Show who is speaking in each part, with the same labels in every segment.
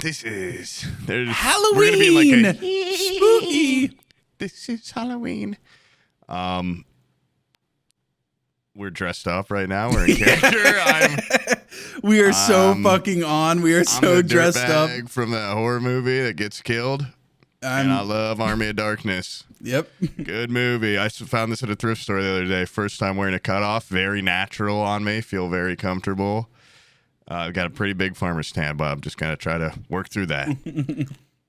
Speaker 1: This is
Speaker 2: Halloween.
Speaker 1: We're gonna be in like
Speaker 2: Spooky.
Speaker 1: This is Halloween. We're dressed up right now. We're in character.
Speaker 2: We are so fucking on. We are so dressed up
Speaker 1: from the horror movie that gets killed. And I love Army of Darkness.
Speaker 2: Yep.
Speaker 1: Good movie. I found this at a thrift store the other day. First time wearing a cutoff. Very natural on me. Feel very comfortable. I've got a pretty big farmer's tan, but I'm just going to try to work through that.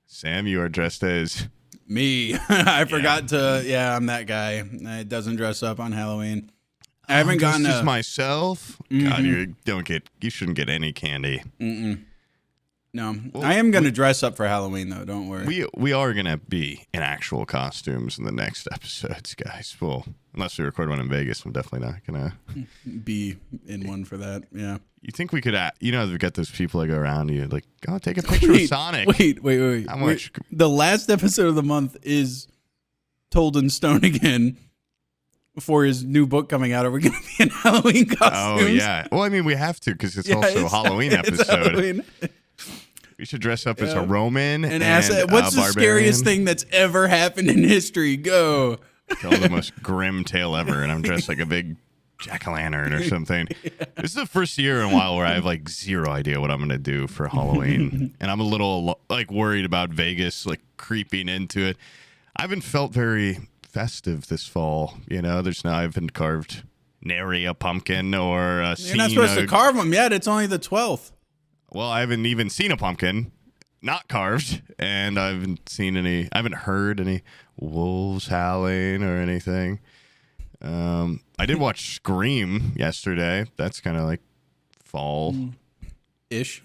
Speaker 1: Sam, you are dressed as...
Speaker 2: Me. I forgot to... Yeah, I'm that guy. It doesn't dress up on Halloween. I haven't gotten
Speaker 1: as myself. God, you shouldn't get any candy.
Speaker 2: No, well, I am going to dress up for Halloween, though. Don't worry.
Speaker 1: We are going to be in actual costumes in the next episodes, guys. Well, unless we record one in Vegas, I'm definitely not going
Speaker 2: to be in one for that. Yeah.
Speaker 1: You think we could, we've got those people that go around you like, oh, take a picture of Sonic.
Speaker 2: Wait.
Speaker 1: How much?
Speaker 2: The last episode of the month is Told in Stone again. For his new book coming out, are we going to be in Halloween costumes?
Speaker 1: Oh, yeah. Well, I mean, we have to because it's also a Halloween episode.
Speaker 2: Halloween.
Speaker 1: We should dress up as a Roman and
Speaker 2: ask, what's the scariest thing that's ever happened in history? Go.
Speaker 1: Tell the most grim tale ever, and I'm dressed like a big jack-o'-lantern or something. Yeah. This is the first year in a while where I have like zero idea what I'm going to do for Halloween, and I'm a little like worried about Vegas like creeping into it. I haven't felt very festive this fall. I haven't carved nary a pumpkin or
Speaker 2: You're not supposed to carve them yet. It's only the 12th.
Speaker 1: Well, I haven't even seen a pumpkin not carved, and I haven't heard any wolves howling or anything. I did watch Scream yesterday. That's kind of like fall
Speaker 2: ish.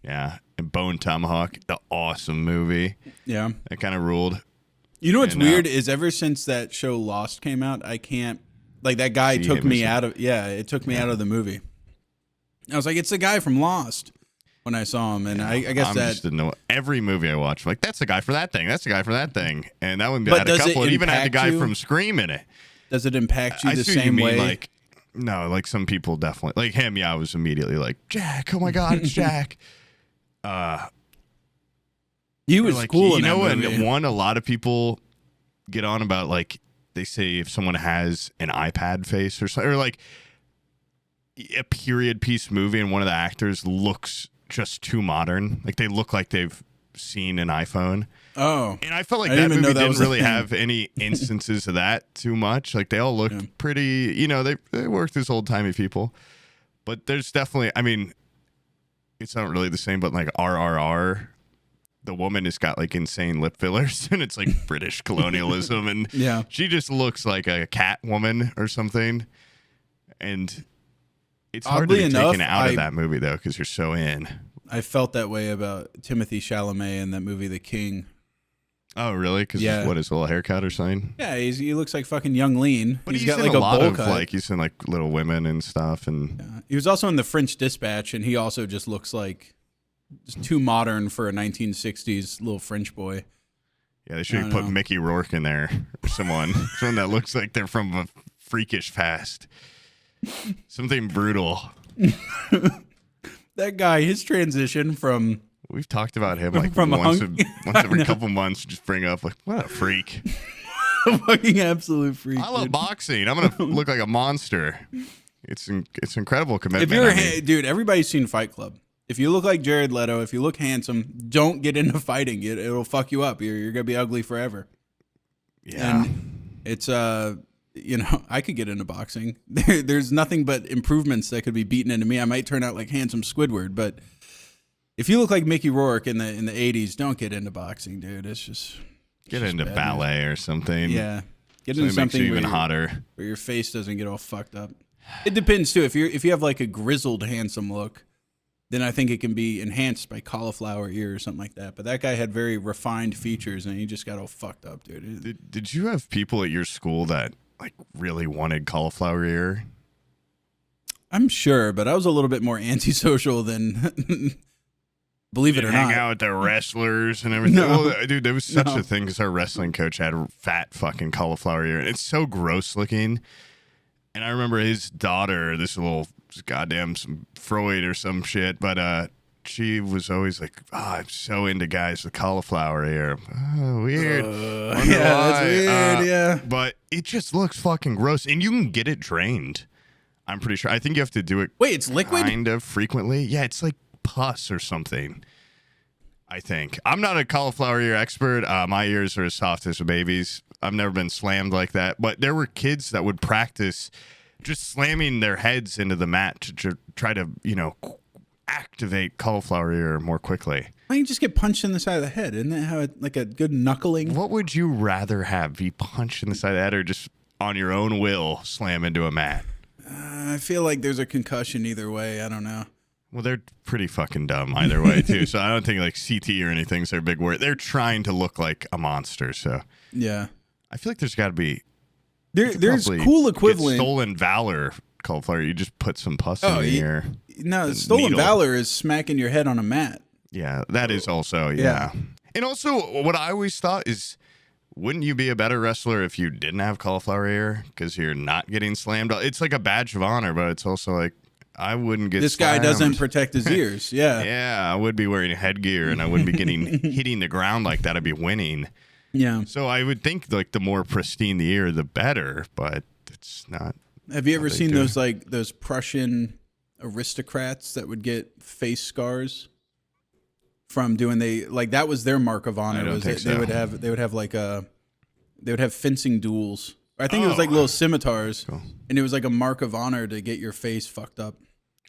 Speaker 1: Yeah. And Bone Tomahawk, the awesome movie.
Speaker 2: Yeah.
Speaker 1: That kind of ruled.
Speaker 2: You know what's weird is ever since that show Lost came out, I can't, like that guy took me out of, it took me out of the movie. I was like, it's the guy from Lost when I saw him. And I guess that.
Speaker 1: Just didn't know. Every movie I watch, I'm like, that's the guy for that thing. That's the guy for that thing. And that one had a couple. It even had the guy from Scream in it.
Speaker 2: Does it impact you the same way?
Speaker 1: Like, no, like some people definitely. Like him, I was immediately like, Jack, oh my God, it's Jack.
Speaker 2: He was like, cool in that movie.
Speaker 1: And a lot of people get on about, like, they say if someone has an iPad face or something, or like a period piece movie and one of the actors looks just too modern. Like they look like they've seen an iPhone.
Speaker 2: Oh.
Speaker 1: And I felt like that movie didn't really have any instances of that too much. Like they all looked pretty, they worked as old timey people. But there's definitely, it's not really the same, but like RRR, the woman has got like insane lip fillers and it's like British colonialism. And she just looks like a cat woman or something. And it's hard to be taken out of that movie though, because you're so in.
Speaker 2: I felt that way about Timothée Chalamet in that movie, The King.
Speaker 1: Oh, really? Because what, his little haircut or something?
Speaker 2: Yeah, he looks like fucking young lean.
Speaker 1: But he's got like a lot of cut. Like he's in like Little Women and stuff. And
Speaker 2: he was also in The French Dispatch, and he also just looks like just too modern for a 1960s little French boy.
Speaker 1: Yeah, they should have put Mickey Rourke in there or someone that looks like they're from a Freakish Fast. Something brutal.
Speaker 2: That guy, his transition from...
Speaker 1: We've talked about him like once every couple months. Just bring up like, what a freak.
Speaker 2: A fucking absolute freak.
Speaker 1: I love boxing. I'm going to look like a monster. It's incredible commitment.
Speaker 2: Dude, everybody's seen Fight Club. If you look like Jared Leto, if you look handsome, don't get into fighting. It'll fuck you up. You're going to be ugly forever.
Speaker 1: Yeah.
Speaker 2: And it's... I could get into boxing. There's nothing but improvements that could be beaten into me. I might turn out like handsome Squidward, but if you look like Mickey Rourke in the 80s, don't get into boxing, dude. It's just
Speaker 1: get into ballet or something.
Speaker 2: Yeah, get into something
Speaker 1: even hotter,
Speaker 2: where your face doesn't get all fucked up. It depends too. If you have like a grizzled, handsome look, then I think it can be enhanced by Cauliflower Ear or something like that. But that guy had very refined features, and he just got all fucked up, dude.
Speaker 1: Did you have people at your school that like really wanted Cauliflower Ear?
Speaker 2: I'm sure, but I was a little bit more antisocial than believe it or not.
Speaker 1: Hang out with the wrestlers and everything. No. Well, dude, there was such a thing because our wrestling coach had a fat fucking cauliflower ear. And it's so gross looking. And I remember his daughter, this little goddamn some Freud or some shit, but she was always like, "Oh, I'm so into guys with cauliflower ear." Oh, weird.
Speaker 2: That's weird. Yeah,
Speaker 1: but it just looks fucking gross, and you can get it drained. I'm pretty sure. I think you have to do it.
Speaker 2: Wait, it's liquid?
Speaker 1: Kind of frequently. Yeah, it's like pus or something. I think. I'm not a cauliflower ear expert. My ears are as soft as a baby's. I've never been slammed like that. But there were kids that would practice just slamming their heads into the mat to try to, activate cauliflower ear more quickly.
Speaker 2: Why don't you just get punched in the side of the head? Isn't that how it, like a good knuckling?
Speaker 1: What would you rather have? Be punched in the side of the head or just on your own will slam into a mat?
Speaker 2: I feel like there's a concussion either way. I don't know.
Speaker 1: Well, they're pretty fucking dumb either way, too. So I don't think like CT or anything's their big word. They're trying to look like a monster. So
Speaker 2: yeah,
Speaker 1: I feel like there's got to be
Speaker 2: there's cool equivalent.
Speaker 1: Stolen valor cauliflower. You just put some pus in the ear.
Speaker 2: No, stolen valor is smacking your head on a mat.
Speaker 1: Yeah, that is also yeah. And also, what I always thought is, wouldn't you be a better wrestler if you didn't have cauliflower ear because you're not getting slammed? It's like a badge of honor, but it's also like, I wouldn't get
Speaker 2: this
Speaker 1: slammed.
Speaker 2: Guy doesn't protect his ears. Yeah.
Speaker 1: Yeah, I would be wearing headgear and I wouldn't be hitting the ground like that. I'd be winning.
Speaker 2: Yeah.
Speaker 1: So I would think like the more pristine the ear, the better, but it's not.
Speaker 2: Have you ever seen those Prussian aristocrats that would get face scars from doing that was their mark of honor? They would have fencing duels. I think it was like little scimitars, cool. And it was like a mark of honor to get your face fucked up.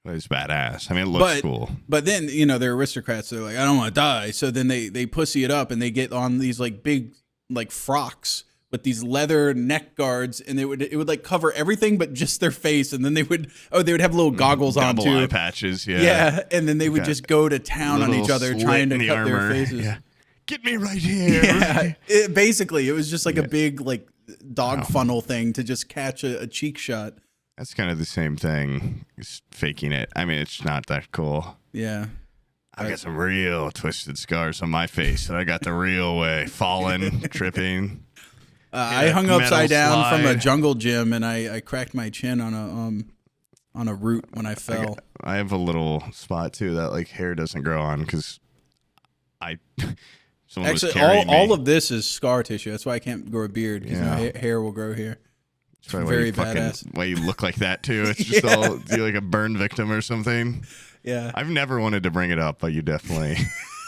Speaker 1: It's badass. I mean, it looks cool.
Speaker 2: But then, they're aristocrats. They're like, I don't want to die. So then they pussy it up and they get on these like big like frocks with these leather neck guards, and it would like cover everything but just their face. And then they would have little goggles on too.
Speaker 1: Eye patches, yeah.
Speaker 2: Yeah, and then they would just go to town on each other trying to cut their faces.
Speaker 1: Yeah. Get me right here.
Speaker 2: Yeah, it was just like a big like dog funnel thing to just catch a cheek shot.
Speaker 1: That's kind of the same thing as faking it. I mean, it's not that cool.
Speaker 2: Yeah.
Speaker 1: I got some real twisted scars on my face that I got the real way. Falling, tripping.
Speaker 2: I hung upside down from a jungle gym and I cracked my chin on a root when I fell.
Speaker 1: I have a little spot too that like hair doesn't grow on because someone was carrying me.
Speaker 2: All of this is scar tissue. That's why I can't grow a beard because hair will grow here.
Speaker 1: It's very badass. Why you look like that too? It's just all you're like a burn victim or something.
Speaker 2: Yeah,
Speaker 1: I've never wanted to bring it up, but you definitely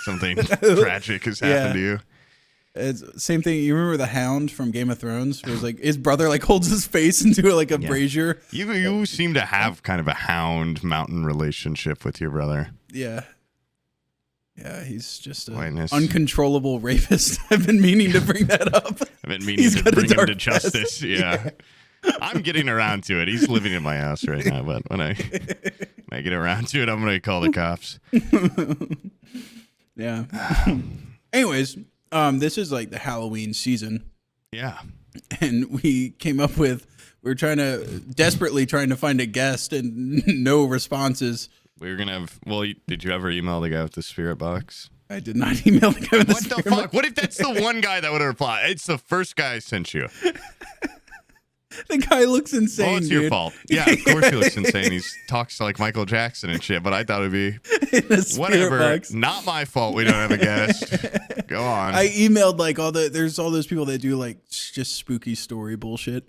Speaker 1: something tragic has happened to you.
Speaker 2: It's same thing. You remember the Hound from Game of Thrones? Where it was like his brother like holds his face into like a brazier.
Speaker 1: You seem to have kind of a Hound Mountain relationship with your brother.
Speaker 2: Yeah. Yeah, he's just an uncontrollable rapist. I've been meaning to bring that up.
Speaker 1: I've been meaning to bring him to justice. Yeah. I'm getting around to it. He's living in my house right now, but when I get around to it, I'm going to call the cops.
Speaker 2: Yeah. Anyways, this is like the Halloween season.
Speaker 1: Yeah.
Speaker 2: And we came up with, we're desperately trying to find a guest and no responses.
Speaker 1: We were going to have, did you ever email the guy with the spirit box?
Speaker 2: I did not email the guy with the spirit box. What the fuck?
Speaker 1: What if that's the one guy that would have replied? It's the first guy I sent you.
Speaker 2: The guy looks insane.
Speaker 1: Oh, it's your fault. Yeah, of course he looks insane. He talks like Michael Jackson and shit, but I thought it'd be whatever. Box. Not my fault we don't have a guest. Go on.
Speaker 2: I emailed like there's all those people that do like just spooky story bullshit.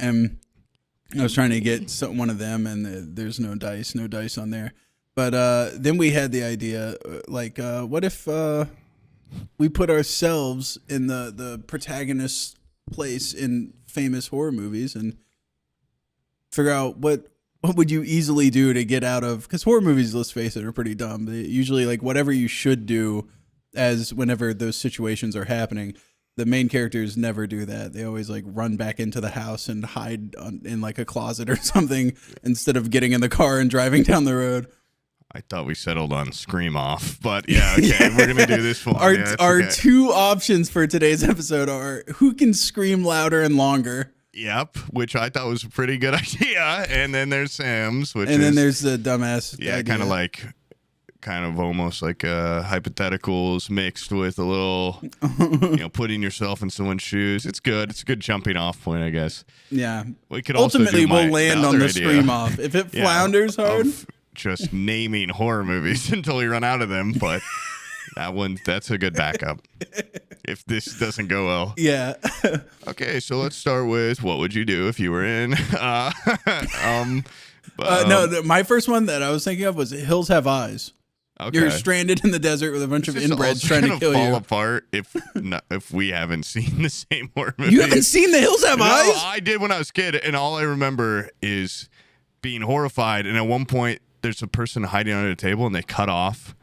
Speaker 2: And I was trying to get one of them and there's no dice on there. But then we had the idea what if we put ourselves in the protagonist's place in famous horror movies and figure out what would you easily do to get out of, because horror movies, let's face it, are pretty dumb. They usually like whatever you should do as whenever those situations are happening, the main characters never do that. They always like run back into the house and hide in like a closet or something instead of getting in the car and driving down the road.
Speaker 1: I thought we settled on Scream Off, but yeah, okay, we're going to do this one.
Speaker 2: Our two options for today's episode are who can scream louder and longer.
Speaker 1: Yep, which I thought was a pretty good idea. And then there's Sam's,
Speaker 2: then there's the dumbass idea.
Speaker 1: Kind of almost like hypotheticals mixed with a little, putting yourself in someone's shoes. It's good. It's a good jumping off point, I guess.
Speaker 2: Yeah.
Speaker 1: We could
Speaker 2: ultimately we'll land on the Scream Off. If it flounders hard,
Speaker 1: just naming horror movies until we run out of them, but that's a good backup if this doesn't go well.
Speaker 2: Yeah.
Speaker 1: Okay, so let's start with what would you do if you were in
Speaker 2: no, my first one that I was thinking of was Hills Have Eyes.
Speaker 1: Okay.
Speaker 2: You're stranded in the desert with a bunch of inbreds trying to kill
Speaker 1: fall
Speaker 2: you.
Speaker 1: apart if we haven't seen the same horror movie.
Speaker 2: You haven't seen The Hills Have Eyes?
Speaker 1: I did when I was a kid, and all I remember is being horrified. And at one point, there's a person hiding under the table, and they cut off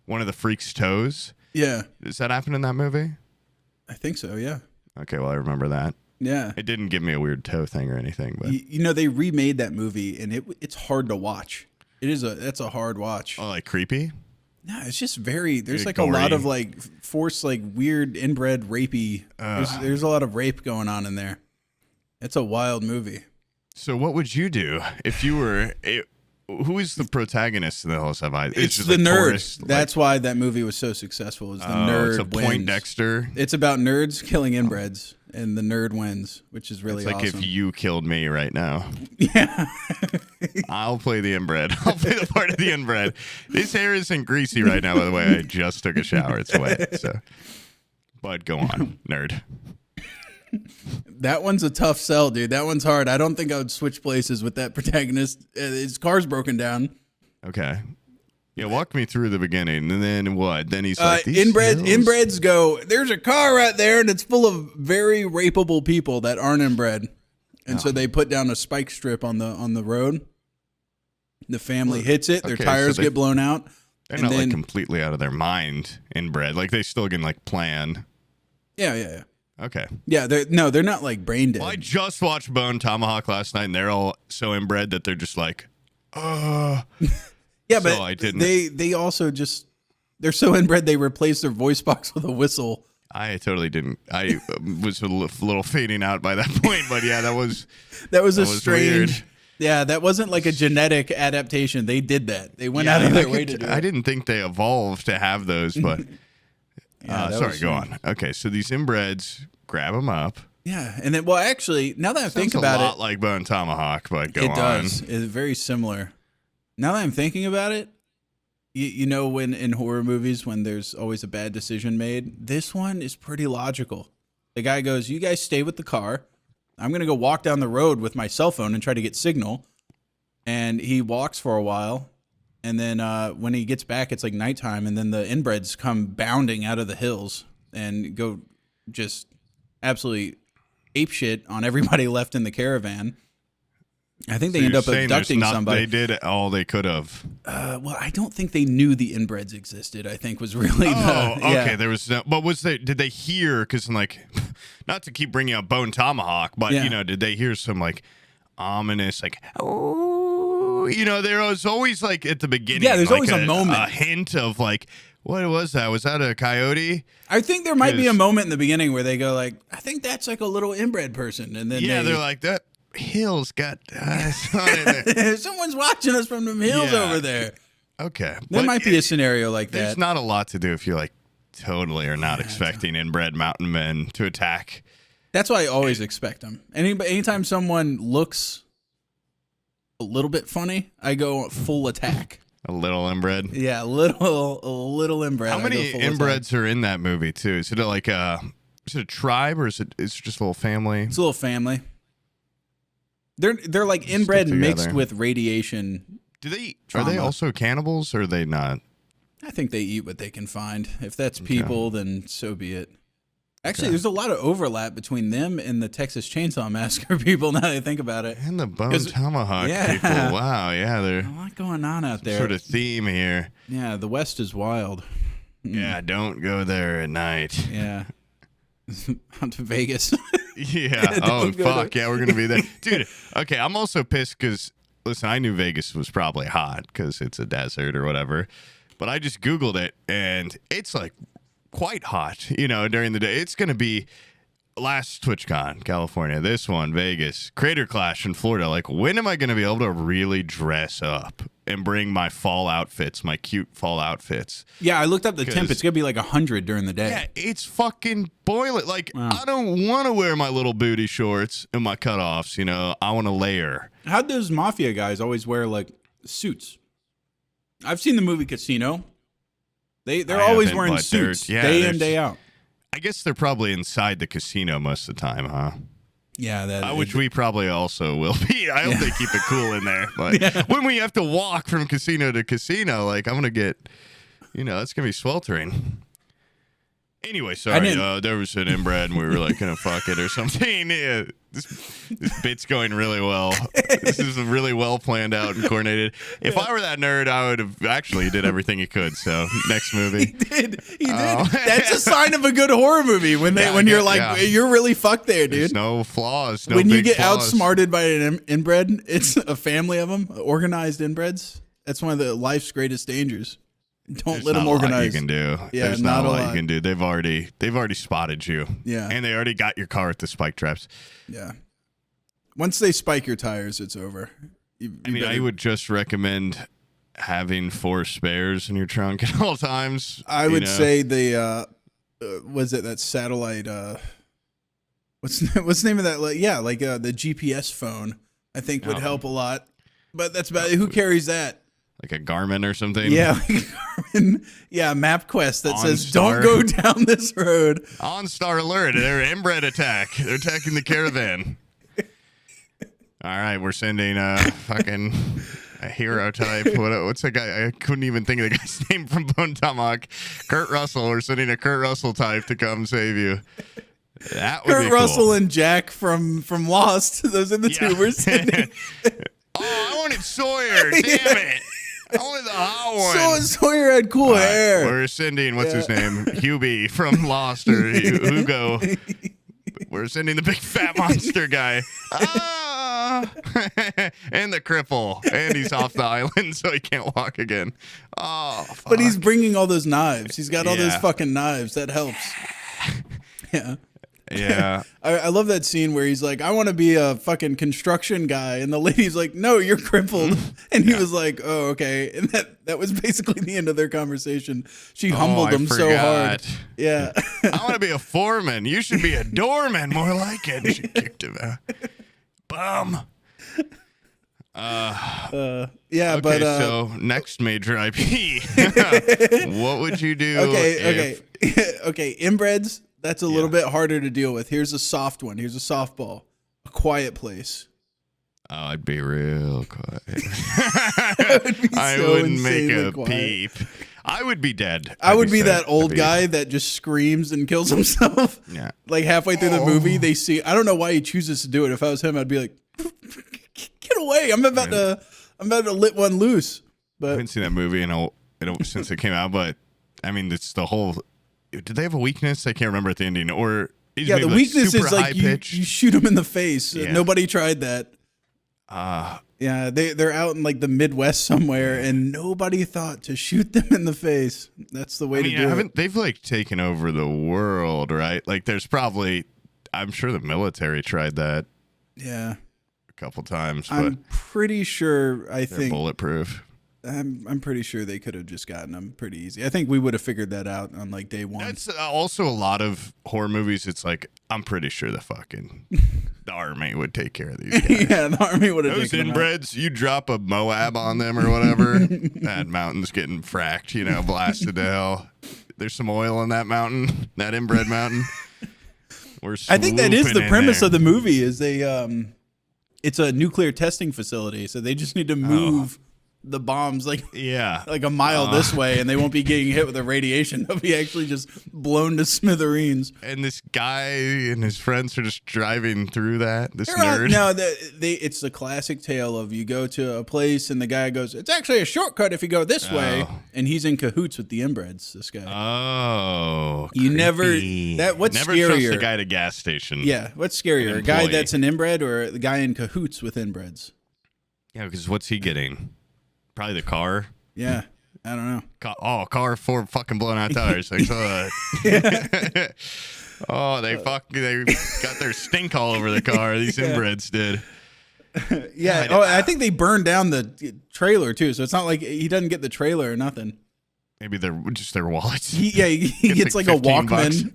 Speaker 1: one of the freak's toes.
Speaker 2: Yeah.
Speaker 1: Does that happen in that movie?
Speaker 2: I think so, yeah.
Speaker 1: Okay, well, I remember that.
Speaker 2: Yeah.
Speaker 1: It didn't give me a weird toe thing or anything, but
Speaker 2: they remade that movie, and it's hard to watch. That's a hard watch.
Speaker 1: Oh, like creepy?
Speaker 2: No, it's just there's like
Speaker 1: gory.
Speaker 2: a lot of like forced, like weird inbred rapey. There's a lot of rape going on in there. It's a wild movie.
Speaker 1: So what would you do if you were... Who is the protagonist in The Hills Have Eyes?
Speaker 2: It's
Speaker 1: just
Speaker 2: the
Speaker 1: like
Speaker 2: nerd.
Speaker 1: tourist,
Speaker 2: That's why that movie was so successful. Is the nerd
Speaker 1: it's a
Speaker 2: wins.
Speaker 1: Poindexter.
Speaker 2: It's about nerds killing inbreds, and the nerd wins, which is really
Speaker 1: It's like
Speaker 2: awesome.
Speaker 1: if you killed me right now.
Speaker 2: Yeah.
Speaker 1: I'll play the inbred. I'll play the part of the inbred. This hair isn't greasy right now, by the way. I just took a shower. It's wet. So, but go on, nerd.
Speaker 2: That one's a tough sell, dude. That one's hard. I don't think I would switch places with that protagonist. His car's broken down.
Speaker 1: Okay. Yeah, walk me through the beginning, and then what? Then he's like, these
Speaker 2: inbreds go, there's a car right there, and it's full of very rapeable people that aren't inbred. And so they put down a spike strip on the road. The family hits it. Their tires get blown out.
Speaker 1: They're not like completely out of their mind inbred. Like they still can like plan.
Speaker 2: Yeah.
Speaker 1: Okay.
Speaker 2: Yeah, they're not like brain dead.
Speaker 1: Well, I just watched Bone Tomahawk last night, and they're all so inbred that they're just like,
Speaker 2: yeah, but
Speaker 1: so I didn't.
Speaker 2: They also just they're so inbred they replaced their voice box with a whistle.
Speaker 1: I totally didn't. I was a little fading out by that point, but yeah, that was
Speaker 2: strange.
Speaker 1: Weird.
Speaker 2: Yeah, that wasn't like a genetic adaptation. They did that. They went out of their way to do it.
Speaker 1: I didn't think they evolved to have those, but sorry, go on. Okay, so these inbreds grab them up.
Speaker 2: Yeah, and then actually, now that I think about
Speaker 1: it, a lot like Bone Tomahawk, but go on.
Speaker 2: It does. It's very similar. Now that I'm thinking about it, you know, when in horror movies when there's always a bad decision made, this one is pretty logical. The guy goes, "You guys stay with the car. I'm going to go walk down the road with my cell phone and try to get signal." And he walks for a while. And then when he gets back, it's like nighttime. And then the inbreds come bounding out of the hills and go just absolutely apeshit on everybody left in the caravan. I think they end up abducting somebody.
Speaker 1: They did all they could have.
Speaker 2: Well, I don't think they knew the inbreds existed. I think was really
Speaker 1: okay.
Speaker 2: Yeah.
Speaker 1: There was no, but did they hear? Because like, not to keep bringing up Bone Tomahawk, but you know, did they hear some like ominous like there was always like at the beginning.
Speaker 2: Yeah, there's
Speaker 1: like
Speaker 2: always a moment,
Speaker 1: a hint of like, what was that? Was that a coyote?
Speaker 2: I think there might be a moment in the beginning where they go like, I think that's like a little inbred person, and then
Speaker 1: they're like that. Hills got
Speaker 2: someone's watching us from the hills over there.
Speaker 1: Okay,
Speaker 2: there might be a scenario like that.
Speaker 1: There's not a lot to do if you like totally are not expecting inbred mountain men to attack.
Speaker 2: That's why I always expect them. Anytime someone looks a little bit funny, I go full attack.
Speaker 1: A little inbred.
Speaker 2: Yeah, a little inbred.
Speaker 1: How many inbreds are in that movie too? Is it like is it a tribe or is it just a little family?
Speaker 2: It's a little family. They're like inbred mixed with radiation.
Speaker 1: Are they also cannibals or are they not?
Speaker 2: I think they eat what they can find. If that's people, then so be it. Actually, there's a lot of overlap between them and the Texas Chainsaw Massacre people now that I think about it.
Speaker 1: And the Bone Tomahawk people. Wow, yeah, there's
Speaker 2: a lot going on out there.
Speaker 1: Sort of theme here.
Speaker 2: Yeah, the West is wild.
Speaker 1: Yeah, don't go there at night.
Speaker 2: Yeah. On to Vegas.
Speaker 1: Yeah. Oh, fuck. Yeah, we're going to be there. Dude, okay, I'm also pissed because, listen, I knew Vegas was probably hot because it's a desert or whatever. But I just Googled it, and it's, like, quite hot, during the day. It's going to be last TwitchCon, California. This one, Vegas. Crater Clash in Florida. Like, when am I going to be able to really dress up and bring my fall outfits, my cute fall outfits?
Speaker 2: Yeah, I looked up the temp. It's going to be like 100 during the day.
Speaker 1: Yeah, it's fucking boiling. Like, I don't want to wear my little booty shorts and my cutoffs, I want to layer.
Speaker 2: How'd those mafia guys always wear, like, suits? I've seen the movie Casino. They're
Speaker 1: I
Speaker 2: always
Speaker 1: haven't,
Speaker 2: wearing
Speaker 1: but
Speaker 2: suits
Speaker 1: there's- yeah,
Speaker 2: day in,
Speaker 1: there's-
Speaker 2: day out.
Speaker 1: I guess they're probably inside the casino most of the time, huh?
Speaker 2: Yeah,
Speaker 1: Which we probably also will be. I hope they keep it cool in there. But when we have to walk from casino to casino, like I'm gonna get, it's gonna be sweltering. Anyway, sorry, there was an inbred and we were like gonna fuck it or something. Yeah, this bit's going really well. This is really well planned out and coordinated. If I were that nerd, I would have actually did everything he could. So next movie,
Speaker 2: He did. That's a sign of a good horror movie when you're like you're really fucked there, dude.
Speaker 1: There's no flaws. No
Speaker 2: when you
Speaker 1: big
Speaker 2: get
Speaker 1: flaws.
Speaker 2: outsmarted by an inbred, it's a family of them, organized inbreds. That's one of the life's greatest dangers. Don't let them organize.
Speaker 1: You can do.
Speaker 2: Yeah,
Speaker 1: There's not a lot you can do. They've already spotted you.
Speaker 2: Yeah,
Speaker 1: and they already got your car with the spike traps.
Speaker 2: Yeah. Once they spike your tires, it's over.
Speaker 1: I would just recommend having 4 spares in your trunk at all times.
Speaker 2: I would say the was it that satellite? What's the name of that? The GPS phone. I think would help a lot. But that's about who carries that.
Speaker 1: Like a Garmin or something?
Speaker 2: Yeah, like a Garmin. Yeah, MapQuest that says, don't go down this road.
Speaker 1: OnStar alert. They're inbred attack. They're attacking the caravan. All right, we're sending a hero type. What's that guy? I couldn't even think of the guy's name from Bone Tomahawk. Kurt Russell. We're sending a Kurt Russell type to come save you. That would be
Speaker 2: Kurt Russell
Speaker 1: cool.
Speaker 2: and Jack from Lost. Those are the two we're sending.
Speaker 1: I wanted Sawyer. Damn it. I wanted the hot one.
Speaker 2: Sawyer had cool hair.
Speaker 1: We're sending, what's his name? Hubie from Lost or Hugo. We're sending the big fat monster guy. And the cripple. And he's off the island, so he can't walk again. Oh, fuck.
Speaker 2: But he's bringing all those knives. He's got all those fucking knives. That helps. Yeah.
Speaker 1: Yeah.
Speaker 2: I love that scene where he's like, I want to be a fucking construction guy. And the lady's like, no, you're crippled. And he was like, oh, okay. And that was basically the end of their conversation. She humbled him so hard. Yeah.
Speaker 1: I want to be a foreman. You should be a doorman. More like it. And she kicked him out. Bum.
Speaker 2: Yeah, but
Speaker 1: so next major IP. What would you do?
Speaker 2: Okay, inbreds. That's a little bit harder to deal with. Here's a soft one. Here's a softball. A Quiet Place.
Speaker 1: Oh, I'd be real quiet.
Speaker 2: I
Speaker 1: wouldn't make a peep. I would be dead.
Speaker 2: I would be that old guy that just screams and kills himself.
Speaker 1: Yeah.
Speaker 2: Like halfway through the movie, they see. I don't know why he chooses to do it. If I was him, I'd be like, "Get away! I'm about to let one loose." But
Speaker 1: I haven't seen that movie since it came out. But I mean, it's the whole. Did they have a weakness? I can't remember at the ending. Or
Speaker 2: yeah, the weakness is like you shoot him in the face. Yeah. Nobody tried that. Yeah, they're out in like the Midwest somewhere, and nobody thought to shoot them in the face. That's the way to do it.
Speaker 1: They've like taken over the world, right? Like, there's probably, I'm sure the military tried that.
Speaker 2: Yeah,
Speaker 1: a couple times. But
Speaker 2: I'm pretty sure.
Speaker 1: They're bulletproof.
Speaker 2: I'm pretty sure they could have just gotten them pretty easy. I think we would have figured that out on like day one.
Speaker 1: That's also a lot of horror movies. It's like, I'm pretty sure the army would take care of these guys.
Speaker 2: Yeah, the army would have taken them out.
Speaker 1: Those inbreds, you drop a Moab on them or whatever, that mountain's getting fracked, blasted to hell. There's some oil in that mountain, that inbred mountain.
Speaker 2: I think that is the premise of the movie. Is it's a nuclear testing facility, so they just need to move the bombs like a mile this way, and they won't be getting hit with the radiation. They'll be actually just blown to smithereens.
Speaker 1: And this guy and his friends are just driving through that. This nerd.
Speaker 2: No, it's the classic tale of you go to a place and the guy goes, "It's actually a shortcut if you go this way," and he's in cahoots with the inbreds. This guy.
Speaker 1: Oh,
Speaker 2: you
Speaker 1: creepy.
Speaker 2: What's
Speaker 1: never
Speaker 2: scarier?
Speaker 1: Trust a guy at a gas station.
Speaker 2: Yeah, what's scarier, a guy that's an inbred or the guy in cahoots with inbreds?
Speaker 1: Yeah, because what's he getting? Probably the car.
Speaker 2: Yeah, I don't know.
Speaker 1: Car 4 fucking blown out tires. I saw that. They got their stink all over the car. These inbreds did.
Speaker 2: Yeah. I think they burned down the trailer too. So it's not like he doesn't get the trailer or nothing.
Speaker 1: Maybe they're just their wallets.
Speaker 2: He gets like a Walkman,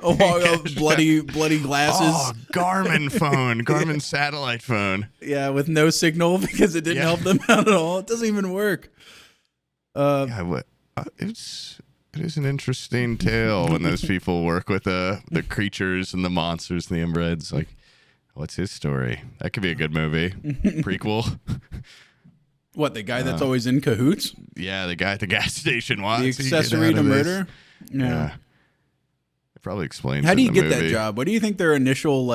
Speaker 2: bloody glasses.
Speaker 1: Oh, Garmin phone, Garmin satellite phone.
Speaker 2: Yeah, with no signal because it didn't help them out at all. It doesn't even work.
Speaker 1: It is an interesting tale when those people work with the creatures and the monsters and the inbreds. Like, what's his story? That could be a good movie. Prequel.
Speaker 2: What, the guy that's always in cahoots?
Speaker 1: Yeah, the guy at the gas station.
Speaker 2: The accessory to murder?
Speaker 1: Yeah. It probably explains.
Speaker 2: How do you get that job? What do you think their initial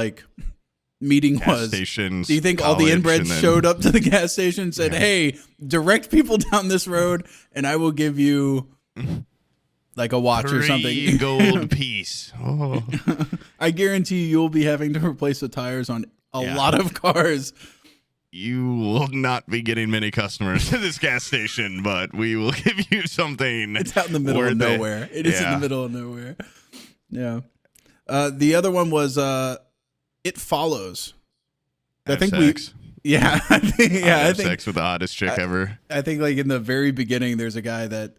Speaker 2: meeting was?
Speaker 1: Stations,
Speaker 2: do you think all the inbreds showed up to the gas station and said, "Hey, direct people down this road, and I will give you like a watch or something,
Speaker 1: gold piece"? Oh.
Speaker 2: I guarantee you'll be having to replace the tires on a lot of cars.
Speaker 1: You will not be getting many customers to this gas station, but we will give you something.
Speaker 2: It's out in the middle of nowhere. It is in the middle of nowhere. Yeah. The other one was It Follows. I think
Speaker 1: sex.
Speaker 2: I think
Speaker 1: sex with the hottest chick ever.
Speaker 2: I think in the very beginning, there's a guy that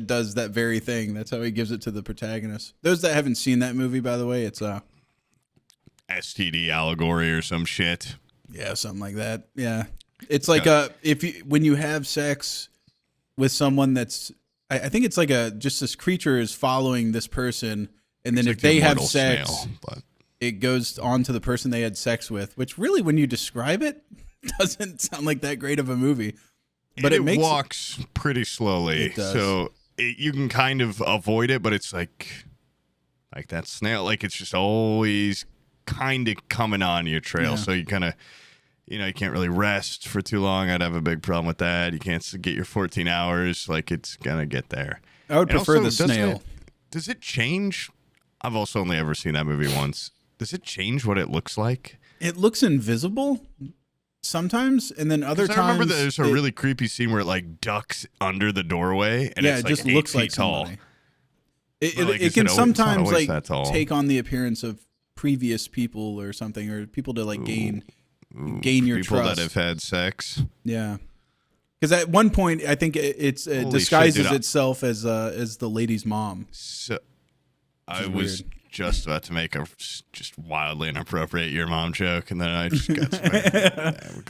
Speaker 2: does that very thing. That's how he gives it to the protagonist. Those that haven't seen that movie, by the way, it's
Speaker 1: STD allegory or some shit.
Speaker 2: Yeah, something like that. Yeah, it's like when you have sex with someone that's, I think it's like just this creature is following this person, and then if they have sex, it goes on to the person they had sex with. Which really, when you describe it, doesn't sound like that great of a movie. But it
Speaker 1: walks pretty slowly,
Speaker 2: it does.
Speaker 1: So you can kind of avoid it. But it's like that snail, it's just always kind of coming on your trail. Yeah. So you kind of. You can't really rest for too long. I'd have a big problem with that. You can't get your 14 hours. It's going to get there.
Speaker 2: I would prefer the snail.
Speaker 1: Does it change? I've also only ever seen that movie once. Does it change what it looks like?
Speaker 2: It looks invisible sometimes, and then other times.
Speaker 1: I remember there's a really creepy scene where it ducks under the doorway, and it's
Speaker 2: it just looks like
Speaker 1: tall.
Speaker 2: It can sometimes take on the appearance of previous people or something, or people to gain your
Speaker 1: people
Speaker 2: trust.
Speaker 1: That have had sex.
Speaker 2: Yeah, because at one point I think it disguises itself as the lady's mom.
Speaker 1: So I was just about to make a just wildly inappropriate your mom joke, and then I just got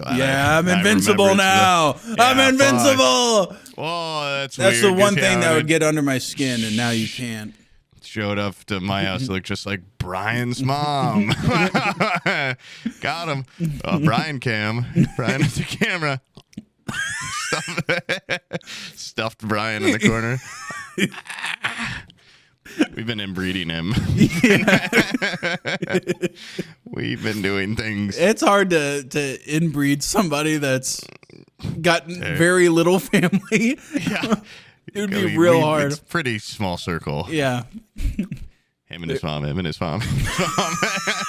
Speaker 2: I'm invincible now. I'm invincible.
Speaker 1: Well, that's
Speaker 2: weird, the one thing that would get under my skin, and now you can't.
Speaker 1: Showed up to my house, looked just like Brian's mom. Got him. Brian cam. Brian at the camera. Stuffed Brian in the corner. We've been inbreeding him. We've been doing things.
Speaker 2: It's hard to inbreed somebody that's got very little family.
Speaker 1: Yeah.
Speaker 2: It would be real hard.
Speaker 1: It's a pretty small circle.
Speaker 2: Yeah.
Speaker 1: Him and his mom, him and his mom.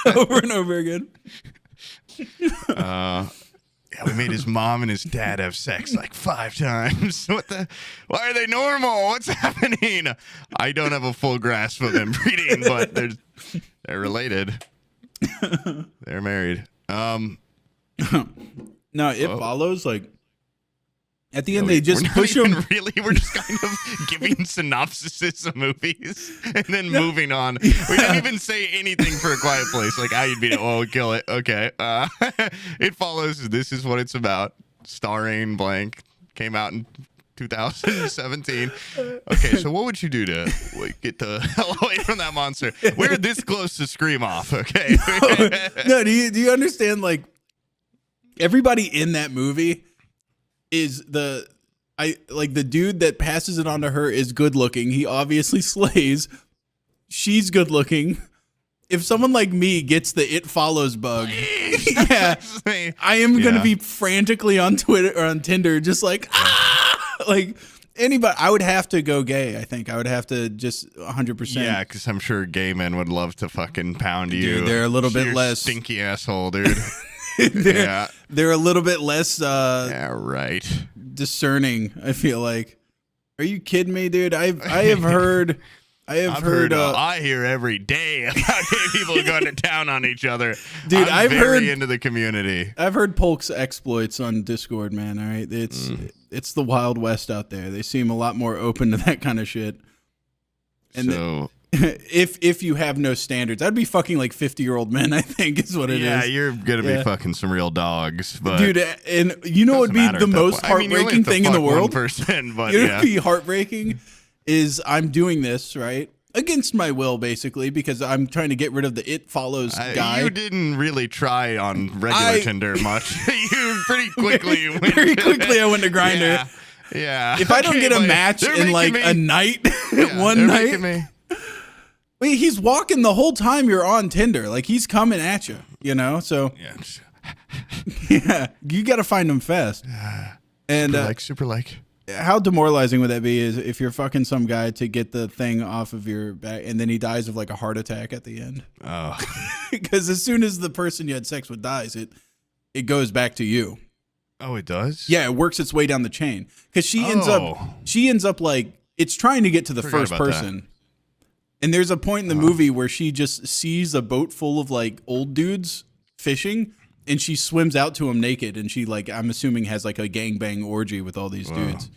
Speaker 2: Over and over again.
Speaker 1: We made his mom and his dad have sex 5 times. Why are they normal? What's happening? I don't have a full grasp of inbreeding, but they're related. They're married.
Speaker 2: No, It Follows, at the end, they just push them.
Speaker 1: Really, we're just kind of giving synopsises of movies and then moving on. We didn't even say anything for A Quiet Place. How you'd beat it? Oh, kill it. Okay. It Follows. This is what it's about. Starring blank. Came out in 2017. Okay, so what would you do to get the hell away from that monster? We're this close to Scream Off. Okay.
Speaker 2: No, do you understand? Everybody in that movie is the dude that passes it on to her is good looking. He obviously slays. She's good looking. If someone like me gets the It Follows bug, I am going to be frantically on Twitter or on Tinder, just anybody. I would have to go gay. I think I would have to just 100%.
Speaker 1: Yeah, because I'm sure gay men would love to fucking pound you.
Speaker 2: Dude, they're a little bit less
Speaker 1: stinky asshole, dude.
Speaker 2: They're a little bit less
Speaker 1: right.
Speaker 2: discerning, I feel like. Are you kidding me, dude? I have heard
Speaker 1: I hear every day about gay people going to town on each other.
Speaker 2: Dude,
Speaker 1: I've heard into the community.
Speaker 2: I've heard Polk's exploits on Discord, man. All right. It's the Wild West out there. They seem a lot more open to that kind of shit. And
Speaker 1: so
Speaker 2: if you have no standards, I'd be fucking like 50-year-old men. I think is what it is.
Speaker 1: Yeah, you're gonna be fucking some real dogs, but
Speaker 2: dude. And you know what would be the most heartbreaking thing in the world?
Speaker 1: Person, but
Speaker 2: you know what would be heartbreaking is I'm doing this right against my will, basically, because I'm trying to get rid of the It Follows guy.
Speaker 1: You didn't really try on regular Tinder much. You pretty quickly went
Speaker 2: very quickly I went to Grindr.
Speaker 1: Yeah.
Speaker 2: If I don't get a match in like a night, one night. Wait, he's walking the whole time you're on Tinder. Like, he's coming at you, you know? So, yeah, you got to find him fast. And
Speaker 1: super like.
Speaker 2: How demoralizing would that be is if you're fucking some guy to get the thing off of your back and then he dies of like a heart attack at the end?
Speaker 1: Oh.
Speaker 2: Because as soon as the person you had sex with dies, it goes back to you.
Speaker 1: Oh, it does?
Speaker 2: Yeah, it works its way down the chain. Because she ends up like, it's trying to get to the first person. That. And there's a point in the movie where she just sees a boat full of like old dudes fishing, and she swims out to them naked, and she like, I'm assuming has like a gangbang orgy with all these dudes.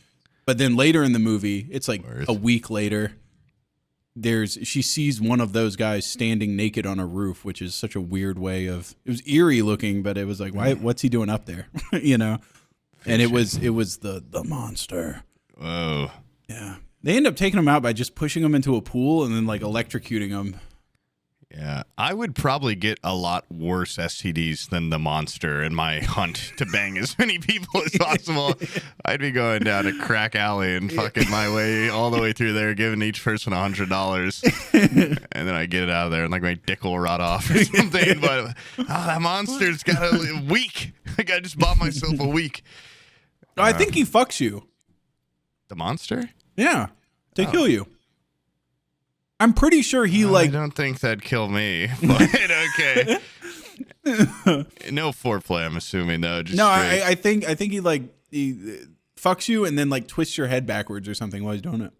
Speaker 2: But then later in the movie, it's like a week later, she sees one of those guys standing naked on a roof, which is such a weird way of, it was eerie looking, but it was like, what's he doing up there? You know? And it was the monster.
Speaker 1: Whoa.
Speaker 2: Yeah. They end up taking him out by just pushing him into a pool and then like electrocuting him.
Speaker 1: Yeah, I would probably get a lot worse STDs than the monster in my hunt to bang as many people as possible. I'd be going down a crack alley and fucking my way all the way through there, giving each person $100, and then I get it out of there and like my dick will rot off or something. But that monster's got a week. Like I just bought myself a week.
Speaker 2: I think he fucks you.
Speaker 1: The monster?
Speaker 2: Yeah, to kill you. I'm pretty sure he like.
Speaker 1: I don't think that'd kill me, but okay. No foreplay, I'm assuming though. Just
Speaker 2: no, I think he like he fucks you and then like twists your head backwards or something while he's doing it.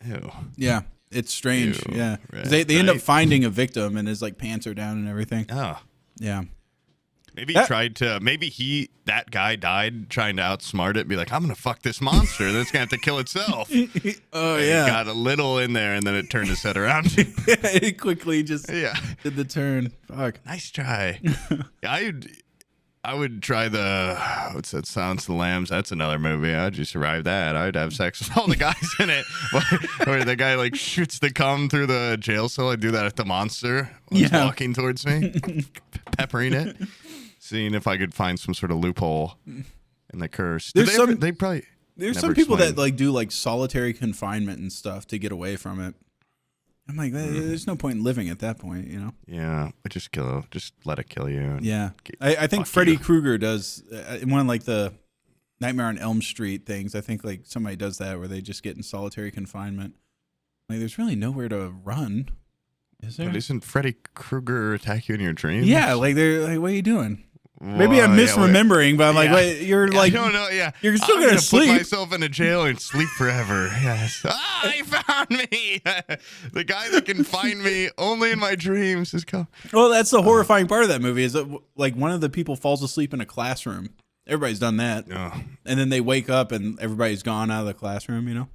Speaker 1: Ew.
Speaker 2: Yeah, it's strange.
Speaker 1: Ew.
Speaker 2: Yeah,
Speaker 1: Right.
Speaker 2: they end up finding a victim and his like pants are down and everything.
Speaker 1: Oh,
Speaker 2: yeah.
Speaker 1: Maybe that guy died trying to outsmart it and be like, I'm going to fuck this monster. Then it's going to have to kill itself.
Speaker 2: Oh,
Speaker 1: and
Speaker 2: yeah.
Speaker 1: It got a little in there and then it turned its head around.
Speaker 2: It quickly just did the turn. Fuck.
Speaker 1: Nice try. I would try what's that, Silence of the Lambs? That's another movie. I'd just survive that. I'd have sex with all the guys in it. Where the guy like shoots the cum through the jail cell. I'd do that at the monster while it's walking towards me, peppering it. Seeing if I could find some sort of loophole in the curse.
Speaker 2: There's some people
Speaker 1: that
Speaker 2: that like do like solitary confinement and stuff to get away from it. I'm like, there's no point in living at that point, you know?
Speaker 1: Yeah, but just let it kill you.
Speaker 2: Yeah, I think Freddy Krueger does in one of like the Nightmare on Elm Street things. I think like somebody does that where they just get in solitary confinement. Like, there's really nowhere to run, is there?
Speaker 1: But isn't Freddy Krueger attack you in your dreams?
Speaker 2: Yeah, like they're like, what are you doing? Maybe I'm misremembering, but I'm like, wait, you're like,
Speaker 1: I don't know. Yeah,
Speaker 2: you're still gonna sleep.
Speaker 1: Put myself in a jail and sleep forever. Yes. He found me. The guy that can find me only in my dreams is come.
Speaker 2: Well, that's the horrifying part of that movie is that like one of the people falls asleep in a classroom. Everybody's done that, and then they wake up and everybody's gone out of the classroom. You know.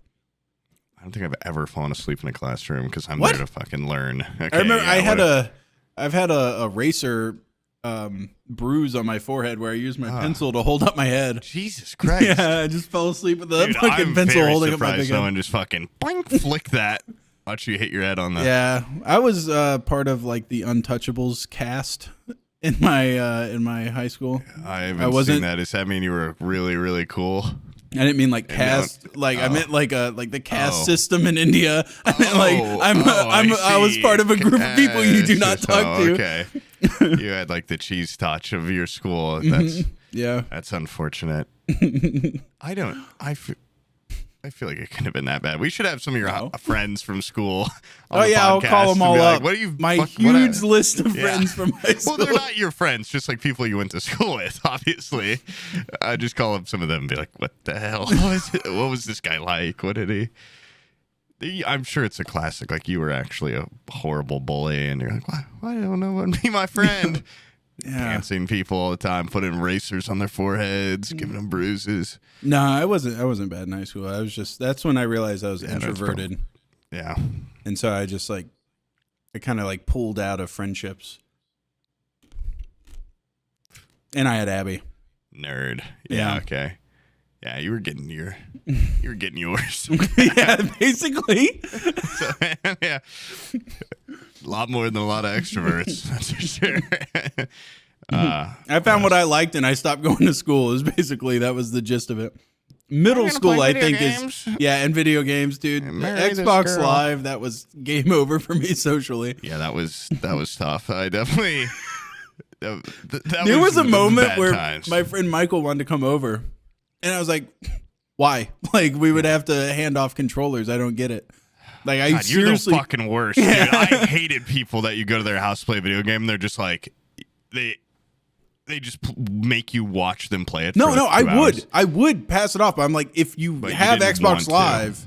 Speaker 1: I don't think I've ever fallen asleep in a classroom because I'm there to fucking learn. Okay,
Speaker 2: I remember I've had a eraser bruise on my forehead where I used my pencil to hold up my head.
Speaker 1: Jesus Christ.
Speaker 2: Yeah, I just fell asleep with the fucking pencil holding up my big head.
Speaker 1: Someone just fucking boink, flick that. Watch you hit your head on that.
Speaker 2: Yeah, I was part of like the Untouchables cast in my high school.
Speaker 1: I haven't seen that. Does that mean you were really, really cool?
Speaker 2: I didn't mean like cast, like I meant like the caste system in India. I meant like I was part of a group of people you do not talk to.
Speaker 1: Okay, you had like the cheese touch of your school. That's unfortunate. I feel like it couldn't have been that bad. We should have some of your friends from school.
Speaker 2: I'll call them all
Speaker 1: like,
Speaker 2: up.
Speaker 1: What do you?
Speaker 2: My huge list of friends from high school.
Speaker 1: Well, they're not your friends, just like people you went to school with. Obviously, I just call up some of them and be like, "What the hell? What was this guy like? What did he?" I'm sure it's a classic. Like you were actually a horrible bully, and you're like, "Why? I don't know what be my friend." Dancing people all the time, putting erasers on their foreheads, giving them bruises.
Speaker 2: No, I wasn't bad in high school. I was just, that's when I realized I was introverted.
Speaker 1: Yeah.
Speaker 2: And so I just like, I kind of like pulled out of friendships. And I had Abby.
Speaker 1: Nerd.
Speaker 2: Yeah.
Speaker 1: Okay. Yeah, you were getting yours.
Speaker 2: Yeah, basically.
Speaker 1: So, yeah. A lot more than a lot of extroverts. That's for sure.
Speaker 2: I found what I liked and I stopped going to school. That was the gist of it. Middle school, I think, is and video games, dude. Xbox Live, that was game over for me socially.
Speaker 1: Yeah, that was tough. I definitely.
Speaker 2: There was a moment where my friend Michael wanted to come over, and I was like, "Why?" Like we would have to hand off controllers. I don't get it. Like I seriously,
Speaker 1: you're the fucking worst, dude. I hated people that you go to their house to play a video game and they're just like they just make you watch them play it.
Speaker 2: No, I would pass it off. But I'm like, if you have Xbox Live,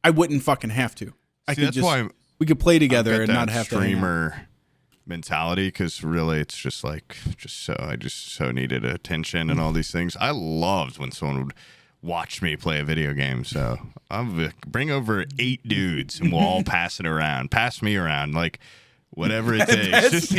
Speaker 2: I wouldn't fucking have to. We could play together and not have
Speaker 1: streamer mentality, because really it's just like I just so needed attention and all these things. I loved when someone would watch me play a video game. So I'll bring over 8 dudes and we'll all pass me around, like whatever it takes.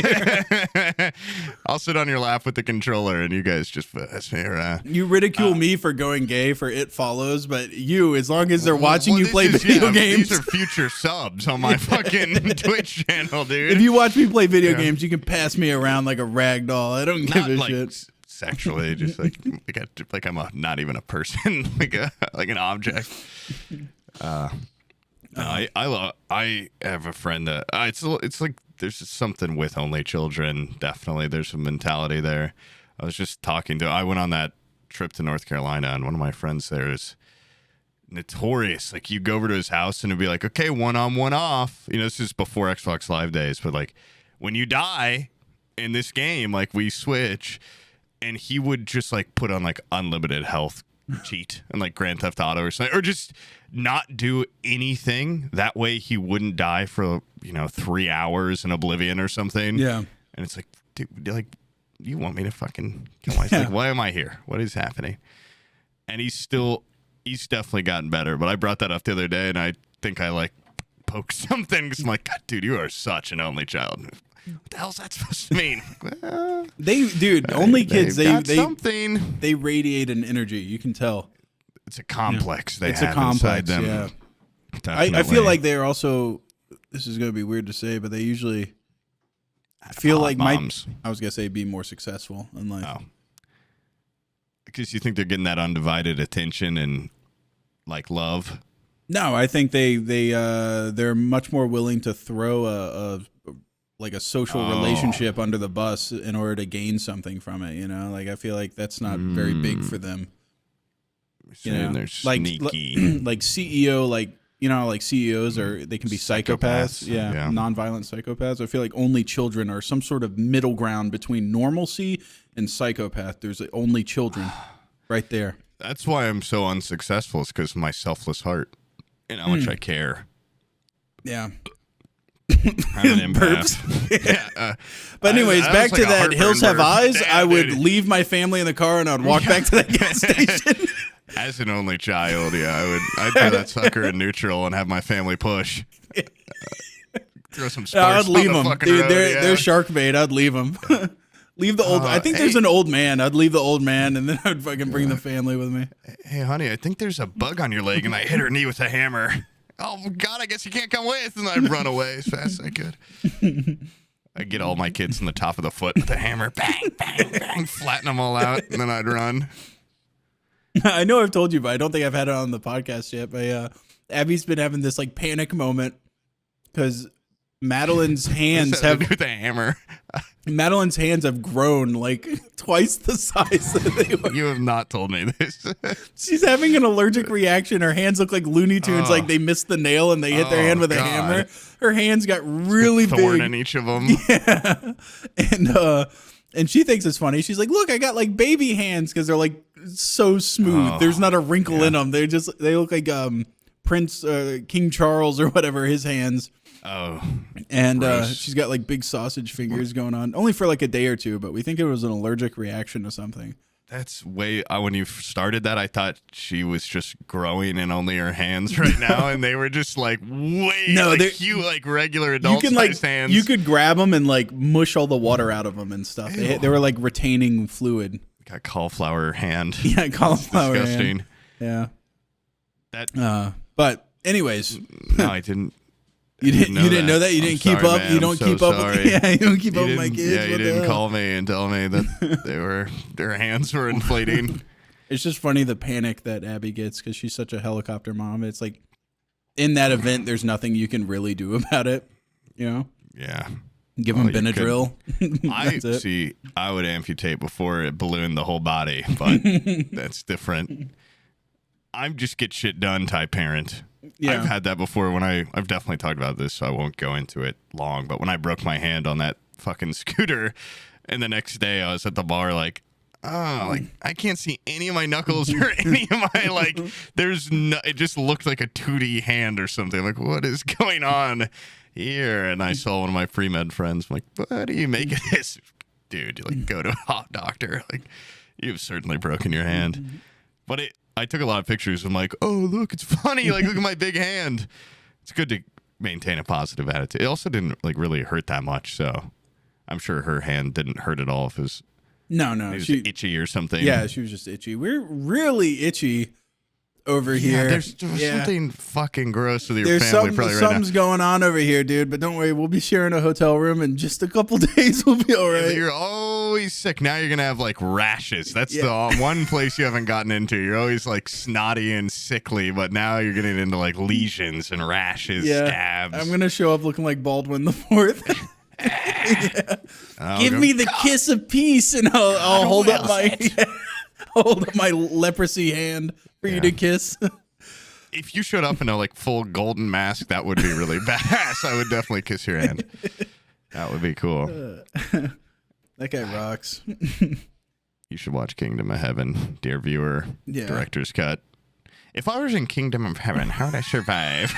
Speaker 1: I'll sit on your lap with the controller and you guys just pass me around.
Speaker 2: You ridicule me for going gay for It Follows, but you, as long as they're watching you play video games.
Speaker 1: These are future subs on my fucking Twitch channel, dude.
Speaker 2: If you watch me play video games, you can pass me around like a rag doll. I don't give a shit.
Speaker 1: Sexually, just like I'm not even a person, like an object. I have a friend that it's like there's just something with only children. Definitely, there's a mentality there. I was just I went on that trip to North Carolina, and one of my friends there is notorious. Like you go over to his house and it'd be like, okay, 1 on 1 off. You know, this is before Xbox Live days, but like when you die in this game, like we switch. And he would just like put on like unlimited health cheat and like Grand Theft Auto or something, or just not do anything. That way he wouldn't die for 3 hours in Oblivion or something.
Speaker 2: Yeah.
Speaker 1: And it's like, dude, like you want me to fucking kill myself? Like, why am I here? What is happening? And he's definitely gotten better. But I brought that up the other day, and I think I like poked something because I'm like, God, dude, you are such an only child. What the hell's that supposed to mean?
Speaker 2: Only kids,
Speaker 1: they
Speaker 2: radiate an energy. You can tell.
Speaker 1: It's a complex they have inside them.
Speaker 2: Yeah. I feel like they're also, this is going to be weird to say, but they usually, I feel like I was going to say be more successful in life. Oh.
Speaker 1: Because you think they're getting that undivided attention and like love?
Speaker 2: No, I think they're much more willing to throw a social relationship under the bus in order to gain something from it, like I feel like that's not very big for them.
Speaker 1: They're sneaky.
Speaker 2: Like CEO, like CEOs they can be psychopaths. Yeah, nonviolent psychopaths. I feel like only children are some sort of middle ground between normalcy and psychopath. There's only children right there.
Speaker 1: That's why I'm so unsuccessful, is because of my selfless heart and how much I care.
Speaker 2: Yeah.
Speaker 1: I'm an empath.
Speaker 2: But anyways, back to that Hills Have Eyes. I would leave my family in the car and I'd walk back to that gas station.
Speaker 1: As an only child, I'd throw that sucker in neutral and have my family push. Throw some sparks.
Speaker 2: I'd leave them, dude.
Speaker 1: Road,
Speaker 2: they're shark bait. I'd leave them. Leave the old. I think there's an old man. I'd leave the old man, and then I'd fucking bring the family with me.
Speaker 1: Hey, honey, I think there's a bug on your leg, and I hit her knee with a hammer. Oh, God, I guess you can't come with. And I'd run away as fast as I could. I'd get all my kids on the top of the foot with a hammer. Bang, bang, bang. Flatten them all out. And then I'd run.
Speaker 2: I know I've told you, but I don't think I've had it on the podcast yet. But Abby's been having this like panic moment because Madeline's hands
Speaker 1: with a hammer.
Speaker 2: Madeline's hands have grown like twice the size that they were.
Speaker 1: You have not told me this.
Speaker 2: She's having an allergic reaction. Her hands look like Looney Tunes, like they missed the nail and they hit their hand with a hammer. Her hands got really big.
Speaker 1: Thorn in each of them.
Speaker 2: Yeah. And she thinks it's funny. She's like, look, I got like baby hands because they're like so smooth. There's not a wrinkle in them. They look like King Charles or whatever, his hands.
Speaker 1: Oh,
Speaker 2: and she's got like big sausage fingers going on, only for like a day or two, but we think it was an allergic reaction to something.
Speaker 1: That's way. When you started that, I thought she was just growing in only her hands right now, and they were just like way cute, like regular adult-sized hands.
Speaker 2: You could grab them and like mush all the water out of them and stuff. They were like retaining fluid.
Speaker 1: Got cauliflower hand.
Speaker 2: Yeah, cauliflower
Speaker 1: disgusting.
Speaker 2: hand. Yeah.
Speaker 1: That.
Speaker 2: But anyways,
Speaker 1: no, I didn't.
Speaker 2: You didn't know that. You didn't keep up. You don't keep up. Yeah, you don't keep up with my kids.
Speaker 1: Yeah, you didn't call me and tell me that their hands were inflating.
Speaker 2: It's just funny the panic that Abby gets because she's such a helicopter mom. It's like in that event, there's nothing you can really do about it. You know?
Speaker 1: Yeah.
Speaker 2: Give them Benadryl.
Speaker 1: I would amputate before it ballooned the whole body, but that's different. I'm just get shit done type parent. Yeah. I've had that before when I've definitely talked about this, so I won't go into it long. But when I broke my hand on that fucking scooter, and the next day I was at the bar like, oh, like I can't see any of my knuckles or any of my it just looked like a 2D hand or something. Like, what is going on here? And I saw one of my pre-med friends. I'm like, what do you make of this? Dude, you like go to a hot doctor. Like, you've certainly broken your hand. But I took a lot of pictures. I'm like, oh, look, it's funny. Like, look at my big hand. It's good to maintain a positive attitude. It also didn't like really hurt that much. So I'm sure her hand didn't hurt at all if it was she was itchy or something.
Speaker 2: Yeah, she was just itchy. We're really itchy over here.
Speaker 1: There's something fucking gross with your family probably right now.
Speaker 2: Something's going on over here, dude. But don't worry, we'll be sharing a hotel room in just a couple days. We'll be all right.
Speaker 1: You're always sick. Now you're going to have like rashes. That's the one place you haven't gotten into. You're always like snotty and sickly, but now you're getting into like lesions and rashes, scabs.
Speaker 2: I'm going to show up looking like Baldwin the Fourth. Give me the kiss of peace, and I'll hold up my leprosy hand for you to kiss.
Speaker 1: If you showed up in a like full golden mask, that would be really badass. I would definitely kiss your hand. That would be cool.
Speaker 2: That guy rocks.
Speaker 1: You should watch Kingdom of Heaven, dear viewer. Director's cut. If I was in Kingdom of Heaven, how would I survive?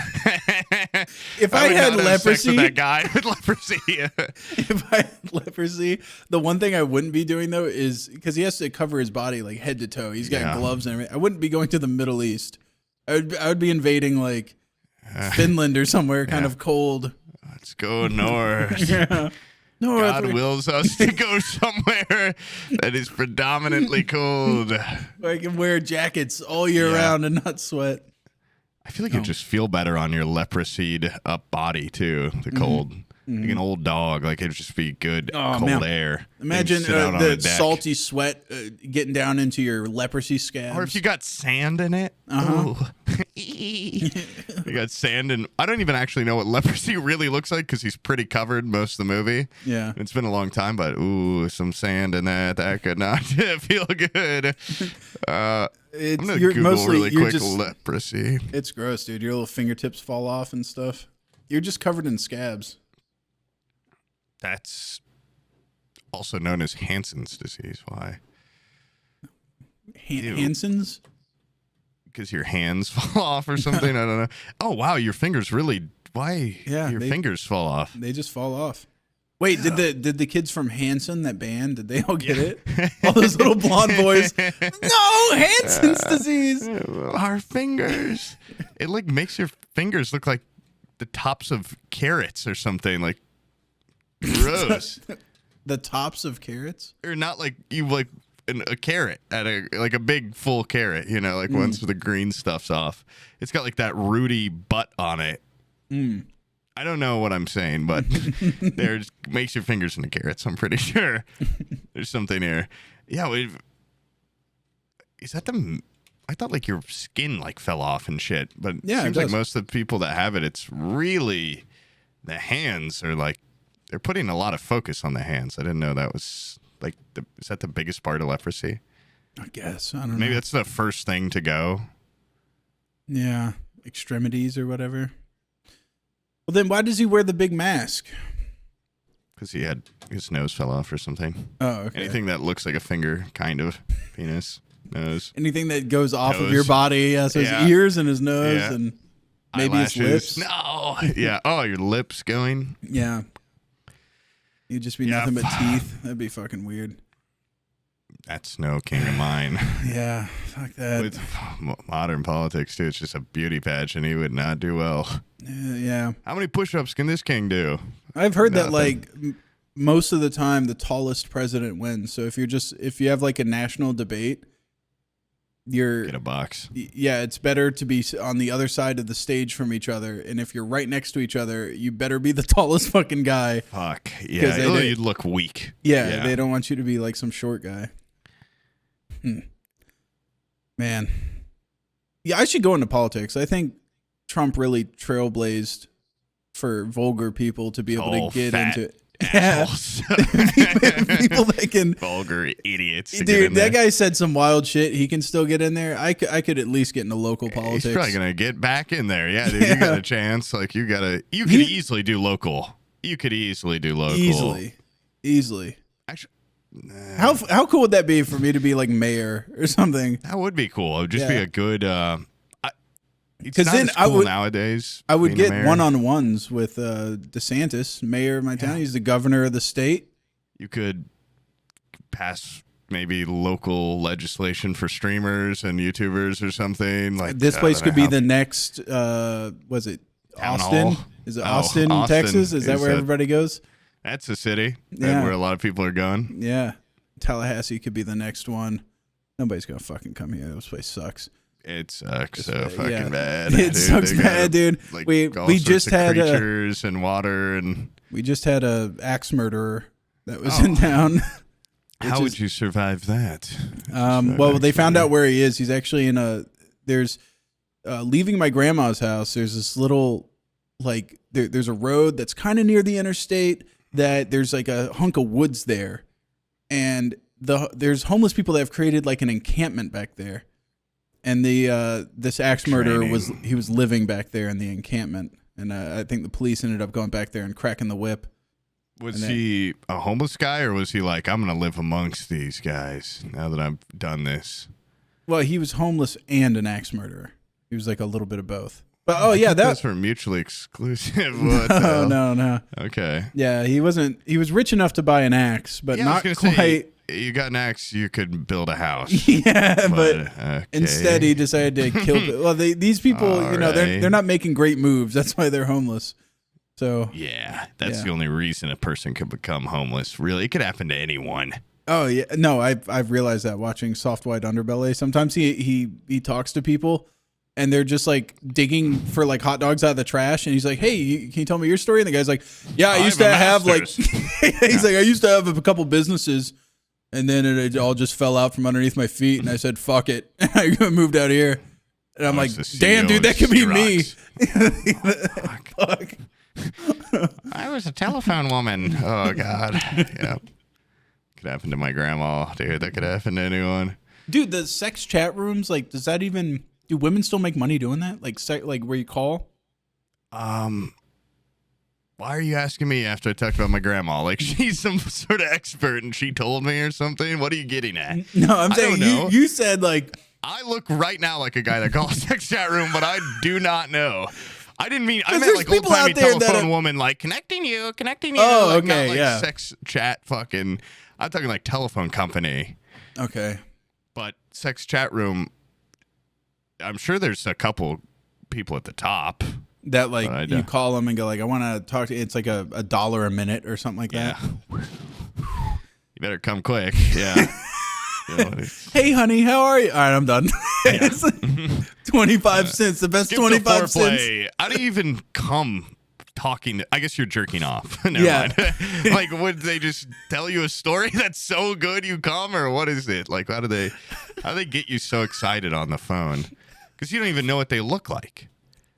Speaker 2: If I had leprosy,
Speaker 1: with that guy with leprosy.
Speaker 2: If I had leprosy, the one thing I wouldn't be doing though is because he has to cover his body like head to toe. He's got gloves and everything. I wouldn't be going to the Middle East. I would be invading like Finland or somewhere kind of cold.
Speaker 1: Let's go north. God wills us to go somewhere that is predominantly cold.
Speaker 2: Where I can wear jackets all year round and not sweat.
Speaker 1: I feel like you just feel better on your leprosied up body too. The cold, like an old dog. Like it'd just be good cold air.
Speaker 2: Imagine the salty sweat getting down into your leprosy scabs.
Speaker 1: Or if you got sand in it. You got sand, and I don't even actually know what leprosy really looks like because he's pretty covered most of the movie.
Speaker 2: Yeah,
Speaker 1: it's been a long time, but some sand in that could not feel good. I'm gonna Google really quick leprosy.
Speaker 2: It's gross, dude. Your little fingertips fall off and stuff. You're just covered in scabs.
Speaker 1: That's also known as Hansen's disease. Why?
Speaker 2: Hansen's?
Speaker 1: Because your hands fall off or something. I don't know. Oh wow, your fingers really. Why? Yeah, your fingers fall off.
Speaker 2: They just fall off. Wait, did the kids from Hanson, that band, did they all get it? All those little blonde boys. No, Hansen's disease.
Speaker 1: Our fingers. It like makes your fingers look like the tops of carrots or something. Like gross.
Speaker 2: The tops of carrots?
Speaker 1: Or not like you like. A carrot at a big full carrot, you know, like once the green stuff's off. It's got like that rooty butt on it. I don't know what I'm saying, but there's makes your fingers into carrots. I'm pretty sure there's something here. Yeah, is that I thought like your skin like fell off and shit, but it seems like most of the people that have it, it's really the hands are like they're putting a lot of focus on the hands. I didn't know that was. Like, is that the biggest part of leprosy?
Speaker 2: I guess. I don't know.
Speaker 1: Maybe that's the first thing to go.
Speaker 2: Yeah. Extremities or whatever. Well, then why does he wear the big mask?
Speaker 1: Because his nose fell off or something.
Speaker 2: Oh, okay.
Speaker 1: Anything that looks like a finger, kind of. Penis, nose.
Speaker 2: Anything that goes off of your body. Yeah, so his ears and his nose and maybe
Speaker 1: eyelashes.
Speaker 2: his lips.
Speaker 1: No. Yeah. Oh, your lips going.
Speaker 2: Yeah. You'd just be nothing but teeth. That'd be fucking weird.
Speaker 1: That's no king of mine.
Speaker 2: Yeah, fuck that.
Speaker 1: With modern politics, too, it's just a beauty pageant, and he would not do well.
Speaker 2: Yeah.
Speaker 1: How many push-ups can this king do?
Speaker 2: I've heard that, like, most of the time, the tallest president wins. So if you have, like, a national debate,
Speaker 1: get a box.
Speaker 2: Yeah, it's better to be on the other side of the stage from each other. And if you're right next to each other, you better be the tallest fucking guy.
Speaker 1: Fuck. Yeah, you'd look weak.
Speaker 2: Yeah, they don't want you to be like some short guy. Man. Yeah, I should go into politics. I think Trump really trailblazed for vulgar people to be able to get into it. Yeah. People that can
Speaker 1: vulgar idiots.
Speaker 2: Dude, that guy said some wild shit. He can still get in there. I could at least get into local politics.
Speaker 1: He's probably gonna get back in there. Yeah, dude, you got a chance. Like you could easily do local. You could easily do local. Easily. Actually,
Speaker 2: how cool would that be for me to be like mayor or something?
Speaker 1: That would be cool. It would just be a good.
Speaker 2: Because then
Speaker 1: nowadays
Speaker 2: I would get one-on-ones with DeSantis, mayor of my town. He's the governor of the state.
Speaker 1: You could pass maybe local legislation for streamers and YouTubers or something. Like
Speaker 2: this place could be the next. Was it
Speaker 1: Town
Speaker 2: Austin?
Speaker 1: Hall?
Speaker 2: Is it Austin, Texas? Is that where everybody goes?
Speaker 1: That's a city where a lot of people are going.
Speaker 2: Yeah, Tallahassee could be the next one. Nobody's gonna fucking come here. This place sucks.
Speaker 1: It sucks so fucking bad.
Speaker 2: It sucks bad, dude.
Speaker 1: Like,
Speaker 2: we just had
Speaker 1: creatures and water, and
Speaker 2: we just had a axe murderer that was in town.
Speaker 1: How would you survive that?
Speaker 2: Well, they found out where he is. He's actually in there's leaving my grandma's house. There's this little there's a road that's kind of near the interstate that there's like a hunk of woods there, and there's homeless people that have created like an encampment back there. And this axe murderer was living back there in the encampment, and I think the police ended up going back there and cracking the whip.
Speaker 1: Was he a homeless guy, or was he like, I'm gonna live amongst these guys now that I've done this?
Speaker 2: Well, he was homeless and an axe murderer. He was like a little bit of both. But
Speaker 1: those were mutually exclusive.
Speaker 2: No.
Speaker 1: Okay.
Speaker 2: Yeah, he wasn't. He was rich enough to buy an axe, but not quite.
Speaker 1: You got an axe, you could build a house.
Speaker 2: Yeah, but instead he decided to kill. Well, these people, they're not making great moves. That's why they're homeless. So
Speaker 1: yeah, that's the only reason a person could become homeless. Really, it could happen to anyone.
Speaker 2: Oh yeah, no, I've realized that watching Soft White Underbelly. Sometimes he talks to people, and they're just like digging for like hot dogs out of the trash, and he's like, "Hey, can you tell me your story?" And the guy's like, "Yeah, I used to have like," he's like, "I used to have a couple businesses." And then it all just fell out from underneath my feet, and I said, "Fuck it." I moved out here, and I'm like, "Damn, dude, that could be me." Fuck.
Speaker 1: I was a telephone woman. Oh God. Yeah. Could happen to my grandma, dude. That could happen to anyone.
Speaker 2: Dude, the sex chat rooms, like, do women still make money doing that? Like where you call?
Speaker 1: Why are you asking me after I talked about my grandma? Like she's some sort of expert and she told me or something? What are you getting at?
Speaker 2: No, I'm saying you said like...
Speaker 1: I look right now like a guy that calls sex chat room, but I do not know. I didn't mean... I meant like old-timey telephone woman, like connecting you.
Speaker 2: Oh,
Speaker 1: like,
Speaker 2: okay,
Speaker 1: not like
Speaker 2: yeah.
Speaker 1: Sex chat fucking... I'm talking like telephone company.
Speaker 2: Okay.
Speaker 1: But sex chat room, I'm sure there's a couple people at the top.
Speaker 2: That like you call them and go like, I want to talk to you. It's like $1 a minute or something like that.
Speaker 1: You better come quick. Yeah.
Speaker 2: Hey, honey, how are you? All right, I'm done. It's like 25 cents, the best 25 cents.
Speaker 1: I don't even come talking. I guess you're jerking off. Never mind. Like, would they just tell you a story that's so good you come, or what is it? Like, how do they get you so excited on the phone? Because you don't even know what they look like.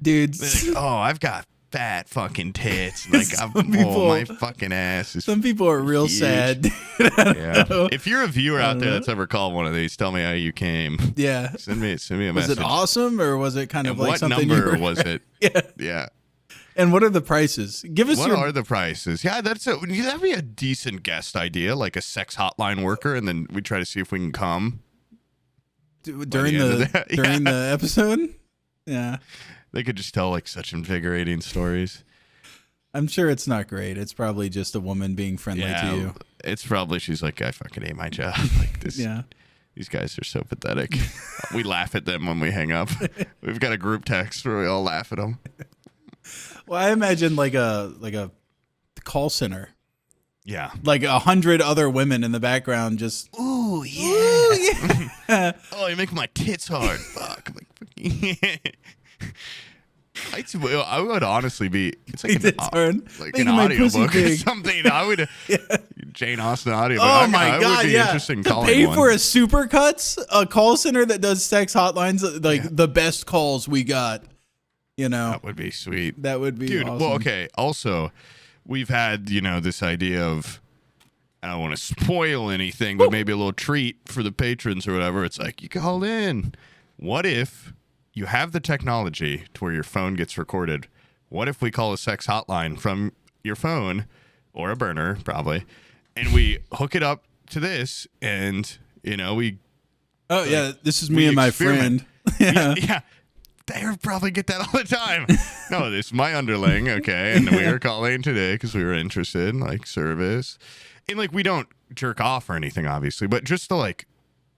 Speaker 2: Dude,
Speaker 1: like, I've got fat fucking tits. Like, my fucking ass is.
Speaker 2: Some people are real
Speaker 1: huge.
Speaker 2: Sad.
Speaker 1: If you're a viewer out there that's ever called one of these, tell me how you came.
Speaker 2: Yeah.
Speaker 1: Send me a message.
Speaker 2: Was it awesome, or was it kind of like
Speaker 1: what
Speaker 2: something?
Speaker 1: What number was it? Yeah.
Speaker 2: And what are the prices? Give us.
Speaker 1: What are the prices? Yeah, that'd be a decent guest idea, like a sex hotline worker, and then we try to see if we can come
Speaker 2: during the episode. Yeah.
Speaker 1: They could just tell like such invigorating stories.
Speaker 2: I'm sure it's not great. It's probably just a woman being friendly to you.
Speaker 1: It's probably she's like, I fucking hate my job. Like this.
Speaker 2: Yeah.
Speaker 1: These guys are so pathetic. We laugh at them when we hang up. We've got a group text where we all laugh at them.
Speaker 2: Well, I imagine like a call center.
Speaker 1: Yeah.
Speaker 2: Like 100 other women in the background just.
Speaker 1: Ooh, yeah.
Speaker 2: Ooh, yeah.
Speaker 1: Oh, you make my tits hard. Fuck. I'm like, I would honestly be. It's like an audiobook or something. I would. Jane Austen audiobook.
Speaker 2: Oh my god!
Speaker 1: Would be interested in
Speaker 2: to
Speaker 1: calling
Speaker 2: pay
Speaker 1: one.
Speaker 2: for a Supercuts, a call center that does sex hotlines, like the best calls we got. You know,
Speaker 1: that would be sweet.
Speaker 2: That would be
Speaker 1: dude.
Speaker 2: Awesome.
Speaker 1: Well, okay. Also, we've had this idea of. I don't want to spoil anything, but maybe a little treat for the patrons or whatever. It's like you call in. What if you have the technology to where your phone gets recorded? What if we call a sex hotline from your phone or a burner, probably, and we hook it up to this, and we.
Speaker 2: Oh yeah, this is me and my friend.
Speaker 1: Yeah. They probably get that all the time. No, this is my underling, okay, and we were calling today because we were interested in like service, and like we don't jerk off or anything, obviously, but just to like,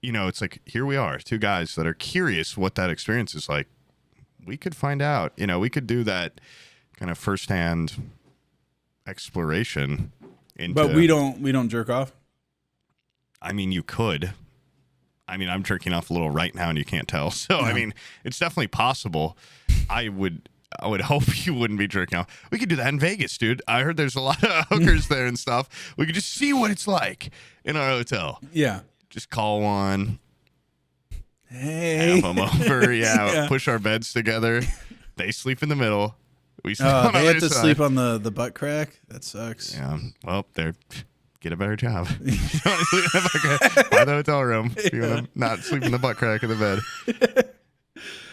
Speaker 1: it's like here we are, two guys that are curious what that experience is like. We could find out, we could do that kind of firsthand exploration.
Speaker 2: But we don't jerk off.
Speaker 1: I mean, you could. I mean, I'm jerking off a little right now, and you can't tell. So, I mean, it's definitely possible. I would hope you wouldn't be jerking off. We could do that in Vegas, dude. I heard there's a lot of hookers there and stuff. We could just see what it's like in our hotel.
Speaker 2: Yeah.
Speaker 1: Just call one.
Speaker 2: Hey.
Speaker 1: Have them over. Yeah. Push our beds together. They sleep in the middle. We sleep on
Speaker 2: they
Speaker 1: the
Speaker 2: have
Speaker 1: other
Speaker 2: to
Speaker 1: side.
Speaker 2: sleep on the butt crack. That sucks.
Speaker 1: Yeah. Well, get a better job. You want to sleep in the butt hotel room. You want to not sleep in the butt crack of the bed.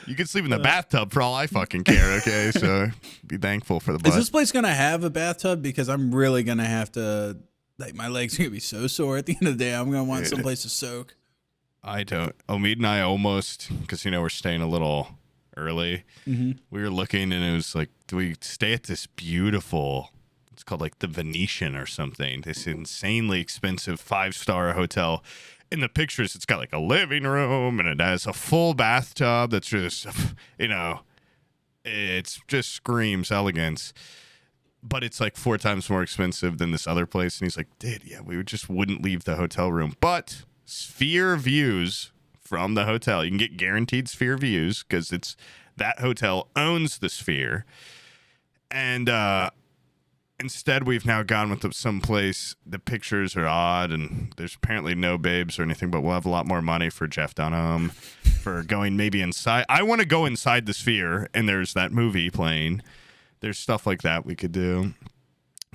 Speaker 1: You can sleep in the bathtub for all I fucking care, okay? So be thankful for the butt.
Speaker 2: Is this place going to have a bathtub? Because I'm really going to have to, like, my legs are going to be so sore at the end of the day. I'm going to want someplace to soak.
Speaker 1: I don't. Omid and I almost, because, we're staying a little early. Mm-hmm. We were looking, and it was like, do we stay at this beautiful... It's called like the Venetian or something. This insanely expensive 5-star hotel. In the pictures, it's got like a living room and it has a full bathtub that's just, it's just screams elegance. But it's like 4 times more expensive than this other place. And he's like, dude, we just wouldn't leave the hotel room. But sphere views from the hotel. You can get guaranteed sphere views because that hotel owns the sphere. And, instead, we've now gone with some place. The pictures are odd, and there's apparently no babes or anything, but we'll have a lot more money for Jeff Dunham for going maybe inside. I want to go inside the sphere, and there's that movie playing. There's stuff like that we could do.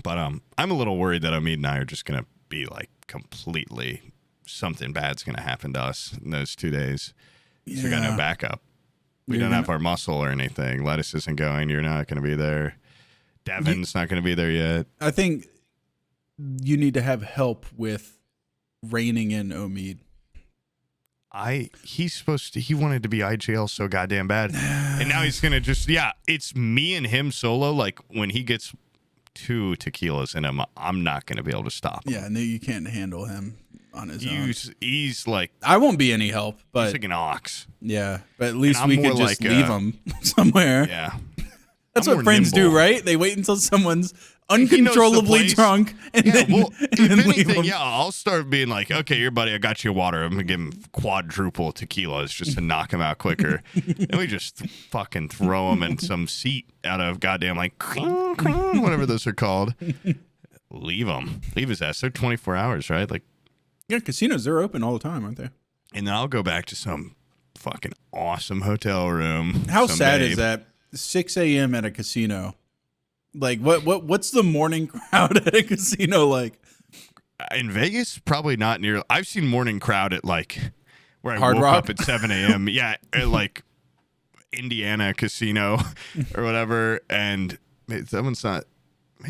Speaker 1: But I'm a little worried that Omid and I are just going to be like completely something bad's going to happen to us in those 2 days. Yeah. So we got no backup. We don't have our muscle or anything. Lettuce isn't going. You're not going to be there. Devin's not going to be there yet.
Speaker 2: I think you need to have help with reining in Omid.
Speaker 1: He wanted to be IGL so goddamn bad. And now he's going to just, it's me and him solo. Like when he gets 2 tequilas in him, I'm not going to be able to stop him.
Speaker 2: Yeah, no, you can't handle him on his own.
Speaker 1: He's like,
Speaker 2: I won't be any help, but
Speaker 1: he's like an ox.
Speaker 2: Yeah, but at least we could just leave him somewhere.
Speaker 1: Yeah.
Speaker 2: That's what friends do, right? They wait until someone's uncontrollably drunk and then leave them.
Speaker 1: Yeah, I'll start being like, okay, your buddy, I got you water. I'm going to give him quadruple tequilas just to knock him out quicker. And we just fucking throw him in some seat out of goddamn like, whatever those are called. Leave him. Leave his ass. They're 24 hours, right? Like,
Speaker 2: yeah, casinos, they're open all the time, aren't they?
Speaker 1: And then I'll go back to some fucking awesome hotel room.
Speaker 2: How sad is that? 6 a.m. at a casino. Like, what's the morning crowd at a casino like?
Speaker 1: In Vegas, probably not near. I've seen morning crowd at like where I
Speaker 2: Hard
Speaker 1: woke
Speaker 2: Rock?
Speaker 1: up at 7 a.m. Yeah, at like Indiana casino or whatever. And someone's not.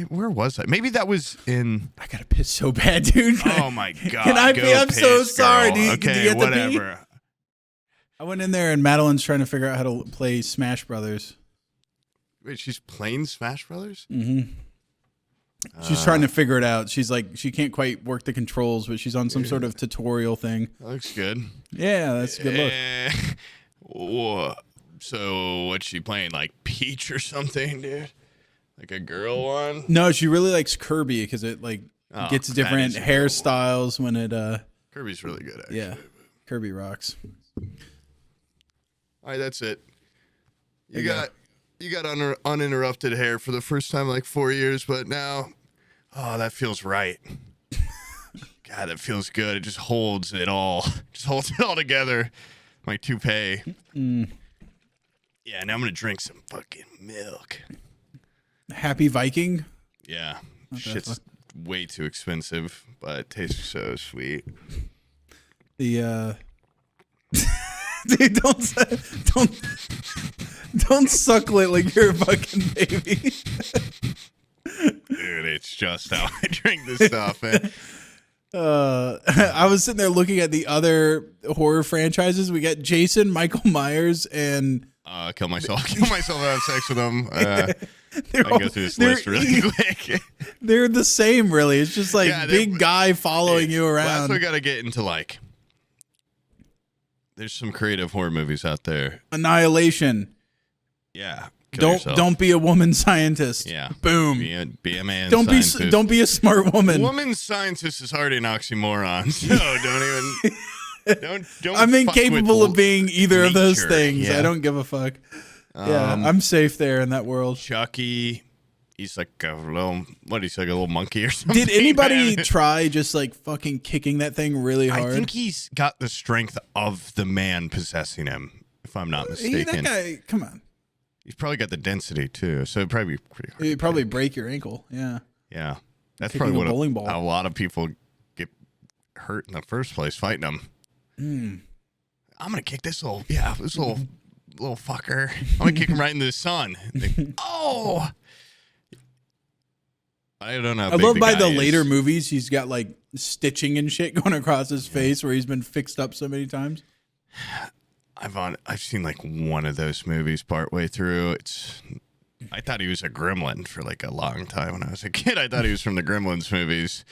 Speaker 1: Where was that? Maybe that was in.
Speaker 2: I gotta piss so bad, dude.
Speaker 1: Oh my god!
Speaker 2: Can I pee? I'm so sorry.
Speaker 1: Girl.
Speaker 2: Do you get
Speaker 1: whatever.
Speaker 2: to pee? I went in there and Madeline's trying to figure out how to play Smash Brothers.
Speaker 1: Wait, she's playing Smash Brothers?
Speaker 2: Mm-hmm. She's trying to figure it out. She's like, she can't quite work the controls, but she's on some sort of tutorial thing.
Speaker 1: That looks good.
Speaker 2: Yeah, that's a good look.
Speaker 1: So what's she playing? Like Peach or something, dude? Like a girl one?
Speaker 2: No, she really likes Kirby because it like gets different hairstyles when it.
Speaker 1: Kirby's really good, actually.
Speaker 2: Yeah, Kirby rocks.
Speaker 1: All right, that's it. You got uninterrupted hair for the first time in like 4 years, but now, that feels right. God, that feels good. It just holds it all. Just holds it all together. My toupee. Yeah, now I'm gonna drink some fucking milk.
Speaker 2: Happy Viking.
Speaker 1: Yeah, shit's way too expensive, but it tastes so sweet.
Speaker 2: The dude, don't suckle it like you're a fucking baby.
Speaker 1: Dude, it's just how I drink this stuff, man.
Speaker 2: I was sitting there looking at the other horror franchises. We got Jason, Michael Myers, and
Speaker 1: kill myself, have sex with them. I can go through this list really quick.
Speaker 2: They're the same, really. It's just like big guy following you around.
Speaker 1: Well, that's what we gotta get into. Like, there's some creative horror movies out there.
Speaker 2: Annihilation.
Speaker 1: Yeah.
Speaker 2: Don't be a woman scientist.
Speaker 1: Yeah.
Speaker 2: Boom.
Speaker 1: Be a man.
Speaker 2: Don't
Speaker 1: scientist.
Speaker 2: don't be a smart woman.
Speaker 1: Woman scientist is already an oxymoron. So don't even. Don't.
Speaker 2: I'm incapable of being either of those things.
Speaker 1: Yeah.
Speaker 2: I don't give a fuck. Yeah, I'm safe there in that world.
Speaker 1: Chucky. He's like a little. What? He's like a little monkey or something.
Speaker 2: Did anybody try just like fucking kicking that thing really hard?
Speaker 1: I think he's got the strength of the man possessing him. If I'm not mistaken.
Speaker 2: That guy. Come on.
Speaker 1: He's probably got the density too, so it'd probably be pretty hard.
Speaker 2: It'd probably break your ankle. Yeah.
Speaker 1: Yeah, that's
Speaker 2: Kicking
Speaker 1: probably
Speaker 2: a bowling ball.
Speaker 1: a lot of people get hurt in the first place fighting them. I'm gonna kick this little fucker. I'm gonna kick him right into the sun. Oh, I don't know.
Speaker 2: I love by the later movies, he's got like stitching and shit going across his face where he's been fixed up so many times.
Speaker 1: I've seen like one of those movies partway through. I thought he was a gremlin for like a long time when I was a kid. I thought he was from the Gremlins movies.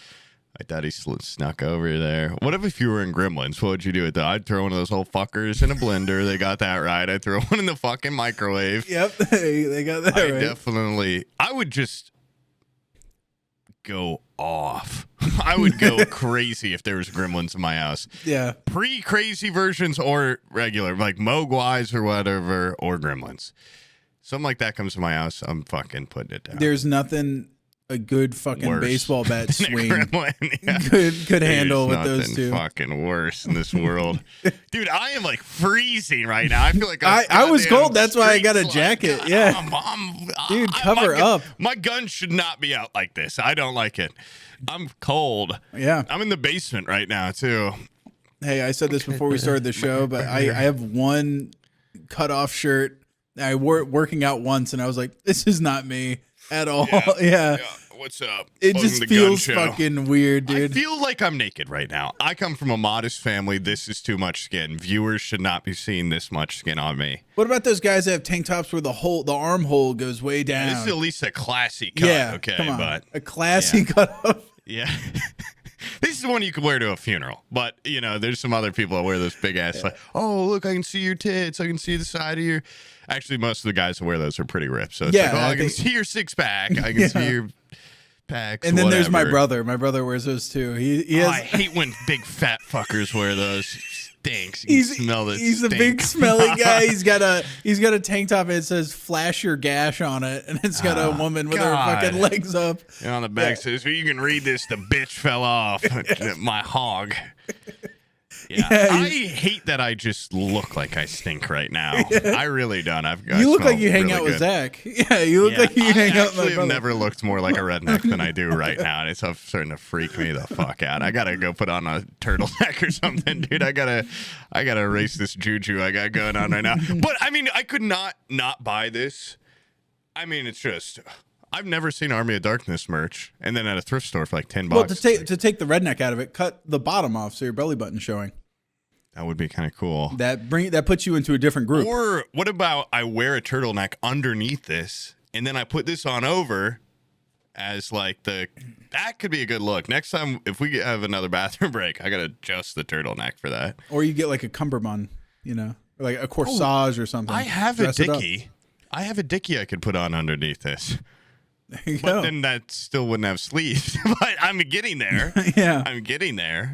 Speaker 1: I thought he snuck over there. What if you were in Gremlins? What would you do with that? I'd throw one of those little fuckers in a blender. They got that right. I'd throw one in the fucking microwave.
Speaker 2: Yep, they got that right.
Speaker 1: I would just go off. I would go crazy if there was Gremlins in my house.
Speaker 2: Yeah.
Speaker 1: Pre-crazy versions or regular, like Mogwais or whatever, or Gremlins. Something like that comes to my house, I'm fucking putting it down.
Speaker 2: There's nothing a good fucking baseball bat swing
Speaker 1: gremlin,
Speaker 2: could handle with those two.
Speaker 1: Fucking worse in this world. Dude, I am like freezing right now. I feel like
Speaker 2: I was cold. That's why I got a jacket.
Speaker 1: God,
Speaker 2: yeah. Dude, cover up.
Speaker 1: My gun should not be out like this. I don't like it. I'm cold.
Speaker 2: Yeah.
Speaker 1: I'm in the basement right now, too.
Speaker 2: Hey, I said this before we started the show, but I have one cut-off shirt. I wore it working out once, and I was like, this is not me at all. Yeah.
Speaker 1: What's up?
Speaker 2: It just feels fucking weird, dude.
Speaker 1: I feel like I'm naked right now. I come from a modest family. This is too much skin. Viewers should not be seeing this much skin on me.
Speaker 2: What about those guys that have tank tops where the armhole goes way down?
Speaker 1: This is at least a classy cut.
Speaker 2: Yeah,
Speaker 1: okay,
Speaker 2: come on.
Speaker 1: But
Speaker 2: a classy cut.
Speaker 1: Yeah. This is the one you could wear to a funeral. But, there's some other people that wear those big ass, like, oh, look, I can see your tits. I can see the side of your... Actually, most of the guys that wear those are pretty ripped. So it's like, I can see your six-pack. I can see your packs,
Speaker 2: and then there's my brother. My brother wears those too. He has...
Speaker 1: I hate when big fat fuckers wear those. Stinks. He's
Speaker 2: a big smelly guy. He's got a tank top and it says "Flash your gash" on it, and it's got a woman with her fucking legs up.
Speaker 1: And on the back says, well, "You can read this. The bitch fell off my hog." Yeah. I hate that I just look like I stink right now. Yeah. I really don't.
Speaker 2: You look like you hang out with Zach. Yeah, you look like you hang out with my brother.
Speaker 1: I've never looked more like a redneck than I do right now, and it's starting to freak me the fuck out. I gotta go put on a turtleneck or something, dude. I gotta erase this juju I got going on right now. But I mean, I could not buy this. I mean, it's just... I've never seen Army of Darkness merch, and then at a thrift store for like $10.
Speaker 2: Well, to take the redneck out of it, cut the bottom off so your belly button's showing.
Speaker 1: That would be kind of cool.
Speaker 2: That puts you into a different group.
Speaker 1: Or what about I wear a turtleneck underneath this, and then I put this on over, as like that could be a good look. Next time, if we have another bathroom break, I gotta adjust the turtleneck for that.
Speaker 2: Or you get like a cummerbund, or like a corsage or something.
Speaker 1: I have a dickie. I have a dickie I could put on underneath this.
Speaker 2: There you
Speaker 1: but
Speaker 2: go.
Speaker 1: then that still wouldn't have sleeves. But I'm getting there.
Speaker 2: Yeah.
Speaker 1: I'm getting there.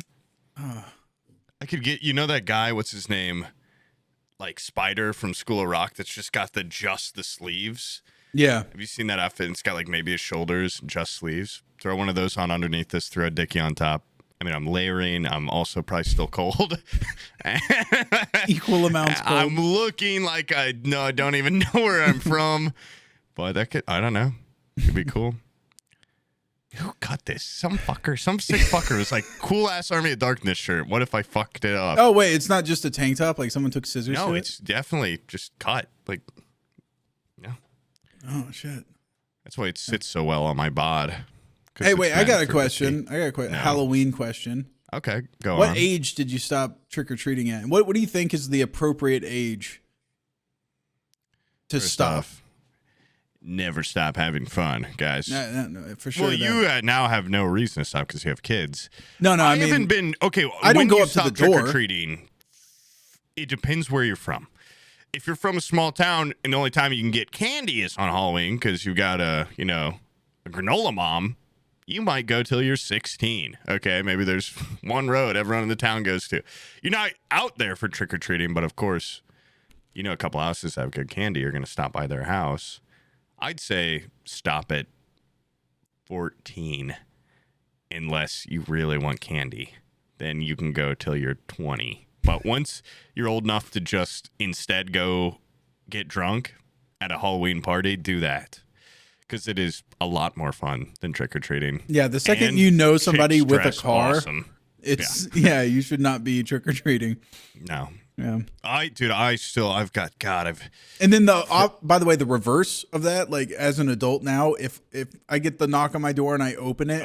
Speaker 1: I could get, that guy, what's his name? Like Spider from School of Rock that's just got just the sleeves.
Speaker 2: Yeah.
Speaker 1: Have you seen that outfit? It's got like maybe his shoulders, just sleeves. Throw one of those on underneath this, throw a dickie on top. I mean, I'm layering. I'm also probably still cold.
Speaker 2: Equal amounts cold.
Speaker 1: I'm looking like I don't even know where I'm from. But I don't know. Could be cool. Who cut this? Some sick fucker was like, cool ass Army of Darkness shirt. What if I fucked it up?
Speaker 2: Oh, wait, it's not just a tank top? Like someone took scissors to it?
Speaker 1: No, it's definitely just cut. Like, yeah.
Speaker 2: Oh, shit.
Speaker 1: That's why it sits so well on my bod.
Speaker 2: Hey, wait, I got a question. Halloween question.
Speaker 1: Okay, go on.
Speaker 2: What age did you stop trick-or-treating at? And what do you think is the appropriate age to stop?
Speaker 1: Never stop having fun, guys.
Speaker 2: No, for sure.
Speaker 1: Well, you now have no reason to stop because you have kids.
Speaker 2: No, I mean,
Speaker 1: haven't been okay.
Speaker 2: I don't
Speaker 1: when
Speaker 2: go
Speaker 1: you
Speaker 2: up to the
Speaker 1: stop
Speaker 2: door.
Speaker 1: Trick-or-treating, it depends where you're from. If you're from a small town and the only time you can get candy is on Halloween because you got a granola mom, you might go till you're 16. Okay, maybe there's one road everyone in the town goes to. You're not out there for trick-or-treating, but of course, a couple houses that have good candy. You're going to stop by their house. I'd say stop at 14 unless you really want candy. Then you can go till you're 20. But once you're old enough to just instead go get drunk at a Halloween party, do that. Because it is a lot more fun than trick-or-treating.
Speaker 2: Yeah, the second you know somebody with a car,
Speaker 1: awesome.
Speaker 2: You should not be trick-or-treating.
Speaker 1: No.
Speaker 2: Yeah.
Speaker 1: I've got,
Speaker 2: and then by the way, the reverse of that, like as an adult now, if I get the knock on my door and I open it,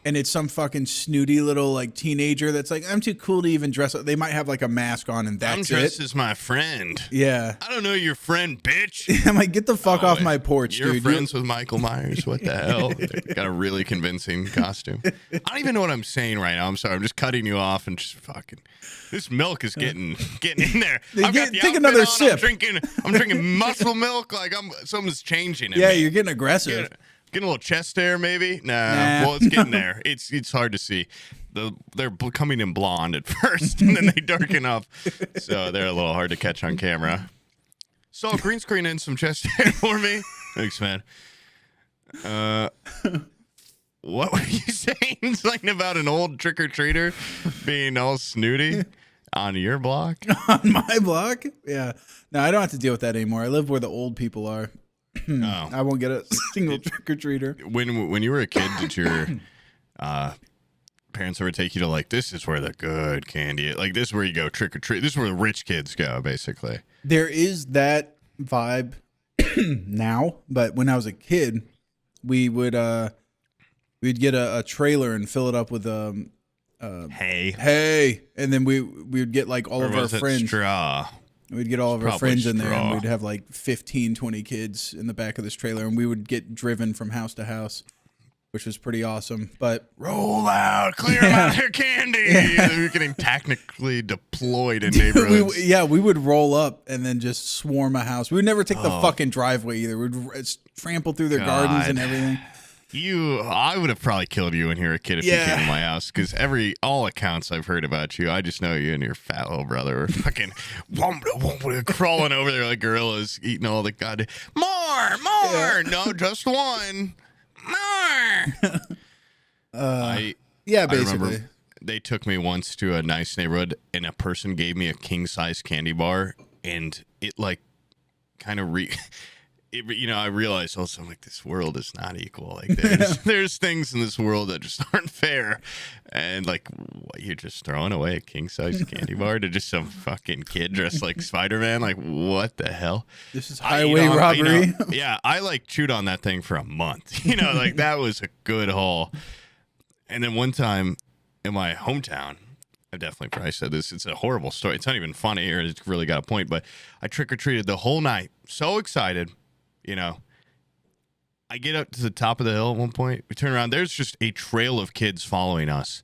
Speaker 2: and it's some fucking snooty little like teenager that's like, I'm too cool to even dress up. They might have like a mask on and that's
Speaker 1: I'm dressed as my friend.
Speaker 2: Yeah.
Speaker 1: I don't know your friend, bitch.
Speaker 2: I'm like, get the fuck off my porch,
Speaker 1: you're
Speaker 2: dude.
Speaker 1: Friends with Michael Myers. What the hell? Got a really convincing costume. I don't even know what I'm saying right now. I'm sorry. I'm just cutting you off and just fucking. This milk is getting in there.
Speaker 2: Take another sip.
Speaker 1: I'm drinking muscle milk like something's changing.
Speaker 2: Yeah, you're getting aggressive.
Speaker 1: Getting a little chest hair, maybe. Nah. Well, it's getting there. It's hard to see. They're coming in blonde at first, and then they darken up, so they're a little hard to catch on camera. So green screen in some chest hair for me. Thanks, man. What were you saying? Something about an old trick-or-treater being all snooty on your block?
Speaker 2: On my block? Yeah. No, I don't have to deal with that anymore. I live where the old people are.
Speaker 1: Oh.
Speaker 2: I won't get a single trick-or-treater.
Speaker 1: When you were a kid, did your parents ever take you to, like, this is where the good candy is? Like, this is where you go trick-or-treat. This is where the rich kids go, basically.
Speaker 2: There is that vibe now, but when I was a kid, we'd get a trailer and fill it up with hay, and then we would get like all of our friends.
Speaker 1: Straw.
Speaker 2: We'd get all of our friends in there, and
Speaker 1: straw.
Speaker 2: we'd have like 15, 20 kids in the back of this trailer, and we would get driven from house to house, which was pretty awesome. But
Speaker 1: roll out, clear out their candy. Yeah. We're getting technically deployed in neighborhoods.
Speaker 2: We would roll up and then just swarm a house. We would never take the fucking driveway either. We'd trample through their gardens and everything.
Speaker 1: I would have probably killed you when you were a kid if you came to my house, because all accounts I've heard about you, I just know you and your fat little brother were fucking crawling over there like gorillas, eating all the goddamn more. Yeah. No, just one more.
Speaker 2: Basically.
Speaker 1: They took me once to a nice neighborhood, and a person gave me a king size candy bar, and it like kind of I realized also, I'm like, this world is not equal. Like, there's things in this world that just aren't fair. And, like, you're just throwing away a king-size candy bar to just some fucking kid dressed like Spider-Man? Like, what the hell?
Speaker 2: This is highway robbery.
Speaker 1: I, like, chewed on that thing for a month. Like, that was a good haul. And then one time in my hometown, I definitely probably said this. It's a horrible story. It's not even funny, or it's really got a point. But I trick-or-treated the whole night. So excited. I get up to the top of the hill at one point. We turn around. There's just a trail of kids following us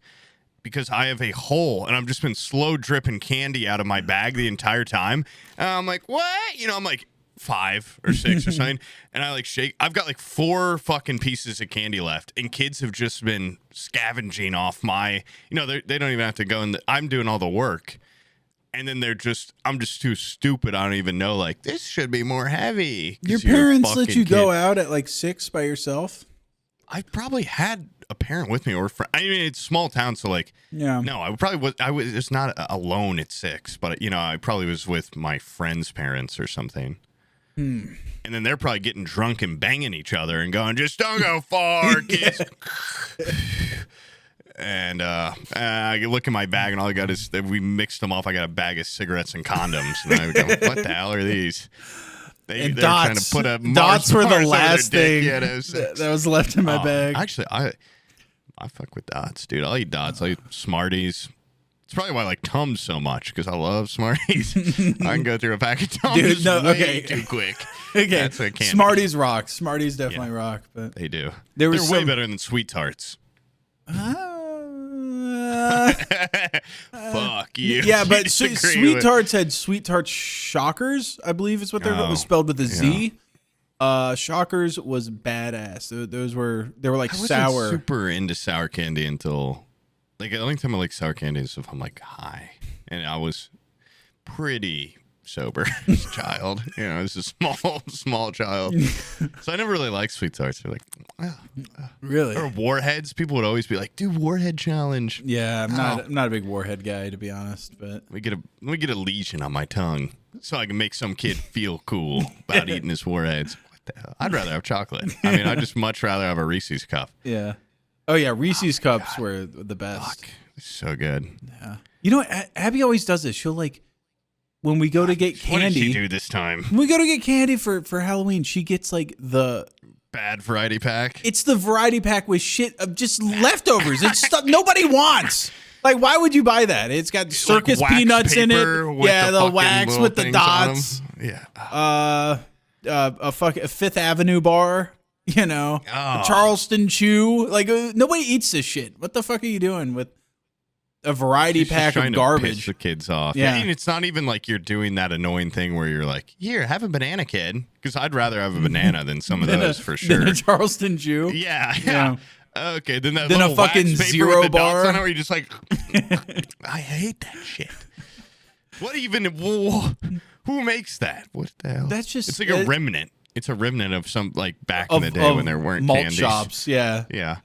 Speaker 1: because I have a hole and I've just been slow dripping candy out of my bag the entire time. And I'm like, what? You know, I'm like 5 or 6 or something. And I like shake. I've got like 4 fucking pieces of candy left. And kids have just been scavenging off my, you know, they don't even have to go. And I'm doing all the work. And then I'm just too stupid. I don't even know, like, this should be more heavy.
Speaker 2: Your parents let you go out at like 6 by yourself?
Speaker 1: I probably had a parent with me or I mean, it's small town. So like,
Speaker 2: yeah,
Speaker 1: no, I was just not alone at 6, but you know, I probably was with my friend's parents or something. And then they're probably getting drunk and banging each other and going, just don't go far, kids. And I look in my bag, and all I got is we mixed them off. I got a bag of cigarettes and condoms. And I go, what the hell are these? They're trying to put a
Speaker 2: dots were the last thing
Speaker 1: that
Speaker 2: was left in my bag.
Speaker 1: Actually, I fuck with dots, dude. I'll eat dots. I'll eat Smarties. It's probably why I like Tums so much, because I love Smarties. I can go through a pack of Tums way too quick.
Speaker 2: Okay,
Speaker 1: that's a candy.
Speaker 2: Smarties rock. Smarties definitely rock. But
Speaker 1: they do. They're way better than Sweet Tarts. Fuck you.
Speaker 2: Yeah, but Sweet Tarts had Sweet Tarts Shockers, I believe is what was spelled with a Z. Shockers was badass. They were like sour.
Speaker 1: I wasn't super into sour candy until like the only time I like sour candy is if I'm like high, and I was pretty sober as a child. You know, as a small child. So I never really liked Sweet Tarts. They're like,
Speaker 2: really?
Speaker 1: Or Warheads. People would always be like, "Do Warhead challenge."
Speaker 2: Yeah, I'm not a big Warhead guy, to be honest. But
Speaker 1: let me get a lesion on my tongue so I can make some kid feel cool about eating his Warheads. What the hell? I'd rather have chocolate. I mean, I'd just much rather have a Reese's cup.
Speaker 2: Yeah. Oh yeah, Reese's cups were the best.
Speaker 1: Fuck. So good.
Speaker 2: Yeah. You know what? Abby always does this. She'll like. When we go to get candy,
Speaker 1: what did she do this time?
Speaker 2: When we go to get candy for Halloween, she gets like the
Speaker 1: bad variety pack.
Speaker 2: It's the variety pack with shit of just leftovers. It's stuff nobody wants. Like, why would you buy that? It's got circus like peanuts in it. Yeah, the wax with the dots.
Speaker 1: Yeah.
Speaker 2: A Fifth Avenue bar. You know, a Charleston Chew. Like, nobody eats this shit. What the fuck are you doing with a variety pack of garbage?
Speaker 1: Piss the kids off. Yeah. And it's not even like you're doing that annoying thing where you're like, here, have a banana, kid. Because I'd rather have a banana than some of those for sure.
Speaker 2: Than a Charleston Chew.
Speaker 1: Yeah. Okay, then that
Speaker 2: a fucking zero bar
Speaker 1: on it where you're just like, I hate that shit. What even? Who makes that? What the hell?
Speaker 2: That's just.
Speaker 1: It's like a remnant. It's a remnant of some like back in the day when there weren't
Speaker 2: malt
Speaker 1: candies.
Speaker 2: shops. Yeah.
Speaker 1: Yeah.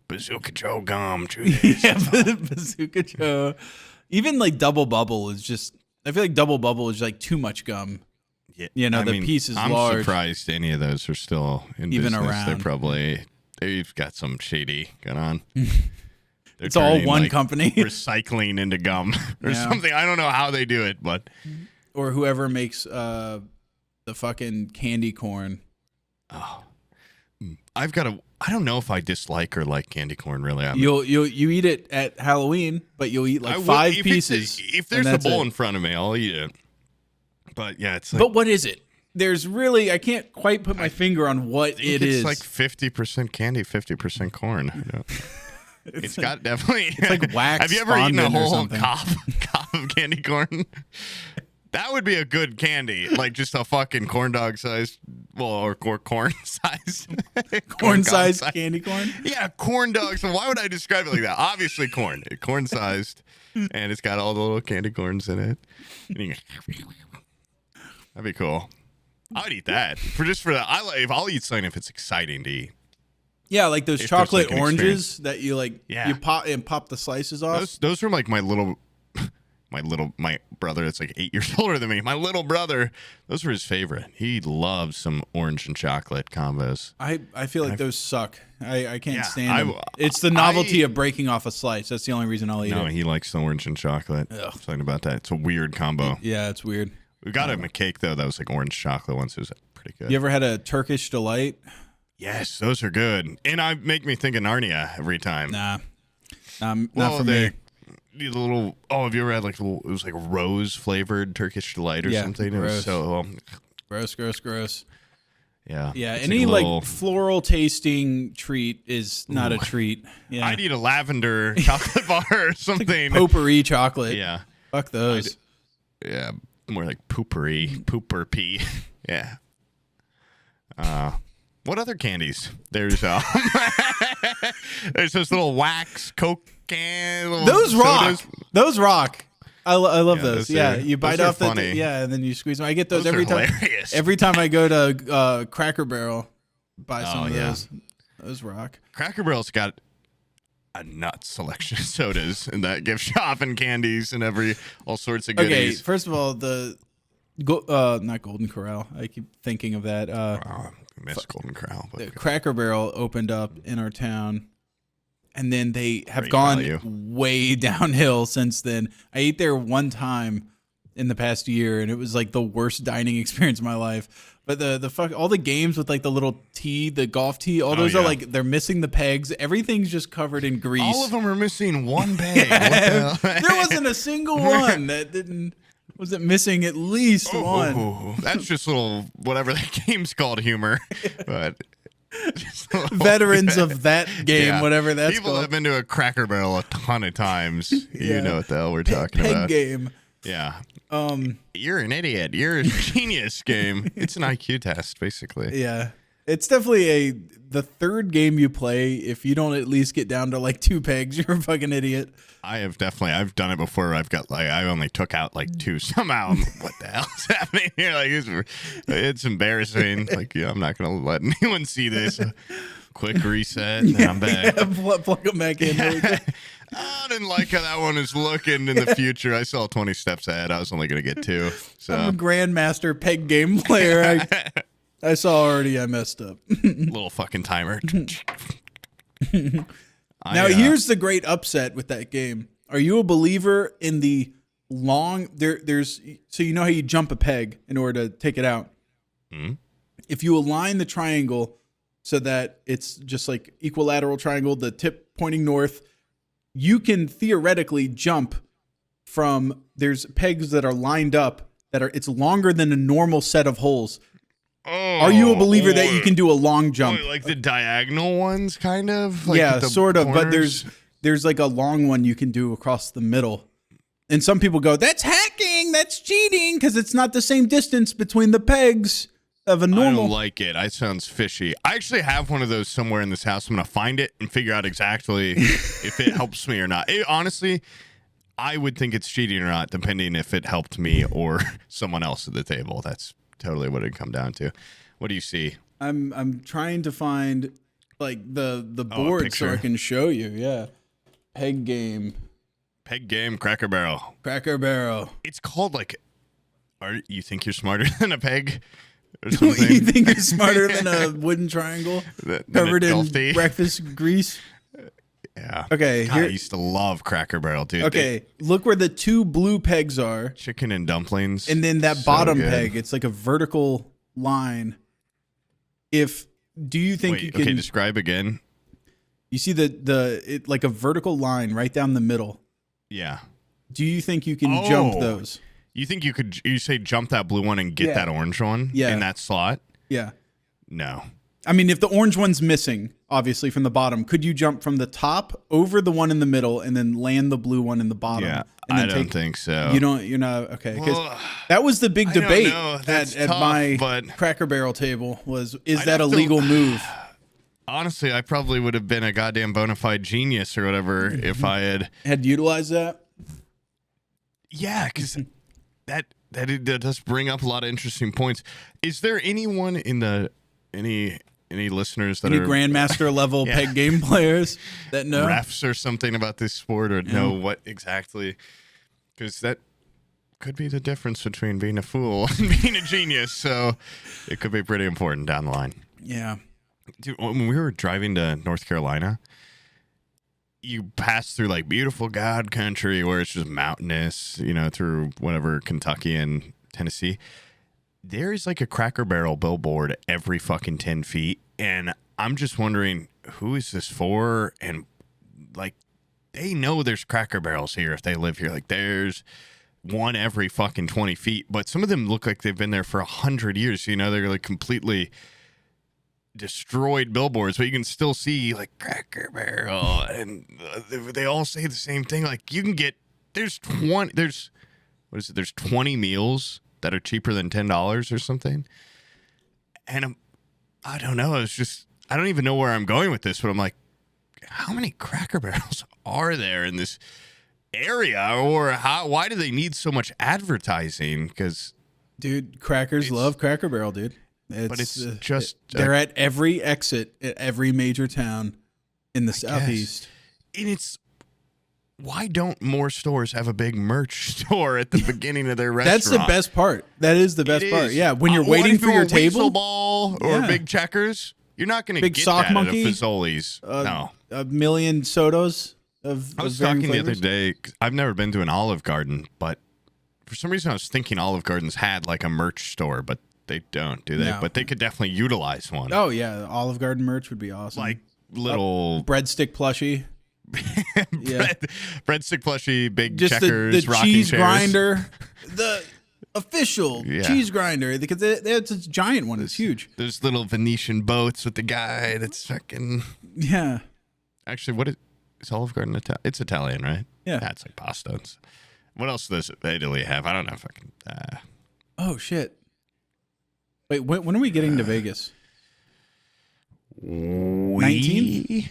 Speaker 1: Bazooka Joe gum. Yeah,
Speaker 2: Bazooka Joe. Even like Double Bubble is just. I feel like Double Bubble is like too much gum.
Speaker 1: Yeah.
Speaker 2: You know, piece is
Speaker 1: I'm
Speaker 2: large.
Speaker 1: I'm surprised any of those are still in
Speaker 2: even
Speaker 1: business.
Speaker 2: Around.
Speaker 1: They've got some shady going on.
Speaker 2: It's all one company.
Speaker 1: Recycling into gum or something. I don't know how they do it, but.
Speaker 2: Or whoever makes the fucking candy corn.
Speaker 1: Oh. I don't know if I dislike or like candy corn really.
Speaker 2: You eat it at Halloween, but you'll eat like 5 pieces.
Speaker 1: If there's a bowl in front of me, I'll eat it. But yeah, it's like.
Speaker 2: But what is it? There's really, I can't quite put my finger on what it is.
Speaker 1: It's like 50% candy, 50% corn. It's got definitely.
Speaker 2: It's like wax.
Speaker 1: Have you ever eaten a whole cob of candy corn? That would be a good candy, like just a fucking corn dog sized, or corn sized,
Speaker 2: corn sized candy corn.
Speaker 1: Yeah, corn dogs. So why would I describe it like that? Obviously, corn sized, and it's got all the little candy corns in it. That'd be cool. I would eat that for that. I'll eat something if it's exciting to eat.
Speaker 2: Yeah, like those chocolate oranges that you like. Yeah. You pop the slices off.
Speaker 1: Those are like my brother that's like 8 years older than me. My little brother, those were his favorite. He loves some orange and chocolate combos.
Speaker 2: I feel like those suck. I can't stand them. It's the novelty of breaking off a slice. That's the only reason I'll eat it.
Speaker 1: No, he likes the orange and chocolate. Ugh. Something about that. It's a weird combo.
Speaker 2: Yeah, it's weird.
Speaker 1: We got him a cake though that was like orange chocolate once. It was pretty good.
Speaker 2: You ever had a Turkish Delight?
Speaker 1: Yes, those are good. And make me think of Narnia every time.
Speaker 2: Not for me.
Speaker 1: The little have you ever had like it was like rose flavored Turkish Delight or something?
Speaker 2: Gross.
Speaker 1: It was so
Speaker 2: gross.
Speaker 1: Yeah.
Speaker 2: Yeah,
Speaker 1: It's
Speaker 2: any
Speaker 1: a little-
Speaker 2: like floral tasting treat is not a treat. Yeah,
Speaker 1: I'd eat a lavender chocolate bar or something.
Speaker 2: potpourri chocolate.
Speaker 1: Yeah.
Speaker 2: Fuck those.
Speaker 1: Yeah. More like pooper pea. Yeah. What other candies? There's there's those little wax Coke can.
Speaker 2: Those rock.
Speaker 1: sodas.
Speaker 2: Those rock. I love
Speaker 1: Yeah,
Speaker 2: those.
Speaker 1: those
Speaker 2: Yeah,
Speaker 1: are-
Speaker 2: you bite
Speaker 1: those are
Speaker 2: off the
Speaker 1: funny.
Speaker 2: and then you squeeze them. I get those
Speaker 1: Those
Speaker 2: every
Speaker 1: are
Speaker 2: time.
Speaker 1: hilarious.
Speaker 2: Every time I go to Cracker Barrel, buy some of
Speaker 1: yeah.
Speaker 2: those. Those rock.
Speaker 1: Cracker Barrel's got a nut selection of sodas in that gift shop and candies and all sorts of
Speaker 2: Okay,
Speaker 1: goodies.
Speaker 2: first of all, not Golden Corral. I keep thinking of that.
Speaker 1: I miss Golden Corral.
Speaker 2: The
Speaker 1: But
Speaker 2: Cracker Barrel opened up in our town, and then they have
Speaker 1: Great
Speaker 2: gone
Speaker 1: value.
Speaker 2: way downhill since then. I ate there one time in the past year, and it was like the worst dining experience of my life. But all the games with like the little tee, the golf tee, all those are
Speaker 1: yeah.
Speaker 2: like they're missing the pegs. Everything's just covered in grease.
Speaker 1: all of them are missing one peg. What the hell?
Speaker 2: There wasn't a single one that wasn't missing at least one.
Speaker 1: Ooh, that's just little whatever that game's called humor. But
Speaker 2: Veterans of that game,
Speaker 1: Yeah.
Speaker 2: whatever that's
Speaker 1: People
Speaker 2: called.
Speaker 1: have been to a Cracker Barrel a ton of times.
Speaker 2: Yeah.
Speaker 1: You know what the hell we're talking
Speaker 2: Peg
Speaker 1: about.
Speaker 2: game.
Speaker 1: Yeah.
Speaker 2: Um,
Speaker 1: You're an idiot. You're a genius game. It's an IQ test, basically.
Speaker 2: yeah. It's definitely the third game you play. If you don't at least get down to like 2 pegs, you're a fucking idiot.
Speaker 1: I've done it before. I only took out like 2 somehow. I'm like, what the hell's happening here? Like it's embarrassing. Like, yeah, I'm not gonna let anyone see this. Quick reset, and then I'm back.
Speaker 2: Plug them back in. Really quick.
Speaker 1: I didn't like how that one is looking in the future. I saw 20 steps ahead. I was only gonna get 2.
Speaker 2: I'm a
Speaker 1: So
Speaker 2: grandmaster peg game player. I saw already. I messed up.
Speaker 1: little fucking timer.
Speaker 2: Now here's the great upset with that game. Are you a believer in the long? There's so you know how you jump a peg in order to take it out.
Speaker 1: Mhm.
Speaker 2: If you align the triangle so that it's just like equilateral triangle, the tip pointing north, you can theoretically jump from. There's pegs that are lined up that are. It's longer than a normal set of holes. Are you a believer that you can do a long jump?
Speaker 1: like the diagonal ones, kind of? Like
Speaker 2: Yeah,
Speaker 1: the
Speaker 2: sort of. But
Speaker 1: corners?
Speaker 2: there's like a long one you can do across the middle. And some people go, that's hacking, that's cheating, because it's not the same distance between the pegs of a
Speaker 1: I
Speaker 2: normal.
Speaker 1: don't like it. It sounds fishy. I actually have one of those somewhere in this house. I'm going to find it and figure out exactly if it helps me or not. Honestly, I would think it's cheating or not, depending if it helped me or someone else at the table. That's totally what it'd come down to. What do you see?
Speaker 2: I'm trying to find like the board so
Speaker 1: picture.
Speaker 2: I can show you. Yeah. Peg game.
Speaker 1: Peg game, Cracker Barrel.
Speaker 2: Cracker Barrel.
Speaker 1: It's called like, you think you're smarter than a peg? Or
Speaker 2: You
Speaker 1: something?
Speaker 2: think you're smarter than a wooden triangle
Speaker 1: Than a
Speaker 2: covered in
Speaker 1: golf tee?
Speaker 2: breakfast grease?
Speaker 1: Yeah.
Speaker 2: Okay,
Speaker 1: God,
Speaker 2: here-
Speaker 1: I used to love Cracker Barrel, dude.
Speaker 2: Okay, look where the 2 blue pegs are.
Speaker 1: Chicken and dumplings.
Speaker 2: And then that
Speaker 1: So
Speaker 2: bottom
Speaker 1: good.
Speaker 2: peg, it's like a vertical line. Do you think
Speaker 1: Wait,
Speaker 2: you can?
Speaker 1: okay, describe again.
Speaker 2: You see it like a vertical line right down the middle.
Speaker 1: Yeah.
Speaker 2: Do you think you can jump
Speaker 1: Oh.
Speaker 2: those?
Speaker 1: You think you say jump that blue one and get
Speaker 2: Yeah.
Speaker 1: that orange one
Speaker 2: Yeah.
Speaker 1: in that slot?
Speaker 2: Yeah.
Speaker 1: No.
Speaker 2: I mean, if the orange one's missing, obviously from the bottom, could you jump from the top over the one in the middle and then land the blue one in the bottom?
Speaker 1: Yeah,
Speaker 2: and then
Speaker 1: I don't think so.
Speaker 2: You're not okay. Because
Speaker 1: Well,
Speaker 2: that was the big
Speaker 1: I don't
Speaker 2: debate
Speaker 1: know. That's
Speaker 2: at
Speaker 1: tough,
Speaker 2: my
Speaker 1: but
Speaker 2: Cracker Barrel table. Is
Speaker 1: I'd
Speaker 2: that a
Speaker 1: have to-
Speaker 2: legal move?
Speaker 1: honestly, I probably would have been a goddamn bona fide genius or whatever if I had.
Speaker 2: Had utilized that?
Speaker 1: Yeah, because that does bring up a lot of interesting points. Is there anyone in any listeners that
Speaker 2: Any
Speaker 1: are
Speaker 2: grandmaster level
Speaker 1: Yeah.
Speaker 2: peg game players that know?
Speaker 1: refs or something about this sport or know what exactly? Because that could be the difference between being a fool and being a genius. So it could be pretty important down the line.
Speaker 2: Yeah.
Speaker 1: Dude, when we were driving to North Carolina, you pass through like beautiful God country where it's just mountainous, through whatever Kentucky and Tennessee. There's like a Cracker Barrel billboard every fucking 10 feet. And I'm just wondering, who is this for? And like, they know there's Cracker Barrels here if they live here. Like, there's one every fucking 20 feet. But some of them look like they've been there for 100 years. They're like completely destroyed billboards, but you can still see like Cracker Barrel, and they all say the same thing. Like you can get there's 20 meals that are cheaper than $10 or something. And I don't know. It's just I don't even know where I'm going with this, but I'm like, how many Cracker Barrels are there in this area, or why do they need so much advertising? Because
Speaker 2: dude, crackers love Cracker Barrel, dude.
Speaker 1: But it's just
Speaker 2: they're at every exit at every major town in the Southeast.
Speaker 1: And it's why don't more stores have a big merch store at the beginning of their restaurant?
Speaker 2: That's the best part. That is the best part. Yeah, when you're waiting for your table,
Speaker 1: ball or big checkers, you're not going to get
Speaker 2: sock
Speaker 1: that
Speaker 2: monkey,
Speaker 1: at a Fazoli's. No,
Speaker 2: a million sodas. I
Speaker 1: was talking the other day. I've never been to an Olive Garden, but for some reason I was thinking Olive Gardens had like a merch store, but they don't, do they?
Speaker 2: No.
Speaker 1: But they could definitely utilize one.
Speaker 2: Oh yeah, Olive Garden merch would be awesome.
Speaker 1: Like little
Speaker 2: breadstick plushie.
Speaker 1: Breadstick plushie, big
Speaker 2: just
Speaker 1: checkers,
Speaker 2: the
Speaker 1: rocking
Speaker 2: cheese
Speaker 1: chairs.
Speaker 2: grinder, the official cheese grinder, because they have this giant one. It's huge.
Speaker 1: There's little Venetian boats with the guy that's fucking.
Speaker 2: Yeah.
Speaker 1: Actually, what is Olive Garden Italian? It's Italian, right?
Speaker 2: Yeah.
Speaker 1: That's like pasta. What else does Italy have? I don't know. Fucking.
Speaker 2: Oh shit. Wait, when are we getting to Vegas? 19th?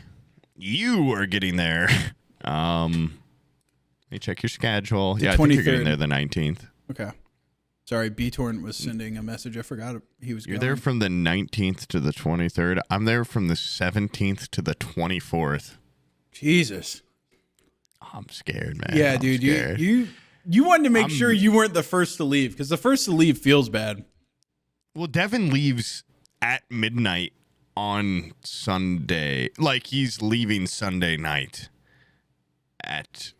Speaker 1: You are getting there. Let me check your schedule.
Speaker 2: The
Speaker 1: I think you're getting there the 19th.
Speaker 2: Okay. Sorry, B-Torrent was sending a message. I forgot he was
Speaker 1: You're
Speaker 2: going.
Speaker 1: there from the 19th to the 23rd. I'm there from the 17th to the 24th.
Speaker 2: Jesus.
Speaker 1: I'm scared, man.
Speaker 2: Yeah,
Speaker 1: I'm
Speaker 2: dude.
Speaker 1: scared.
Speaker 2: You wanted to make sure you weren't the first to leave, because the first to leave feels bad.
Speaker 1: Well, Devin leaves at midnight on Sunday. Like, he's leaving Sunday night at,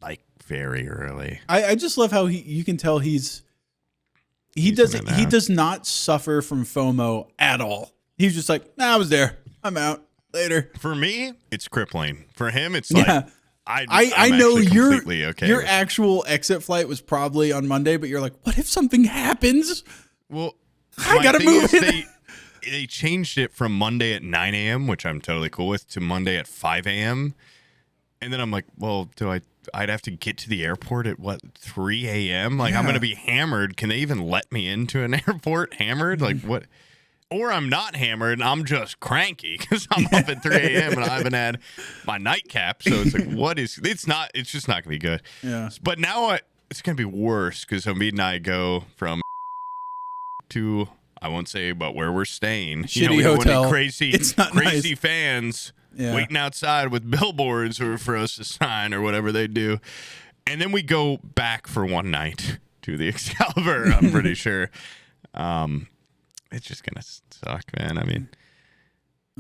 Speaker 1: like, very early.
Speaker 2: I just love how you can tell he does not suffer from FOMO at all. He's just like, I was there. I'm out. Later.
Speaker 1: For me, it's crippling. For him, it's like,
Speaker 2: I know
Speaker 1: completely okay.
Speaker 2: Your actual exit flight was probably on Monday, but you're like, what if something happens?
Speaker 1: Well,
Speaker 2: I gotta move it.
Speaker 1: They changed it from Monday at 9 a.m., which I'm totally cool with, to Monday at 5 a.m. And then I'm like, well, I'd have to get to the airport at 3 a.m.? Like, I'm going to be hammered. Can they even let me into an airport hammered? Like, what? Or I'm not hammered and I'm just cranky because I'm up at 3 a.m. and I haven't had my nightcap. So it's like, it's just not going to be good.
Speaker 2: Yeah.
Speaker 1: But now it's going to be worse because Hamid and I go from to, I won't say, but where we're staying.
Speaker 2: Shitty hotel.
Speaker 1: Crazy
Speaker 2: nice.
Speaker 1: fans waiting outside with billboards for us to sign or whatever they do. And then we go back for one night to the Excalibur, I'm pretty sure. It's just going to suck, man. I mean,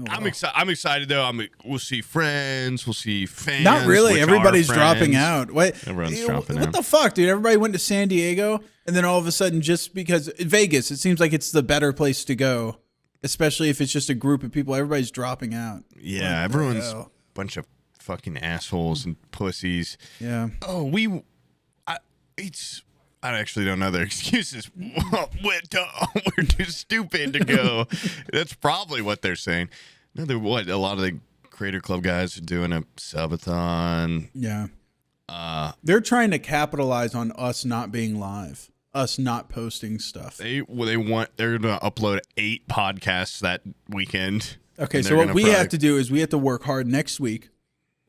Speaker 1: I'm excited, though. We'll see friends. We'll see fans.
Speaker 2: Not really. Everybody's dropping out.
Speaker 1: Everyone's dropping out.
Speaker 2: What the fuck, dude? Everybody went to San Diego, and then all of a sudden, just because Vegas, it seems like it's the better place to go, especially if it's just a group of people. Everybody's dropping out.
Speaker 1: Yeah, everyone's a bunch of fucking assholes and pussies.
Speaker 2: Yeah.
Speaker 1: Oh, I actually don't know their excuses. We're too stupid to go. That's probably what they're saying. No, a lot of the Creator Club guys are doing a subathon.
Speaker 2: Yeah. They're trying to capitalize on us not being live, us not posting stuff.
Speaker 1: They're going to upload 8 podcasts that weekend.
Speaker 2: Okay, so what we have to do is we have to work hard next week.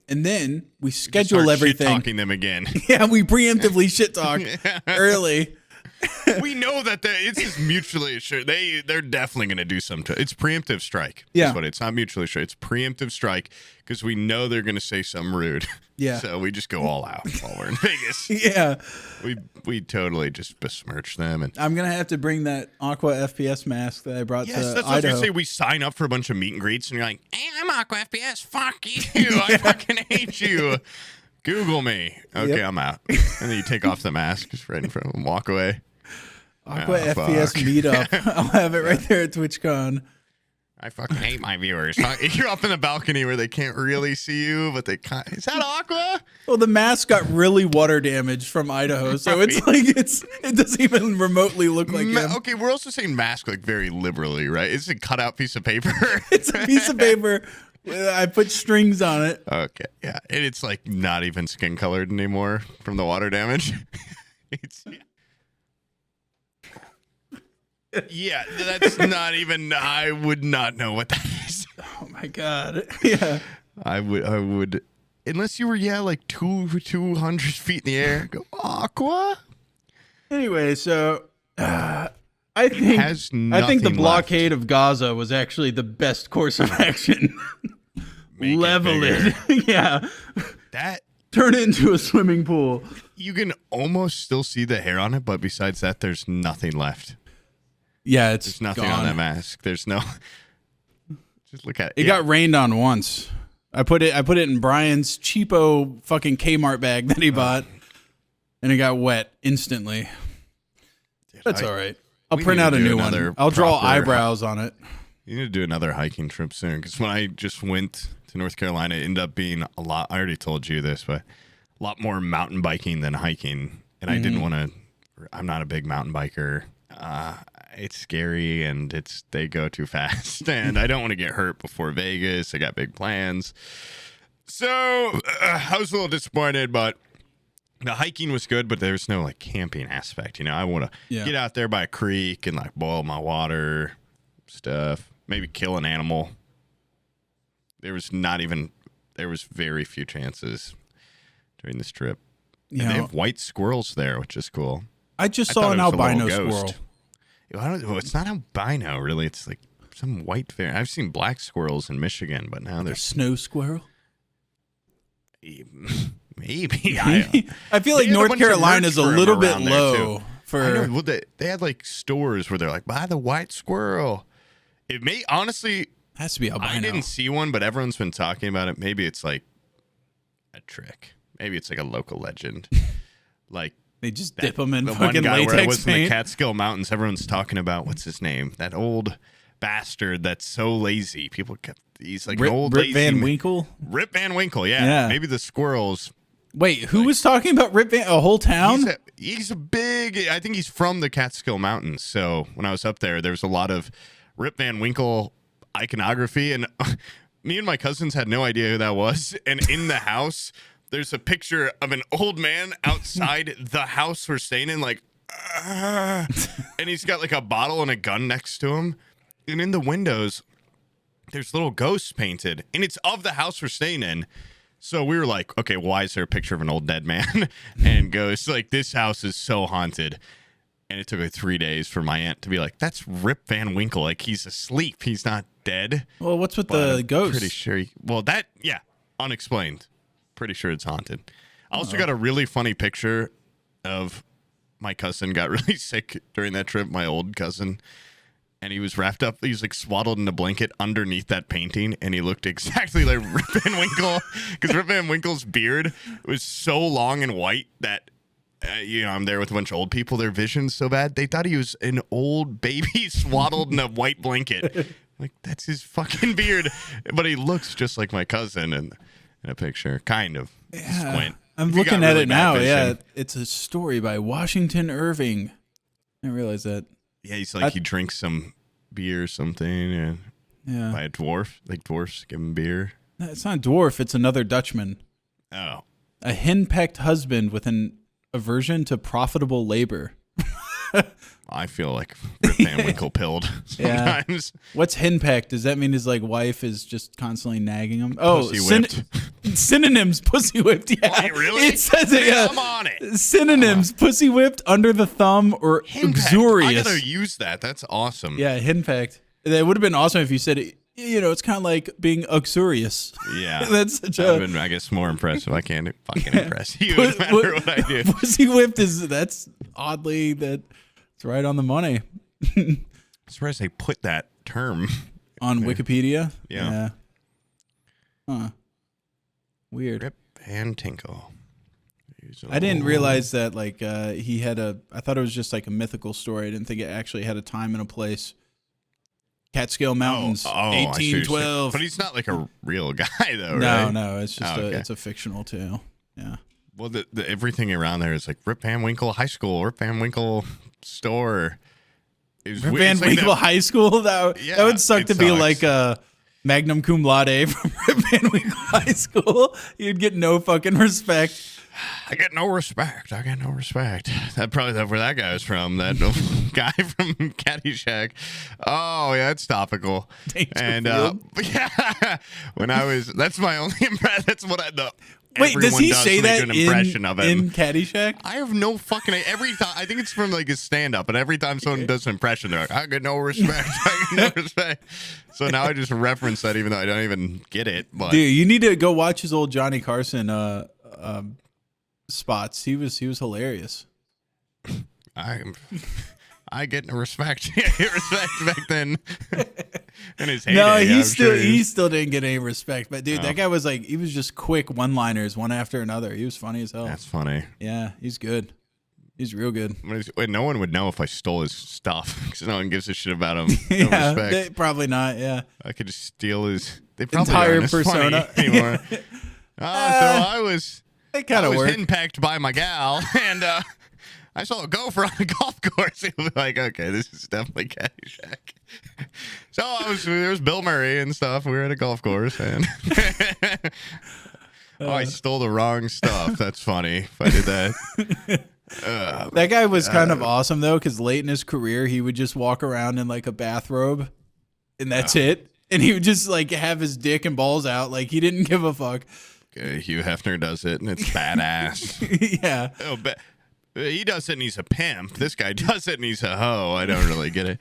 Speaker 2: And then we schedule everything.
Speaker 1: Shit-talking them again.
Speaker 2: Yeah, we preemptively shit talk early.
Speaker 1: We know that it's just mutually assured. They're definitely going to do something. It's preemptive strike.
Speaker 2: Yeah.
Speaker 1: That's what it's not mutually assured. It's preemptive strike because we know they're going to say something rude.
Speaker 2: Yeah.
Speaker 1: So we just go all out while we're in Vegas.
Speaker 2: Yeah.
Speaker 1: We totally just besmirch them. And
Speaker 2: I'm going to have to bring that Aqua FPS mask that I brought to
Speaker 1: that's
Speaker 2: Idaho.
Speaker 1: what I was going to say. We sign up for a bunch of meet and greets and you're like, hey, I'm Aqua FPS. Fuck you. I fucking hate you. Google me. Okay, I'm out. And then you take off the mask just right in front of them, walk away.
Speaker 2: Aqua FPS meetup. I'll have it right there at TwitchCon.
Speaker 1: I fucking hate my viewers. You're up in the balcony where they can't really see you, but they can't. Is that Aqua?
Speaker 2: Well, the mask got really water damaged from Idaho, so it's like it doesn't even remotely look like him.
Speaker 1: Okay, we're also saying mask like very liberally, right? It's a cutout piece of paper.
Speaker 2: It's a piece of paper. I put strings on it.
Speaker 1: Okay, yeah, and it's like not even skin colored anymore from the water damage. Yeah, that's not even. I would not know what that is.
Speaker 2: Oh my god. Yeah.
Speaker 1: I would, unless you were like 200 feet in the air. Go Aqua.
Speaker 2: Anyway, so I think the blockade of Gaza was actually the best course of action. Level it. Yeah.
Speaker 1: That
Speaker 2: turn it into a swimming pool.
Speaker 1: You can almost still see the hair on it, but besides that, there's nothing left.
Speaker 2: Yeah,
Speaker 1: there's nothing on that mask. There's no. Just look at it.
Speaker 2: It got rained on once. I put it in Brian's cheapo fucking Kmart bag that he bought, and it got wet instantly. Dude, that's all right. I'll print out a new one. I'll draw eyebrows on it.
Speaker 1: You need to do another hiking trip soon, because when I just went to North Carolina, it ended up being a lot. I already told you this, but a lot more mountain biking than hiking, and I didn't want to. I'm not a big mountain biker. It's scary, and they go too fast, and I don't want to get hurt before Vegas. I got big plans, so I was a little disappointed, but the hiking was good, but there's no like camping aspect. You know, I want to get out there by a creek and like boil my water stuff, maybe kill an animal. There was very few chances during this trip. And they have white squirrels there, which is cool.
Speaker 2: I just saw an albino squirrel.
Speaker 1: It's not albino, really. It's like some white fair. I've seen black squirrels in Michigan, but now there's
Speaker 2: snow squirrel.
Speaker 1: Maybe.
Speaker 2: I feel like North Carolina is a little bit low for.
Speaker 1: Well, they had like stores where they're like, buy the white squirrel. It may honestly
Speaker 2: has to be albino.
Speaker 1: I didn't see one, but everyone's been talking about it. Maybe it's like a trick. Maybe it's like a local legend. Like.
Speaker 2: They just dip them in
Speaker 1: the
Speaker 2: fucking
Speaker 1: one guy
Speaker 2: latex
Speaker 1: where I was
Speaker 2: paint.
Speaker 1: in the Catskill Mountains, everyone's talking about, what's his name? That old bastard that's so lazy. He's like an old
Speaker 2: Rip
Speaker 1: lazy
Speaker 2: Van Winkle?
Speaker 1: Rip Van Winkle, yeah. Maybe the squirrels.
Speaker 2: Wait, who was talking about Rip Van? A whole town?
Speaker 1: He's a big, I think he's from the Catskill Mountains. So when I was up there was a lot of Rip Van Winkle iconography. And me and my cousins had no idea who that was. And in the house, there's a picture of an old man outside the house we're staying in, like, and he's got like a bottle and a gun next to him. And in the windows, there's little ghosts painted, and it's of the house we're staying in. So we were like, okay, why is there a picture of an old dead man and ghosts? Like, this house is so haunted. And it took like 3 days for my aunt to be like, that's Rip Van Winkle. Like, he's asleep. He's not dead.
Speaker 2: Well, what's with the ghost?
Speaker 1: Pretty sure. Unexplained. Pretty sure it's haunted. I also got a really funny picture of my cousin got really sick during that trip, my old cousin, and he was wrapped up. He was like swaddled in a blanket underneath that painting, and he looked exactly like Rip Van Winkle, because Rip Van Winkle's beard was so long and white that, I'm there with a bunch of old people. Their vision's so bad. They thought he was an old baby swaddled in a white blanket. Like, that's his fucking beard. But he looks just like my cousin in a picture, kind of. Squint.
Speaker 2: I'm looking at it now. Yeah, it's a story by Washington Irving. I didn't realize that.
Speaker 1: Yeah, he's like, he drinks some beer or something.
Speaker 2: Yeah.
Speaker 1: By a dwarf. Like, dwarfs give him beer.
Speaker 2: No, it's not a dwarf. It's another Dutchman.
Speaker 1: Oh.
Speaker 2: A henpecked husband with an aversion to profitable labor.
Speaker 1: I feel like Rip Van Winkle pilled sometimes.
Speaker 2: Yeah. What's henpecked? Does that mean his wife is just constantly nagging him?
Speaker 1: Pussy whipped.
Speaker 2: Synonyms: pussy whipped. Yeah,
Speaker 1: wait, really?
Speaker 2: It says it. Yeah,
Speaker 1: I'm on it.
Speaker 2: Synonyms: pussy whipped, under the thumb, or uxorious.
Speaker 1: I gotta use that. That's awesome.
Speaker 2: Yeah, henpecked. That would have been awesome if you said it. It's kind of like being uxorious.
Speaker 1: Yeah,
Speaker 2: that's such
Speaker 1: a. Been, I guess, more impressive. I can't fucking impress you, no matter what I do.
Speaker 2: Pussy whipped that's oddly that. It's right on the money.
Speaker 1: I'm surprised they put that term
Speaker 2: on Wikipedia.
Speaker 1: Yeah.
Speaker 2: Huh. Weird.
Speaker 1: Rip Van Tinkle.
Speaker 2: I didn't realize that he had I thought it was just like a mythical story. I didn't think it actually had a time and a place. Catskill Mountains,
Speaker 1: I see what you're saying.
Speaker 2: 1812.
Speaker 1: But he's not like a real guy, though,
Speaker 2: No,
Speaker 1: right?
Speaker 2: no, it's just
Speaker 1: okay.
Speaker 2: it's a fictional tale. Yeah.
Speaker 1: Well, the everything around there is like Rip Van Winkle High School, Rip Van Winkle store.
Speaker 2: Rip Van Winkle High School? That would suck to be like a magna cum laude from Rip Van Winkle High School. You'd get no fucking respect.
Speaker 1: I get no respect. That's probably where that guy was from. That guy from Caddyshack. Oh, yeah, it's topical. And yeah, when I was, that's my only impression. That's what
Speaker 2: Wait, does he say that
Speaker 1: in
Speaker 2: Caddyshack?
Speaker 1: I have no fucking every time. I think it's from like his stand-up, but every time someone does an impression, they're like, "I get no respect. I get no respect." So now I just reference that, even though I don't even get it. But
Speaker 2: dude, you need to go watch his old Johnny Carson spots. He was hilarious.
Speaker 1: I get no respect. I get respect back then. In his heyday,
Speaker 2: no, he still didn't get any respect. But dude, that guy was like, he was just quick one-liners, one after another. He was funny as hell.
Speaker 1: That's funny.
Speaker 2: Yeah, he's good. He's real good.
Speaker 1: Wait, no one would know if I stole his stuff because no one gives a shit about him. No respect.
Speaker 2: Probably not. Yeah,
Speaker 1: I could just steal his
Speaker 2: entire persona
Speaker 1: anymore. So I was.
Speaker 2: It kind of worked.
Speaker 1: Henpecked by my gal, and I saw a gopher on a golf course. It was like, okay, this is definitely Caddyshack. So there was Bill Murray and stuff. We were at a golf course, and I stole the wrong stuff. That's funny if I did that.
Speaker 2: That guy was kind of awesome though, because late in his career, he would just walk around in like a bathrobe, and that's it. And he would just like have his dick and balls out, like he didn't give a fuck.
Speaker 1: Hugh Hefner does it, and it's badass.
Speaker 2: Yeah.
Speaker 1: Oh, but he does it, and he's a pimp. This guy does it, and he's a hoe. I don't really get it.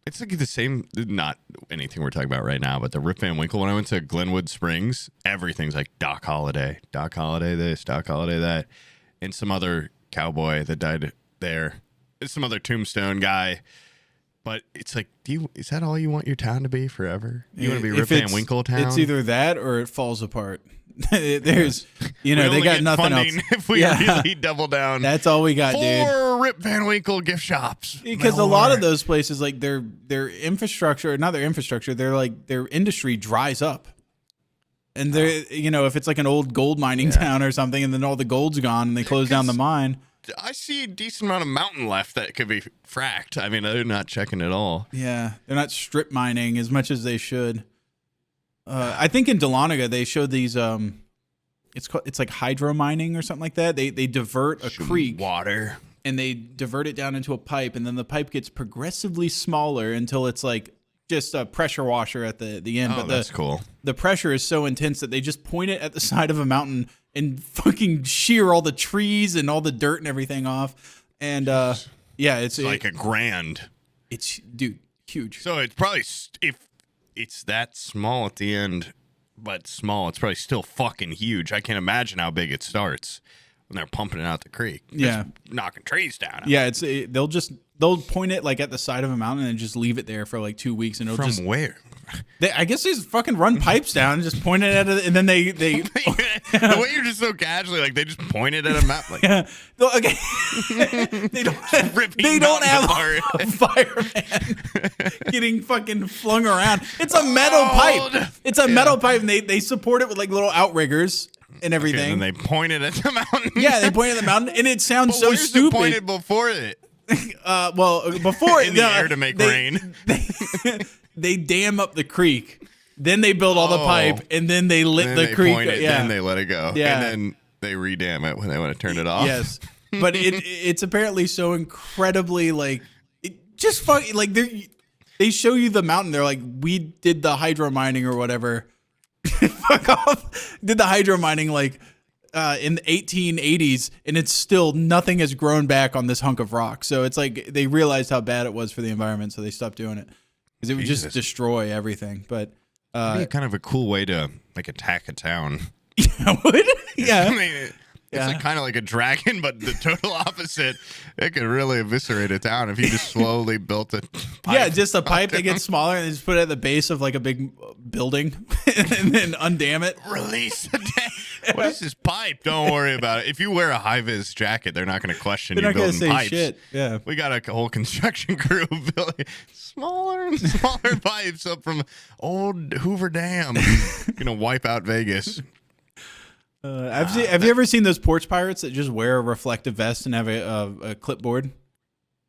Speaker 1: It's like the same, not anything we're talking about right now, but the Rip Van Winkle. When I went to Glenwood Springs, everything's like Doc Holliday this, Doc Holliday that, and some other cowboy that died there. It's some other tombstone guy. But it's like, is that all you want your town to be forever? You want to be Rip Van Winkle town?
Speaker 2: It's either that or it falls apart. There's, they got nothing else.
Speaker 1: If we really double down,
Speaker 2: that's all we got, dude.
Speaker 1: 4 Rip Van Winkle gift shops.
Speaker 2: Because a lot of those places, like their infrastructure, not their infrastructure, they're like their industry dries up. And they're, if it's like an old gold mining town or something, and then all the gold's gone and they close down the mine.
Speaker 1: I see a decent amount of mountain left that could be fracked. I mean, they're not checking at all.
Speaker 2: Yeah, they're not strip mining as much as they should. I think in Dahlonega they showed these. It's like hydro mining or something like that. They divert a creek
Speaker 1: water
Speaker 2: and they divert it down into a pipe, and then the pipe gets progressively smaller until it's like just a pressure washer at the end.
Speaker 1: Oh, that's cool.
Speaker 2: The pressure is so intense that they just point it at the side of a mountain and fucking shear all the trees and all the dirt and everything off. And it's
Speaker 1: like a grand.
Speaker 2: It's huge.
Speaker 1: So it's probably, if it's that small at the end, but small, it's probably still fucking huge. I can't imagine how big it starts when they're pumping it out the creek.
Speaker 2: Yeah,
Speaker 1: it's knocking trees down.
Speaker 2: Yeah, they'll point it like at the side of a mountain and just leave it there for like 2 weeks, and it'll
Speaker 1: From where?
Speaker 2: I guess they just fucking run pipes down and just point it at it, and then they
Speaker 1: the way you're just so casually, like they just point it at a map. Like,
Speaker 2: yeah. Okay. they don't have a fireman getting fucking flung around. It's a metal pipe. It's a metal pipe, and they support it with like little outriggers and everything.
Speaker 1: Okay, and they point it at the mountain.
Speaker 2: Yeah, they point it at the mountain, and it sounds so stupid.
Speaker 1: It pointed before it.
Speaker 2: Before
Speaker 1: in the air to make rain.
Speaker 2: They dam up the creek, then they build all the pipe, and then they lit the creek.
Speaker 1: Then they let it go. Yeah. And then they redam it when they want to turn it off.
Speaker 2: Yes. But it's apparently so incredibly like it just like they show you the mountain. They're like, we did the hydro mining or whatever. Fuck off. Did the hydro mining like in the 1880s, and it's still nothing has grown back on this hunk of rock. So it's like they realized how bad it was for the environment, so they stopped doing it because it would just destroy everything. But
Speaker 1: it'd be kind of a cool way to like attack a town.
Speaker 2: Yeah, would yeah.
Speaker 1: I mean, it's like kind of like a dragon, but the total opposite. It could really eviscerate a town if you just slowly built a pipe.
Speaker 2: Yeah, just a pipe that gets smaller and just put it at the base of like a big building and then undam it.
Speaker 1: Release the What is this pipe? Don't worry about it. If you wear a high-vis jacket, they're not going to question you building
Speaker 2: say
Speaker 1: pipes.
Speaker 2: shit. Yeah.
Speaker 1: We got a whole construction crew building smaller and smaller pipes up from old Hoover Dam. Going to wipe out Vegas.
Speaker 2: Have you ever seen those porch pirates that just wear a reflective vest and have a clipboard?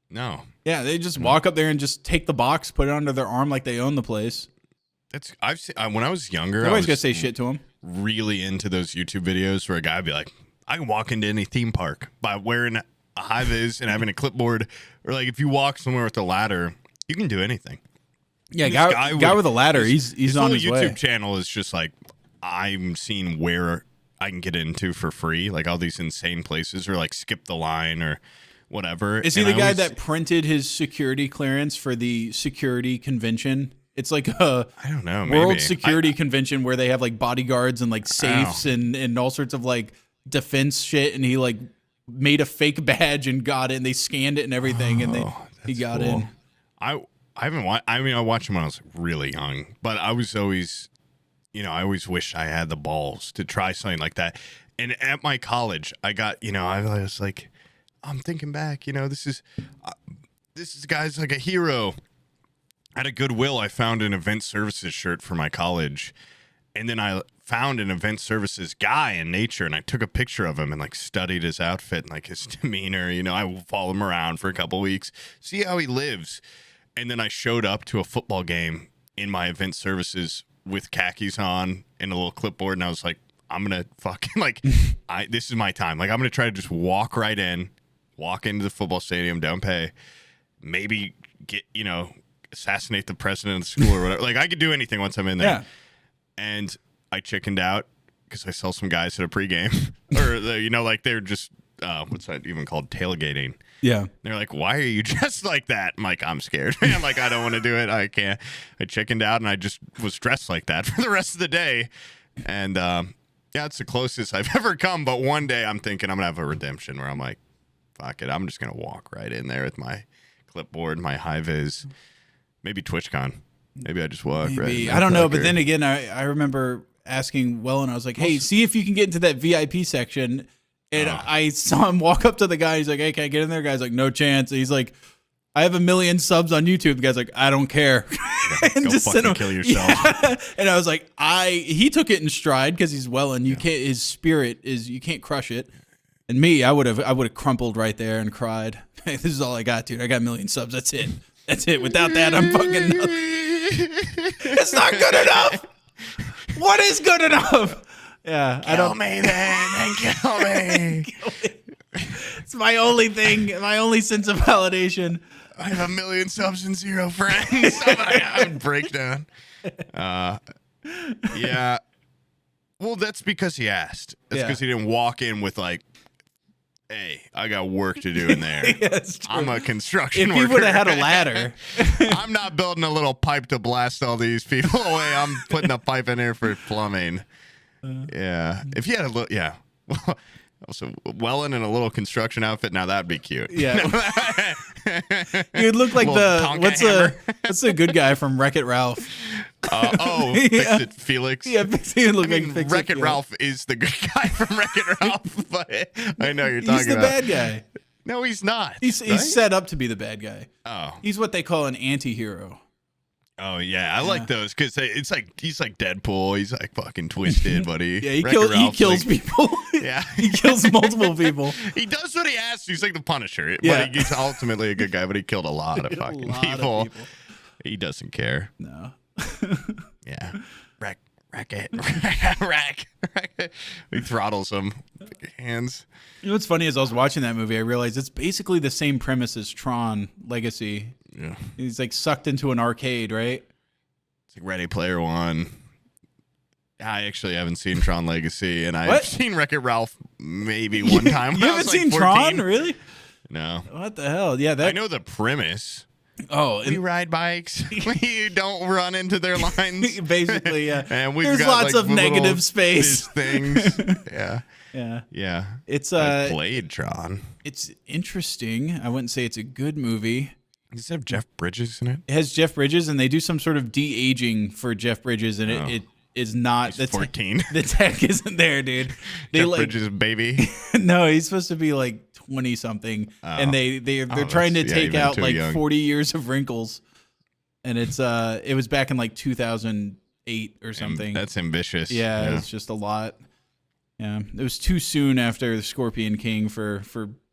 Speaker 1: No.
Speaker 2: Yeah, they just walk up there and just take the box, put it under their arm like they own the place.
Speaker 1: I've seen, when I was younger,
Speaker 2: Nobody's gonna say shit to them.
Speaker 1: Really into those YouTube videos where a guy would be like, I can walk into any theme park by wearing a high vis and having a clipboard, or like if you walk somewhere with a ladder, you can do anything.
Speaker 2: Yeah, guy with a ladder, he's on his way.
Speaker 1: YouTube channel is just like, I'm seeing where I can get into for free, like all these insane places, or like skip the line or whatever.
Speaker 2: Is he the guy that printed his security clearance for the security convention? It's like a
Speaker 1: I don't know,
Speaker 2: world security convention where they have like bodyguards and like safes and all sorts of like defense shit, and he like made a fake badge and got it, and they scanned it and everything, and he got in.
Speaker 1: I haven't watched. I mean, I watched him when I was really young, but I was always, I always wished I had the balls to try something like that. And at my college, I got, I was like, I'm thinking back, this is guy's like a hero. At a Goodwill, I found an event services shirt for my college, and then I found an event services guy in nature, and I took a picture of him and like studied his outfit and like his demeanor. I will follow him around for a couple weeks, see how he lives, and then I showed up to a football game in my event services with khakis on and a little clipboard, and I was like, I'm gonna fucking this is my time. Like, I'm gonna try to just walk into the football stadium, don't pay, maybe get assassinate the president of the school or whatever. Like, I could do anything once I'm in there. Yeah. And I chickened out because I saw some guys at a pregame, or like they're just what's that even called, tailgating.
Speaker 2: Yeah.
Speaker 1: They're like, why are you dressed like that? I'm like, I'm scared. I'm like, I don't want to do it. I can't. I chickened out, and I just was dressed like that for the rest of the day. And it's the closest I've ever come. But one day I'm thinking I'm gonna have a redemption where I'm like, fuck it, I'm just gonna walk right in there with my clipboard, my high vis. Maybe TwitchCon. Maybe I just walk right.
Speaker 2: I don't know, but then again, I remember asking Will, and I was like, hey, see if you can get into that VIP section. And I saw him walk up to the guy. He's like, hey, can I get in there? The guy's like, no chance. And he's like, I have 1 million subs on YouTube. The guy's like, I don't care.
Speaker 1: And go just fucking kill yourself. Yeah.
Speaker 2: And I was like, he took it in stride because he's well, and you can't. His spirit is, you can't crush it. And me, I would have crumpled right there and cried. Hey, this is all I got, dude. I got 1 million subs. That's it. That's it. Without that, I'm fucking nothing. It's not good enough. What is good enough? Yeah,
Speaker 1: kill me then. Kill me.
Speaker 2: It's my only thing. My only sense of validation.
Speaker 1: I have 1 million subs and 0 friends. I would break down. Yeah. Well, that's because he asked. That's because he didn't walk in with like, hey, I got work to do in there. I'm a construction worker.
Speaker 2: If he would have had a ladder.
Speaker 1: I'm not building a little pipe to blast all these people away. I'm putting a pipe in there for plumbing. Yeah. If you had a little, yeah. Also, Wellen in a little construction outfit, now that'd be cute.
Speaker 2: Yeah. You'd look like what's the good guy from Wreck-It Ralph?
Speaker 1: Fix-It Felix.
Speaker 2: Yeah, Fix-It
Speaker 1: Wreck-It Ralph is the good guy from Wreck-It Ralph, but I know you're talking about.
Speaker 2: He's the bad guy.
Speaker 1: No, he's not.
Speaker 2: He's set up to be the bad guy.
Speaker 1: Oh.
Speaker 2: He's what they call an anti-hero.
Speaker 1: Oh yeah, I like those because it's like he's like Deadpool. He's like fucking twisted, buddy.
Speaker 2: Yeah, he kills people.
Speaker 1: Yeah,
Speaker 2: he kills multiple people.
Speaker 1: He does what he has to. He's like the Punisher. Yeah. But he's ultimately a good guy. But he killed a lot of fucking people. He doesn't care.
Speaker 2: No.
Speaker 1: Yeah. Wreck it. He throttles him. Hands.
Speaker 2: You know what's funny is I was watching that movie. I realized it's basically the same premise as Tron Legacy.
Speaker 1: Yeah.
Speaker 2: He's like sucked into an arcade, right?
Speaker 1: It's like Ready Player One. I actually haven't seen Tron Legacy, and I've seen Wreck-It Ralph maybe one time.
Speaker 2: You haven't seen Tron, really?
Speaker 1: No.
Speaker 2: What the hell? Yeah,
Speaker 1: I know the premise.
Speaker 2: Oh,
Speaker 1: we ride bikes. We don't run into their lines.
Speaker 2: Basically, yeah.
Speaker 1: And
Speaker 2: there's got, lots of negative space
Speaker 1: things. Yeah.
Speaker 2: Yeah. It's
Speaker 1: I played Tron.
Speaker 2: It's interesting. I wouldn't say it's a good movie.
Speaker 1: Does it have Jeff Bridges in it?
Speaker 2: It has Jeff Bridges, and they do some sort of de-aging for Jeff Bridges, and is not
Speaker 1: He's 14.
Speaker 2: The tech isn't there, dude.
Speaker 1: Jeff Bridges' baby.
Speaker 2: No, he's supposed to be like 20 something, and they're trying to take out like young. 40 years of wrinkles, and it was back in like 2008 or something.
Speaker 1: That's ambitious.
Speaker 2: Yeah, it was just a lot. Yeah, it was too soon after the Scorpion King for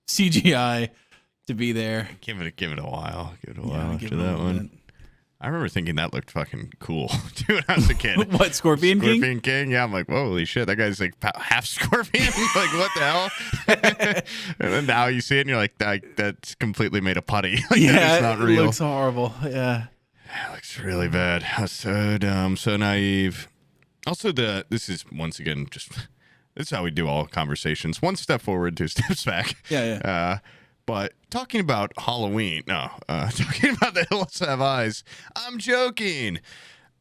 Speaker 2: CGI to be there.
Speaker 1: Give it a while. Give it a while after that one. I remember thinking that looked fucking cool too when I was a kid.
Speaker 2: What, Scorpion King?
Speaker 1: Scorpion King? Yeah, I'm like, holy shit, that guy's like half scorpion. Like, what the hell? And then now you see it and you're like, that's completely made of putty. Like,
Speaker 2: yeah,
Speaker 1: it's not real.
Speaker 2: It looks horrible. Yeah.
Speaker 1: It looks really bad. So dumb, so naive. Also, this is once again just this is how we do all conversations. One step forward, two steps back.
Speaker 2: Yeah.
Speaker 1: But talking about Halloween, talking about The Hills Have Eyes, I'm joking.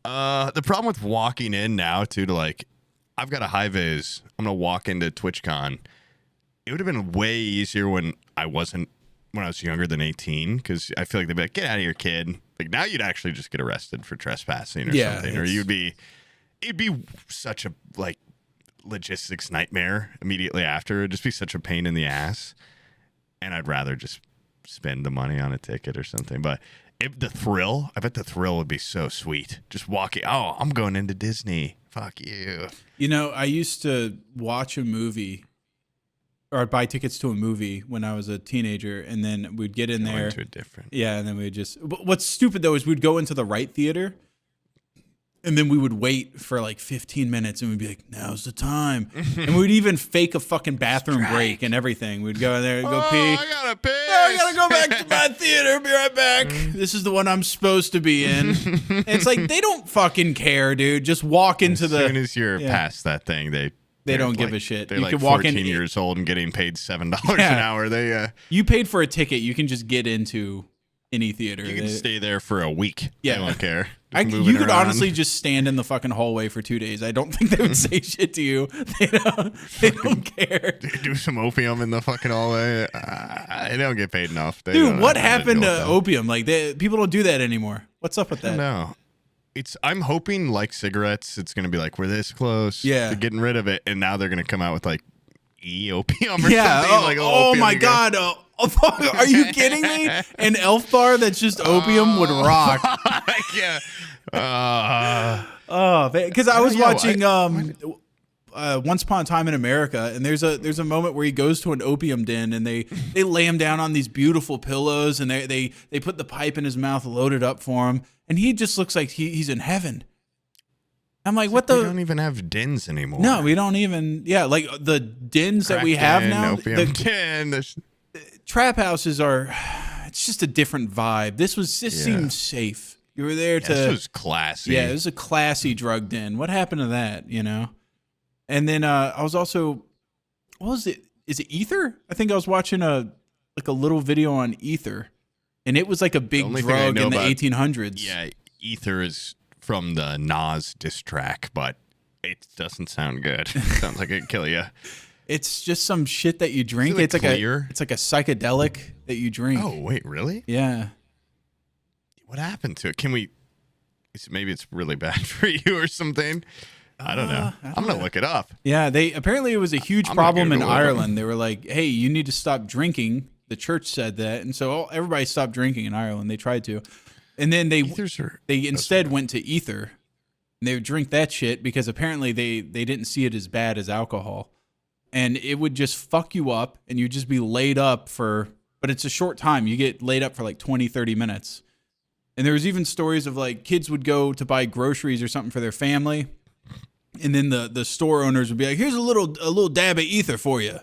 Speaker 1: The problem with walking in now, too, to like, I've got a high vis. I'm going to walk into TwitchCon. It would have been way easier when I was younger than 18, because I feel like they'd be like, get out of here, kid. Like, now you'd actually just get arrested for trespassing or something. Or it'd be such a, like, logistics nightmare immediately after. It'd just be such a pain in the ass. And I'd rather just spend the money on a ticket or something. But I bet the thrill would be so sweet. Just walking, I'm going into Disney. Fuck you.
Speaker 2: You know, I used to watch a movie or I'd buy tickets to a movie when I was a teenager, and then we'd get in there.
Speaker 1: Into a different.
Speaker 2: Yeah, and then we'd just. What's stupid, though, is we'd go into the right theater. And then we would wait for like 15 minutes and we'd be like, now's the time. And we'd even fake a fucking bathroom break and everything. We'd go in there and go pee.
Speaker 1: I gotta piss.
Speaker 2: I gotta go back to my theater. Be right back. This is the one I'm supposed to be in. And it's like, they don't fucking care, dude. Just walk into
Speaker 1: as soon as you're past that thing, they
Speaker 2: don't give a shit.
Speaker 1: They're
Speaker 2: you
Speaker 1: like
Speaker 2: can walk
Speaker 1: 14
Speaker 2: in,
Speaker 1: years old and getting paid $7 an hour.
Speaker 2: You paid for a ticket. You can just get into any theater.
Speaker 1: You can stay there for a week. Yeah. They don't care.
Speaker 2: You could honestly just stand in the fucking hallway for 2 days. I don't think they would say shit to you. They don't care.
Speaker 1: Do some opium in the fucking hallway. They don't get paid enough.
Speaker 2: Dude, what happened to opium? Like, people don't do that anymore. What's up with that?
Speaker 1: No. I'm hoping, like cigarettes, it's going to be like, we're this close to getting rid of it. And now they're going to come out with like opium or something. Like,
Speaker 2: oh my God. Are you kidding me? An Elf bar that's just opium would rock.
Speaker 1: Yeah.
Speaker 2: Because I was watching Once Upon a Time in America, and there's a moment where he goes to an opium den and they lay him down on these beautiful pillows and they put the pipe in his mouth, loaded up for him, and he just looks like he's in heaven. I'm like, what the?
Speaker 1: We don't even have dens anymore.
Speaker 2: No, we don't even. Yeah, like the dens that we have now.
Speaker 1: Opium den.
Speaker 2: Trap houses are. It's just a different vibe. This seemed safe. You were there to.
Speaker 1: This was classy.
Speaker 2: Yeah, it was a classy drug den. What happened to that? You know. And then I was also. What was it? Is it Ether? I think I was watching a little video on Ether, and it was like a big drug in the 1800s.
Speaker 1: Yeah, Ether is from the Nas diss track, but it doesn't sound good. It sounds like it'd kill you.
Speaker 2: It's just some shit that you drink. It's like a psychedelic that you drink.
Speaker 1: Oh wait, really?
Speaker 2: Yeah.
Speaker 1: What happened to it? Maybe it's really bad for you or something. I don't know. I'm gonna look it up.
Speaker 2: Yeah, apparently it was a huge problem in Ireland. They were like, "Hey, you need to stop drinking." The church said that, and so everybody stopped drinking in Ireland. They tried to. And then they instead went to ether, and they would drink that shit because apparently they didn't see it as bad as alcohol, and it would just fuck you up, and you'd just be laid up but it's a short time. You get laid up for like 20, 30 minutes. And there was even stories of like kids would go to buy groceries or something for their family, and then the store owners would be like, "Here's a little dab of ether for you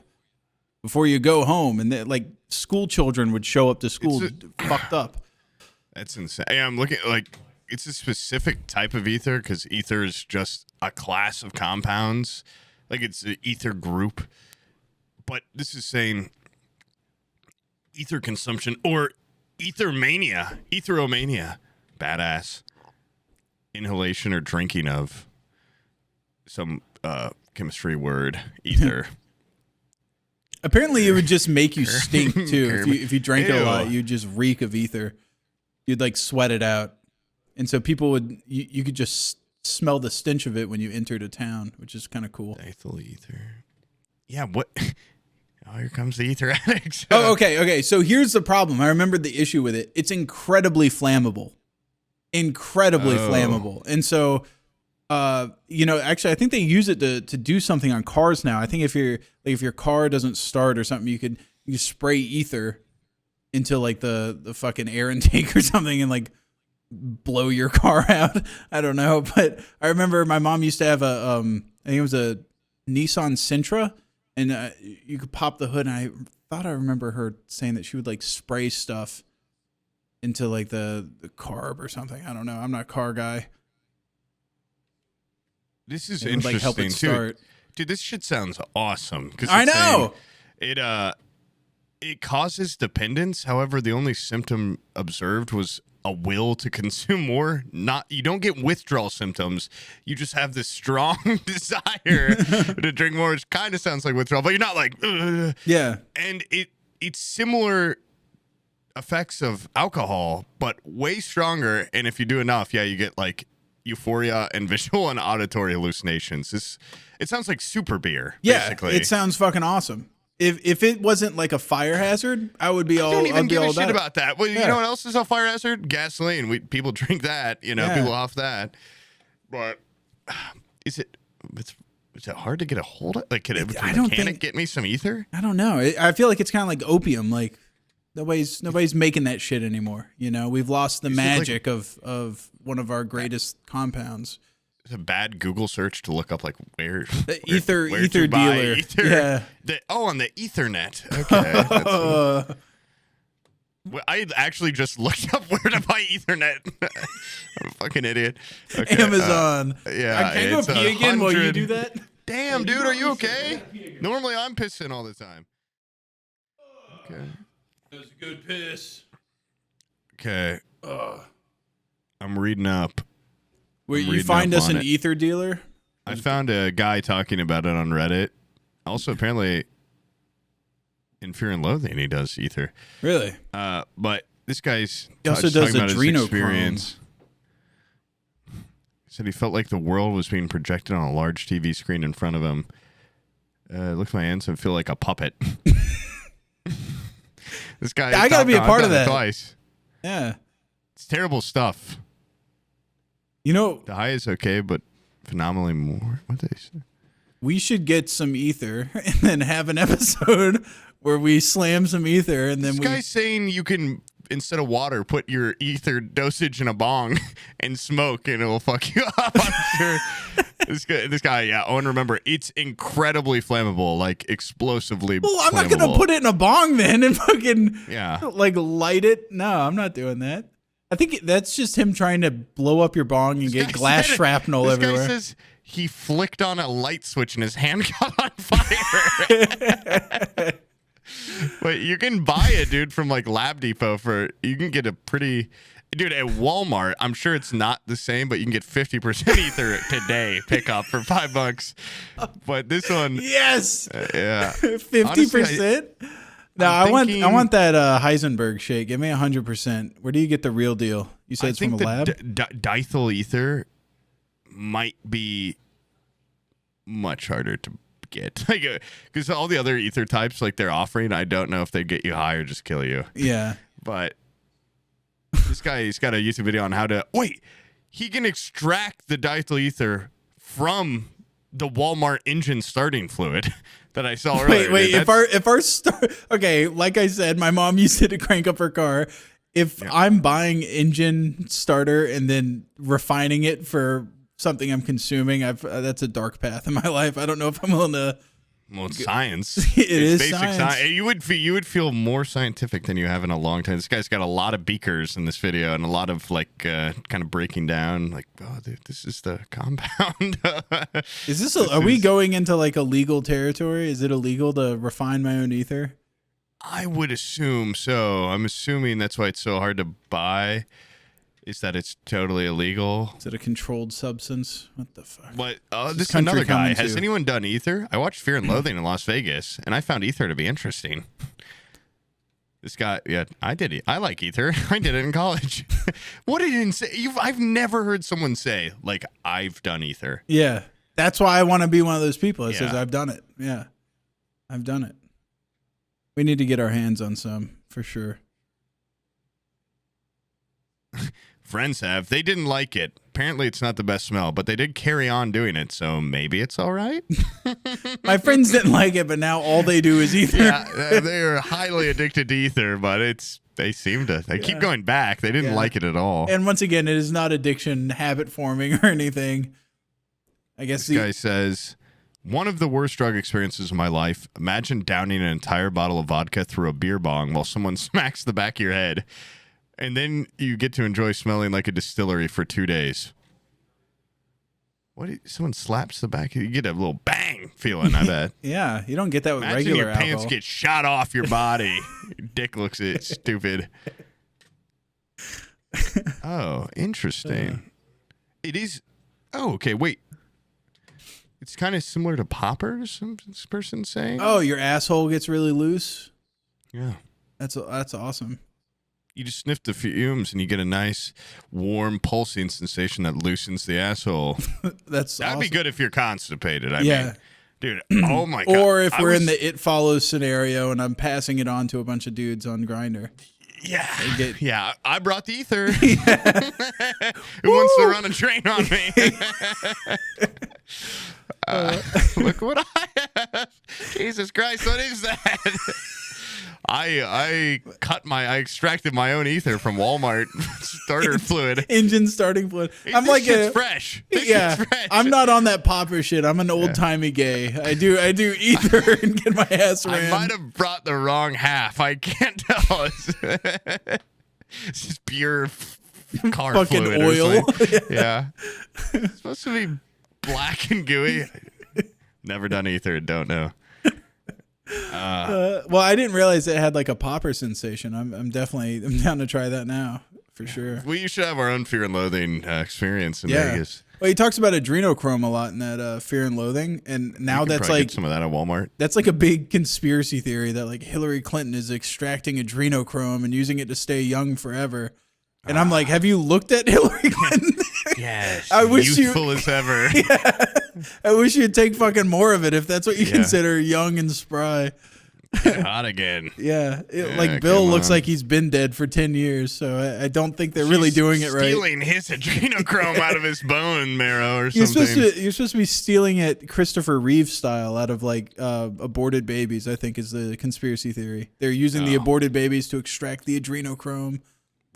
Speaker 2: before you go home," and like school children would show up to school fucked up.
Speaker 1: That's insane. Yeah, I'm looking like it's a specific type of ether because ether is just a class of compounds. Like it's an ether group. But this is saying ether consumption or etheromania, badass inhalation or drinking of some chemistry word, ether.
Speaker 2: Apparently, it would just make you stink too. If you drank it a lot, you'd just reek of ether. You'd like sweat it out, and so people would. You could just smell the stench of it when you entered a town, which is kind of cool.
Speaker 1: Diethyl ether. Yeah, what? Oh, here comes the ether addicts.
Speaker 2: Oh, okay. So here's the problem. I remember the issue with it. It's incredibly flammable. Incredibly flammable. And so, actually, I think they use it to do something on cars now. I think if your car doesn't start or something, you spray ether into like the fucking air intake or something and like blow your car out. I don't know, but I remember my mom used to have I think it was a Nissan Sentra, and you could pop the hood, and I thought I remember her saying that she would like spray stuff into like the carb or something. I don't know. I'm not a car guy.
Speaker 1: This is
Speaker 2: it
Speaker 1: interesting,
Speaker 2: would, like, help it start.
Speaker 1: Dude, this shit sounds awesome.
Speaker 2: I know.
Speaker 1: It causes dependence. However, the only symptom observed was a will to consume more. You don't get withdrawal symptoms. You just have this strong desire to drink more, which kind of sounds like withdrawal, but you're not like, ugh.
Speaker 2: Yeah.
Speaker 1: And it's similar effects of alcohol, but way stronger. And if you do enough, you get like euphoria and visual and auditory hallucinations. It sounds like super beer.
Speaker 2: Yeah,
Speaker 1: basically.
Speaker 2: It sounds fucking awesome. If it wasn't like a fire hazard, I would be all.
Speaker 1: I don't even give a
Speaker 2: shit
Speaker 1: about that. Well, you know what else is a fire hazard? Gasoline. People drink that. People off that. But is it hard to get a hold of? Like, can a mechanic get me some ether?
Speaker 2: I don't know. I feel like it's kind of like opium. Like nobody's making that shit anymore. We've lost the magic of one of our greatest compounds.
Speaker 1: It's a bad Google search to look up like where
Speaker 2: ether
Speaker 1: to buy
Speaker 2: dealer.
Speaker 1: Ether.
Speaker 2: Yeah.
Speaker 1: On the Ethernet. Okay. I actually just looked up where to buy Ethernet. I'm a fucking idiot. Okay,
Speaker 2: Amazon.
Speaker 1: Yeah.
Speaker 2: Can I go pee again while you do that?
Speaker 1: Damn, dude, are you okay? Normally I'm pissing all the time. Okay.
Speaker 2: That was a good piss.
Speaker 1: Okay. I'm reading up.
Speaker 2: Where you find us an ether dealer?
Speaker 1: I found a guy talking about it on Reddit. Also, apparently, in Fear and Loathing, he does ether.
Speaker 2: Really?
Speaker 1: But this guy's
Speaker 2: he also does
Speaker 1: talking about his
Speaker 2: adrenochrome.
Speaker 1: experience. He said he felt like the world was being projected on a large TV screen in front of him. Looked at my hands and feel like a puppet. This guy.
Speaker 2: I gotta be a part of that.
Speaker 1: Twice.
Speaker 2: Yeah.
Speaker 1: It's terrible stuff. The high is okay, but phenomenally more. What did they say?
Speaker 2: We should get some ether and then have an episode where we slam some ether and then
Speaker 1: this guy's saying you can, instead of water, put your ether dosage in a bong and smoke and it will fuck you up. I'm sure. This guy, yeah. Oh, and remember, it's incredibly flammable, like explosively.
Speaker 2: Well, I'm not gonna put it in a bong then and fucking
Speaker 1: like
Speaker 2: light it. No, I'm not doing that. I think that's just him trying to blow up your bong and get glass shrapnel everywhere.
Speaker 1: This guy says he flicked on a light switch and his hand got on fire. But you can buy it, dude, from like Lab Depot you can get a pretty, dude, at Walmart. I'm sure it's not the same, but you can get 50% ether today pickup for $5. But this one,
Speaker 2: yes,
Speaker 1: yeah,
Speaker 2: 50%. No, I want that Heisenberg shake. Give me 100%. Where do you get the real deal? You said it's from a lab?
Speaker 1: Diethyl ether might be much harder to get. Because all the other ether types like they're offering, I don't know if they get you high or just kill you.
Speaker 2: Yeah.
Speaker 1: But this guy, he's got a YouTube video on how to... Wait, he can extract the diethyl ether from the Walmart engine starting fluid that I saw earlier.
Speaker 2: Wait, if our okay, like I said, my mom used it to crank up her car. If I'm buying engine starter and then refining it for something I'm consuming, that's a dark path in my life. I don't know if I'm willing to.
Speaker 1: Well, it's science.
Speaker 2: It's basic science.
Speaker 1: You would feel more scientific than you have in a long time. This guy's got a lot of beakers in this video and a lot of like kind of breaking down. Like, oh, dude, this is the compound.
Speaker 2: Is this? Are we going into like illegal territory? Is it illegal to refine my own ether?
Speaker 1: I would assume so. I'm assuming that's why it's so hard to buy. Is that it's totally illegal?
Speaker 2: Is it a controlled substance? What the fuck?
Speaker 1: But this is another guy. Has anyone done ether? I watched Fear and Loathing in Las Vegas, and I found ether to be interesting. This guy, yeah, I did it. I like ether. I did it in college. What did you say? I've never heard someone say, like, I've done ether.
Speaker 2: Yeah. That's why I want to be one of those people that
Speaker 1: Yeah.
Speaker 2: says, I've done it. Yeah. I've done it. We need to get our hands on some, for sure.
Speaker 1: Friends have. They didn't like it. Apparently, it's not the best smell, but they did carry on doing it, so maybe it's all right.
Speaker 2: My friends didn't like it, but now all they do is ether.
Speaker 1: Yeah, they are highly addicted to ether, but they keep going back. They didn't like it at all.
Speaker 2: And once again, it is not addiction, habit forming, or anything. I guess
Speaker 1: this guy says, one of the worst drug experiences of my life. Imagine downing an entire bottle of vodka through a beer bong while someone smacks the back of your head. And then you get to enjoy smelling like a distillery for 2 days. Someone slaps the back. You get a little bang feeling, I bet.
Speaker 2: Yeah, you don't get that with
Speaker 1: Imagine
Speaker 2: regular
Speaker 1: your
Speaker 2: alcohol.
Speaker 1: pants get shot off your body. Your dick looks stupid. Oh, interesting. It is. Oh, okay. Wait. It's kind of similar to poppers. This person's saying.
Speaker 2: Oh, your asshole gets really loose.
Speaker 1: Yeah,
Speaker 2: that's awesome.
Speaker 1: You just sniff the fumes and you get a nice, warm, pulsing sensation that loosens the asshole.
Speaker 2: That'd
Speaker 1: awesome. Be good if you're constipated. I
Speaker 2: mean,
Speaker 1: dude, oh my god.
Speaker 2: Or if we're in the It Follows scenario and I'm passing it on to a bunch of dudes on Grindr.
Speaker 1: Yeah. I brought the ether. Who wants to run a train on me? Look what I have. Jesus Christ, what is that? I extracted my own ether from Walmart starter fluid.
Speaker 2: Engine starting fluid. I'm like
Speaker 1: fresh.
Speaker 2: Fresh. I'm not on that popper shit. I'm an old timey gay. I do ether and get my ass ran.
Speaker 1: I might have brought the wrong half. I can't tell. It's just pure car
Speaker 2: fucking
Speaker 1: fluid
Speaker 2: oil.
Speaker 1: Yeah. It's supposed to be black and gooey. Never done ether. Don't know.
Speaker 2: Well, I didn't realize it had like a popper sensation. I'm down to try that now for sure.
Speaker 1: We should have our own Fear and Loathing experience in Vegas.
Speaker 2: Well, he talks about adrenochrome a lot in that Fear and Loathing, and now that's like
Speaker 1: get some of that at Walmart.
Speaker 2: That's like a big conspiracy theory that like Hillary Clinton is extracting adrenochrome and using it to stay young forever. And I'm like, have you looked at Hillary Clinton?
Speaker 1: Yes,
Speaker 2: I wish
Speaker 1: youthful as ever.
Speaker 2: Yeah, I wish you'd take fucking more of it if that's what you consider young and spry.
Speaker 1: Hot again.
Speaker 2: Yeah, like Bill looks like he's been dead for 10 years, so I don't think they're really doing it right.
Speaker 1: Stealing his adrenochrome out of his bone marrow or something.
Speaker 2: You're supposed to be stealing it Christopher Reeve style out of like aborted babies, I think is the conspiracy theory. They're using the aborted babies to extract the adrenochrome.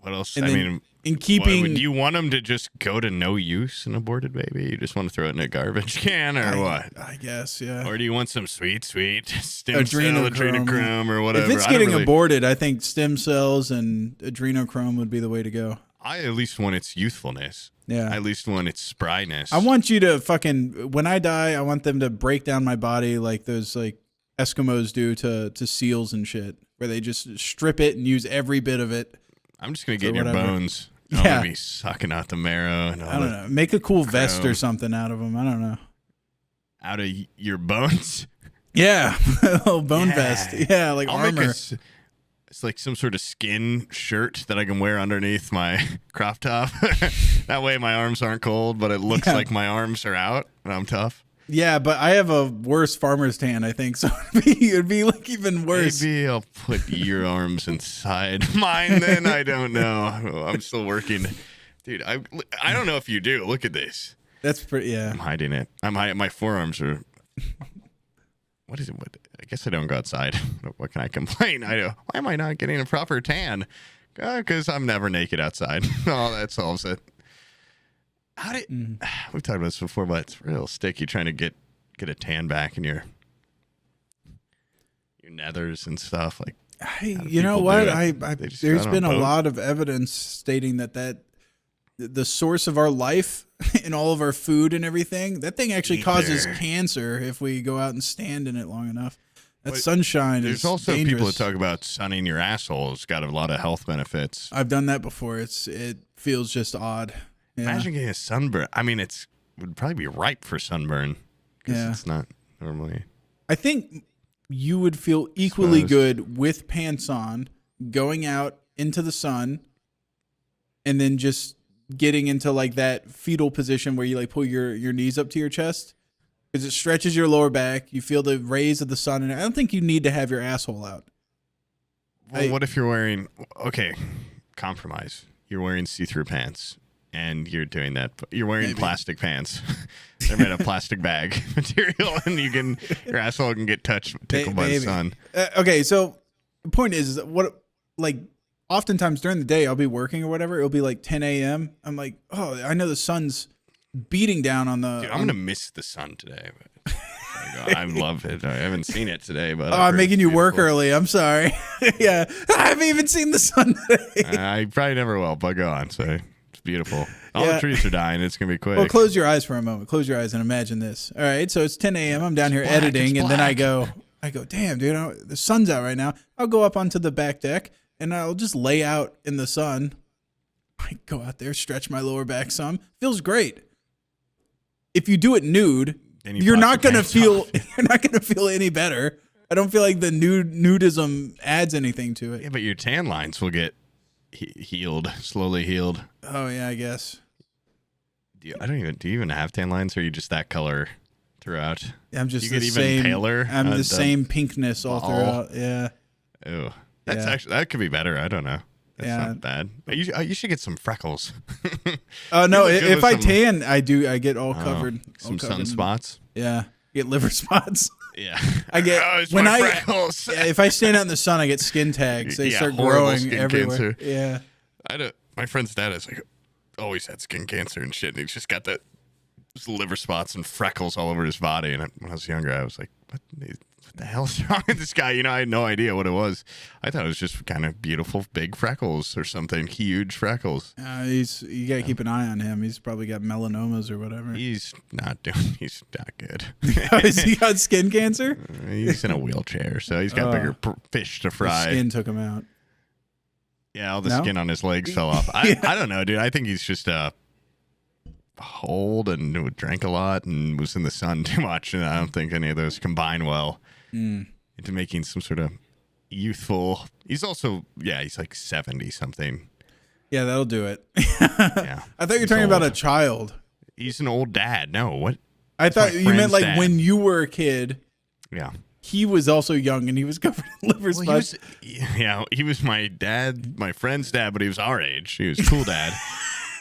Speaker 1: What else?
Speaker 2: And
Speaker 1: I mean,
Speaker 2: in keeping,
Speaker 1: do you want them to just go to no use, an aborted baby? You just want to throw it in a garbage can, or what?
Speaker 2: I guess, yeah.
Speaker 1: Or do you want some sweet stem cell adrenochrome or whatever?
Speaker 2: If it's getting aborted, I think stem cells and adrenochrome would be the way to go.
Speaker 1: I at least want its youthfulness.
Speaker 2: Yeah.
Speaker 1: I at least want its spryness.
Speaker 2: I want you to fucking, when I die, I want them to break down my body like those like Eskimos do to seals and shit, where they just strip it and use every bit of it.
Speaker 1: I'm just going to get in your bones. I'm going to be sucking out the marrow. And all
Speaker 2: I don't know. Make a cool vest or something out of them. I don't know.
Speaker 1: Out of your bones?
Speaker 2: Yeah. A little bone vest. Yeah, like armor.
Speaker 1: It's like some sort of skin shirt that I can wear underneath my crop top. That way my arms aren't cold, but it looks like my arms are out and I'm tough.
Speaker 2: Yeah, but I have a worse farmer's tan, I think, so it'd be like even worse.
Speaker 1: Maybe I'll put your arms inside mine then. I don't know. I'm still working. Dude, I don't know if you do. Look at this.
Speaker 2: That's pretty, yeah.
Speaker 1: I'm hiding it. My forearms are... What is it? I guess I don't go outside. What can I complain? Why am I not getting a proper tan? Because I'm never naked outside. Oh, that solves it. We've talked about this before, but it's real sticky trying to get a tan back in your nethers and stuff. Like,
Speaker 2: you know what? There's been a lot of evidence stating that the source of our life and all of our food and everything, that thing actually causes cancer if we go out and stand in it long enough. That sunshine is dangerous. There's also
Speaker 1: people that talk about sunning your asshole. It's got a lot of health benefits.
Speaker 2: I've done that before. It feels just odd. Yeah.
Speaker 1: Imagine getting a sunburn. I mean, it would probably be ripe for sunburn.
Speaker 2: Yeah.
Speaker 1: It's not normally.
Speaker 2: I think you would feel equally good with pants on going out into the sun and then just getting into like that fetal position where you like pull your knees up to your chest because it stretches your lower back. You feel the rays of the sun, and I don't think you need to have your asshole out.
Speaker 1: Well, what if you're wearing, compromise. You're wearing see-through pants and you're doing that. You're wearing plastic pants. They're made of plastic bag material, and your asshole can get tickled by the sun.
Speaker 2: Okay, so the point is what, like, oftentimes during the day I'll be working or whatever. It'll be like 10 a.m. I'm like, oh, I know the sun's beating down on the.
Speaker 1: Dude, I'm gonna miss the sun today. I love it. I haven't seen it today, but
Speaker 2: I'm making you work early. I'm sorry. Yeah, I haven't even seen the sun today.
Speaker 1: I probably never will, but go on. So it's beautiful. All the trees are dying. It's gonna be quick.
Speaker 2: Well, close your eyes for a moment. Close your eyes and imagine this. All right, so it's 10 a.m. I'm down here editing, and then I go, damn, dude, the sun's out right now. I'll go up onto the back deck, and I'll just lay out in the sun. I go out there, stretch my lower back some. Feels great. If you do it nude, you're not gonna feel any better. I don't feel like the nudism adds anything to it.
Speaker 1: Yeah, but your tan lines will get slowly healed.
Speaker 2: Oh yeah, I guess.
Speaker 1: Do you even have tan lines, or are you just that color throughout?
Speaker 2: I'm just
Speaker 1: you
Speaker 2: the
Speaker 1: get
Speaker 2: same.
Speaker 1: Even paler.
Speaker 2: I'm the same pinkness all throughout. Yeah.
Speaker 1: Oh, that's actually that could be better. I don't know. That's not bad. You should get some freckles.
Speaker 2: Oh no! If I tan, I do. I get all covered.
Speaker 1: Some sunspots.
Speaker 2: Yeah, get liver spots.
Speaker 1: Yeah,
Speaker 2: I get
Speaker 1: freckles.
Speaker 2: If I stand out in the sun, I get skin tags. They start growing everywhere.
Speaker 1: Cancer.
Speaker 2: Yeah.
Speaker 1: My friend's dad is like always had skin cancer and shit, and he's just got those liver spots and freckles all over his body. And when I was younger, I was like, what the hell's wrong with this guy? I had no idea what it was. I thought it was just kind of beautiful big freckles or something, huge freckles.
Speaker 2: You gotta keep an eye on him. He's probably got melanomas or whatever.
Speaker 1: He's not good.
Speaker 2: Has he got skin cancer?
Speaker 1: He's in a wheelchair, so he's got bigger fish to fry.
Speaker 2: The skin took him out.
Speaker 1: Yeah, all the skin on his legs fell off. I don't know, dude. I think he's just old and drank a lot and was in the sun too much, and I don't think any of those combine well into making some sort of youthful. He's also he's like 70 something.
Speaker 2: Yeah, that'll do it.
Speaker 1: Yeah,
Speaker 2: I thought you were talking about a child.
Speaker 1: He's an old dad. No, what?
Speaker 2: I thought you meant like when you were a kid.
Speaker 1: Yeah. He
Speaker 2: was also young and he was covered in liver spots.
Speaker 1: He was my dad, my friend's dad, but he was our age. He was a cool dad.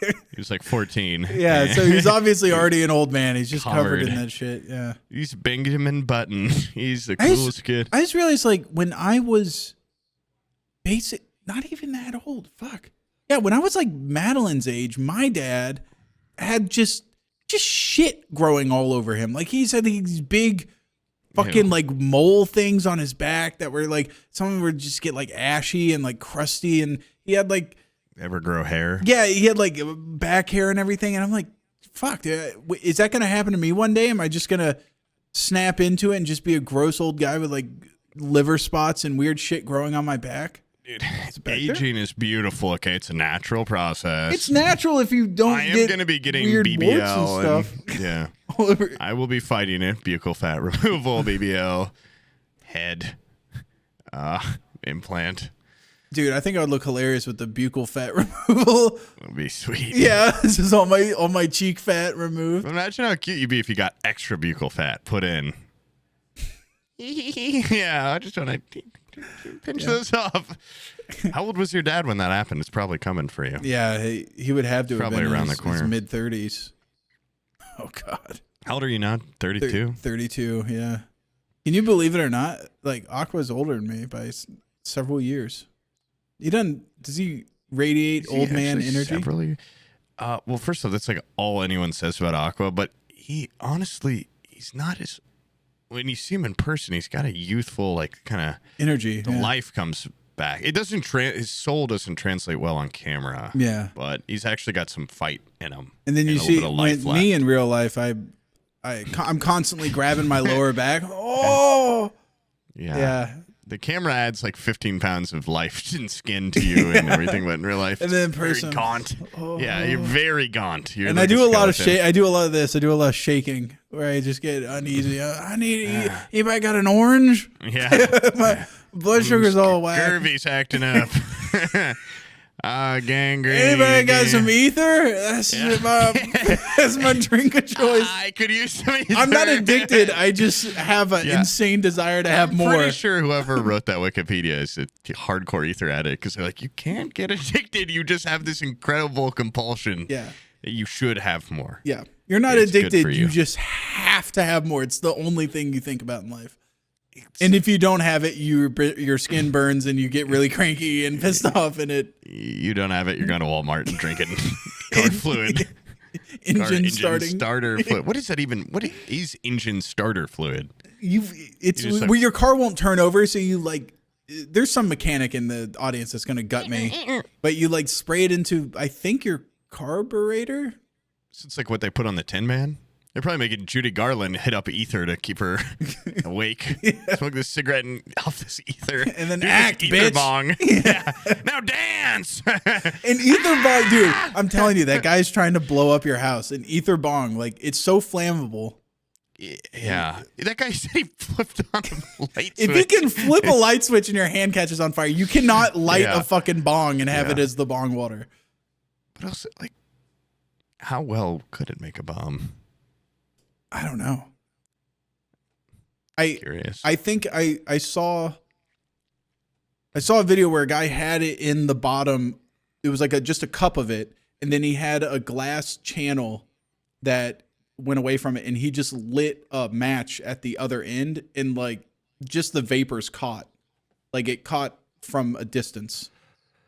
Speaker 1: He was like 14.
Speaker 2: Yeah, so he's obviously already an old man. He's just covered in that shit. Yeah.
Speaker 1: He's Benjamin Button. He's the coolest kid.
Speaker 2: I just realized, like, when I was not even that old. Fuck. Yeah, when I was like Madeline's age, my dad had just shit growing all over him. Like, he's had these big fucking like mole things on his back that were like, some of them would just get like ashy and like crusty, and he had like
Speaker 1: ever grow hair.
Speaker 2: Yeah, he had like back hair and everything, and I'm like, fuck, is that gonna happen to me one day? Am I just gonna snap into it and just be a gross old guy with like liver spots and weird shit growing on my back?
Speaker 1: Dude, aging is beautiful. Okay, it's a natural process.
Speaker 2: It's natural if you don't. I am
Speaker 1: going to be getting BBL and stuff. Yeah, I will be fighting it. Buccal fat removal, BBL, head, implant.
Speaker 2: Dude, I think I would look hilarious with the buccal fat removal.
Speaker 1: It would be sweet.
Speaker 2: Yeah, this is all my cheek fat removed.
Speaker 1: Imagine how cute you'd be if you got extra buccal fat put in. Yeah, I just want to pinch those off. How old was your dad when that happened? It's probably coming for you.
Speaker 2: Yeah, he would have to
Speaker 1: probably
Speaker 2: have been
Speaker 1: around the corner.
Speaker 2: His mid-30s. Oh, God.
Speaker 1: How old are you now? 32?
Speaker 2: 32, yeah. Can you believe it or not? Like, Aqua's older than me by several years. Does he radiate old man energy?
Speaker 1: Well, first off, that's like all anyone says about Aqua, but he's not as, when you see him in person, he's got a youthful, like, kind of
Speaker 2: energy.
Speaker 1: The life comes back. It doesn't, his soul doesn't translate well on camera.
Speaker 2: Yeah.
Speaker 1: But he's actually got some fight in him.
Speaker 2: And then you see me in real life, I'm constantly grabbing my lower back. Oh!
Speaker 1: Yeah. The camera adds like 15 pounds of life and skin to you and everything, but in real life,
Speaker 2: and then in person,
Speaker 1: very gaunt. Oh. Yeah, you're very gaunt. You're
Speaker 2: and like I do a lot of I do a lot of this. I do a lot of shaking where I just get uneasy. I need. Anybody got an orange?
Speaker 1: Yeah.
Speaker 2: Blood sugar's all whack.
Speaker 1: Scurvy's acting up. Gangrene.
Speaker 2: Anybody got some ether? That's my drink of choice.
Speaker 1: I could use some ether.
Speaker 2: I'm not addicted. I just have an insane desire to have more.
Speaker 1: I'm pretty sure whoever wrote that Wikipedia is a hardcore ether addict because they're like, you can't get addicted. You just have this incredible compulsion.
Speaker 2: Yeah.
Speaker 1: You should have more.
Speaker 2: Yeah. You're not addicted. You just have to have more. It's the only thing you think about in life. And if you don't have it, your skin burns and you get really cranky and pissed off. And
Speaker 1: you don't have it, you're going to Walmart and drinking car fluid.
Speaker 2: Engine
Speaker 1: starter fluid. What is that even? What is engine starter fluid?
Speaker 2: It's where your car won't turn over, so you like. There's some mechanic in the audience that's going to gut me, but you like spray it into, I think, your carburetor.
Speaker 1: So it's like what they put on the Tin Man. They're probably making Judy Garland hit up ether to keep her awake. Smoke this cigarette and off this ether.
Speaker 2: And then act,
Speaker 1: ether
Speaker 2: bitch.
Speaker 1: Bong. Yeah. Now dance.
Speaker 2: An ether bong, dude. I'm telling you, that guy's trying to blow up your house. An ether bong, like, it's so flammable.
Speaker 1: Yeah. That guy said he flipped on a light switch.
Speaker 2: If you can flip a light switch and your hand catches on fire, you cannot light a fucking bong and have it as the bong water.
Speaker 1: But also, like, how well could it make a bomb?
Speaker 2: I don't know.
Speaker 1: Curious.
Speaker 2: I think I saw a video where a guy had it in the bottom. It was like just a cup of it, and then he had a glass channel that went away from it, and he just lit a match at the other end, and like just the vapors caught. Like it caught from a distance.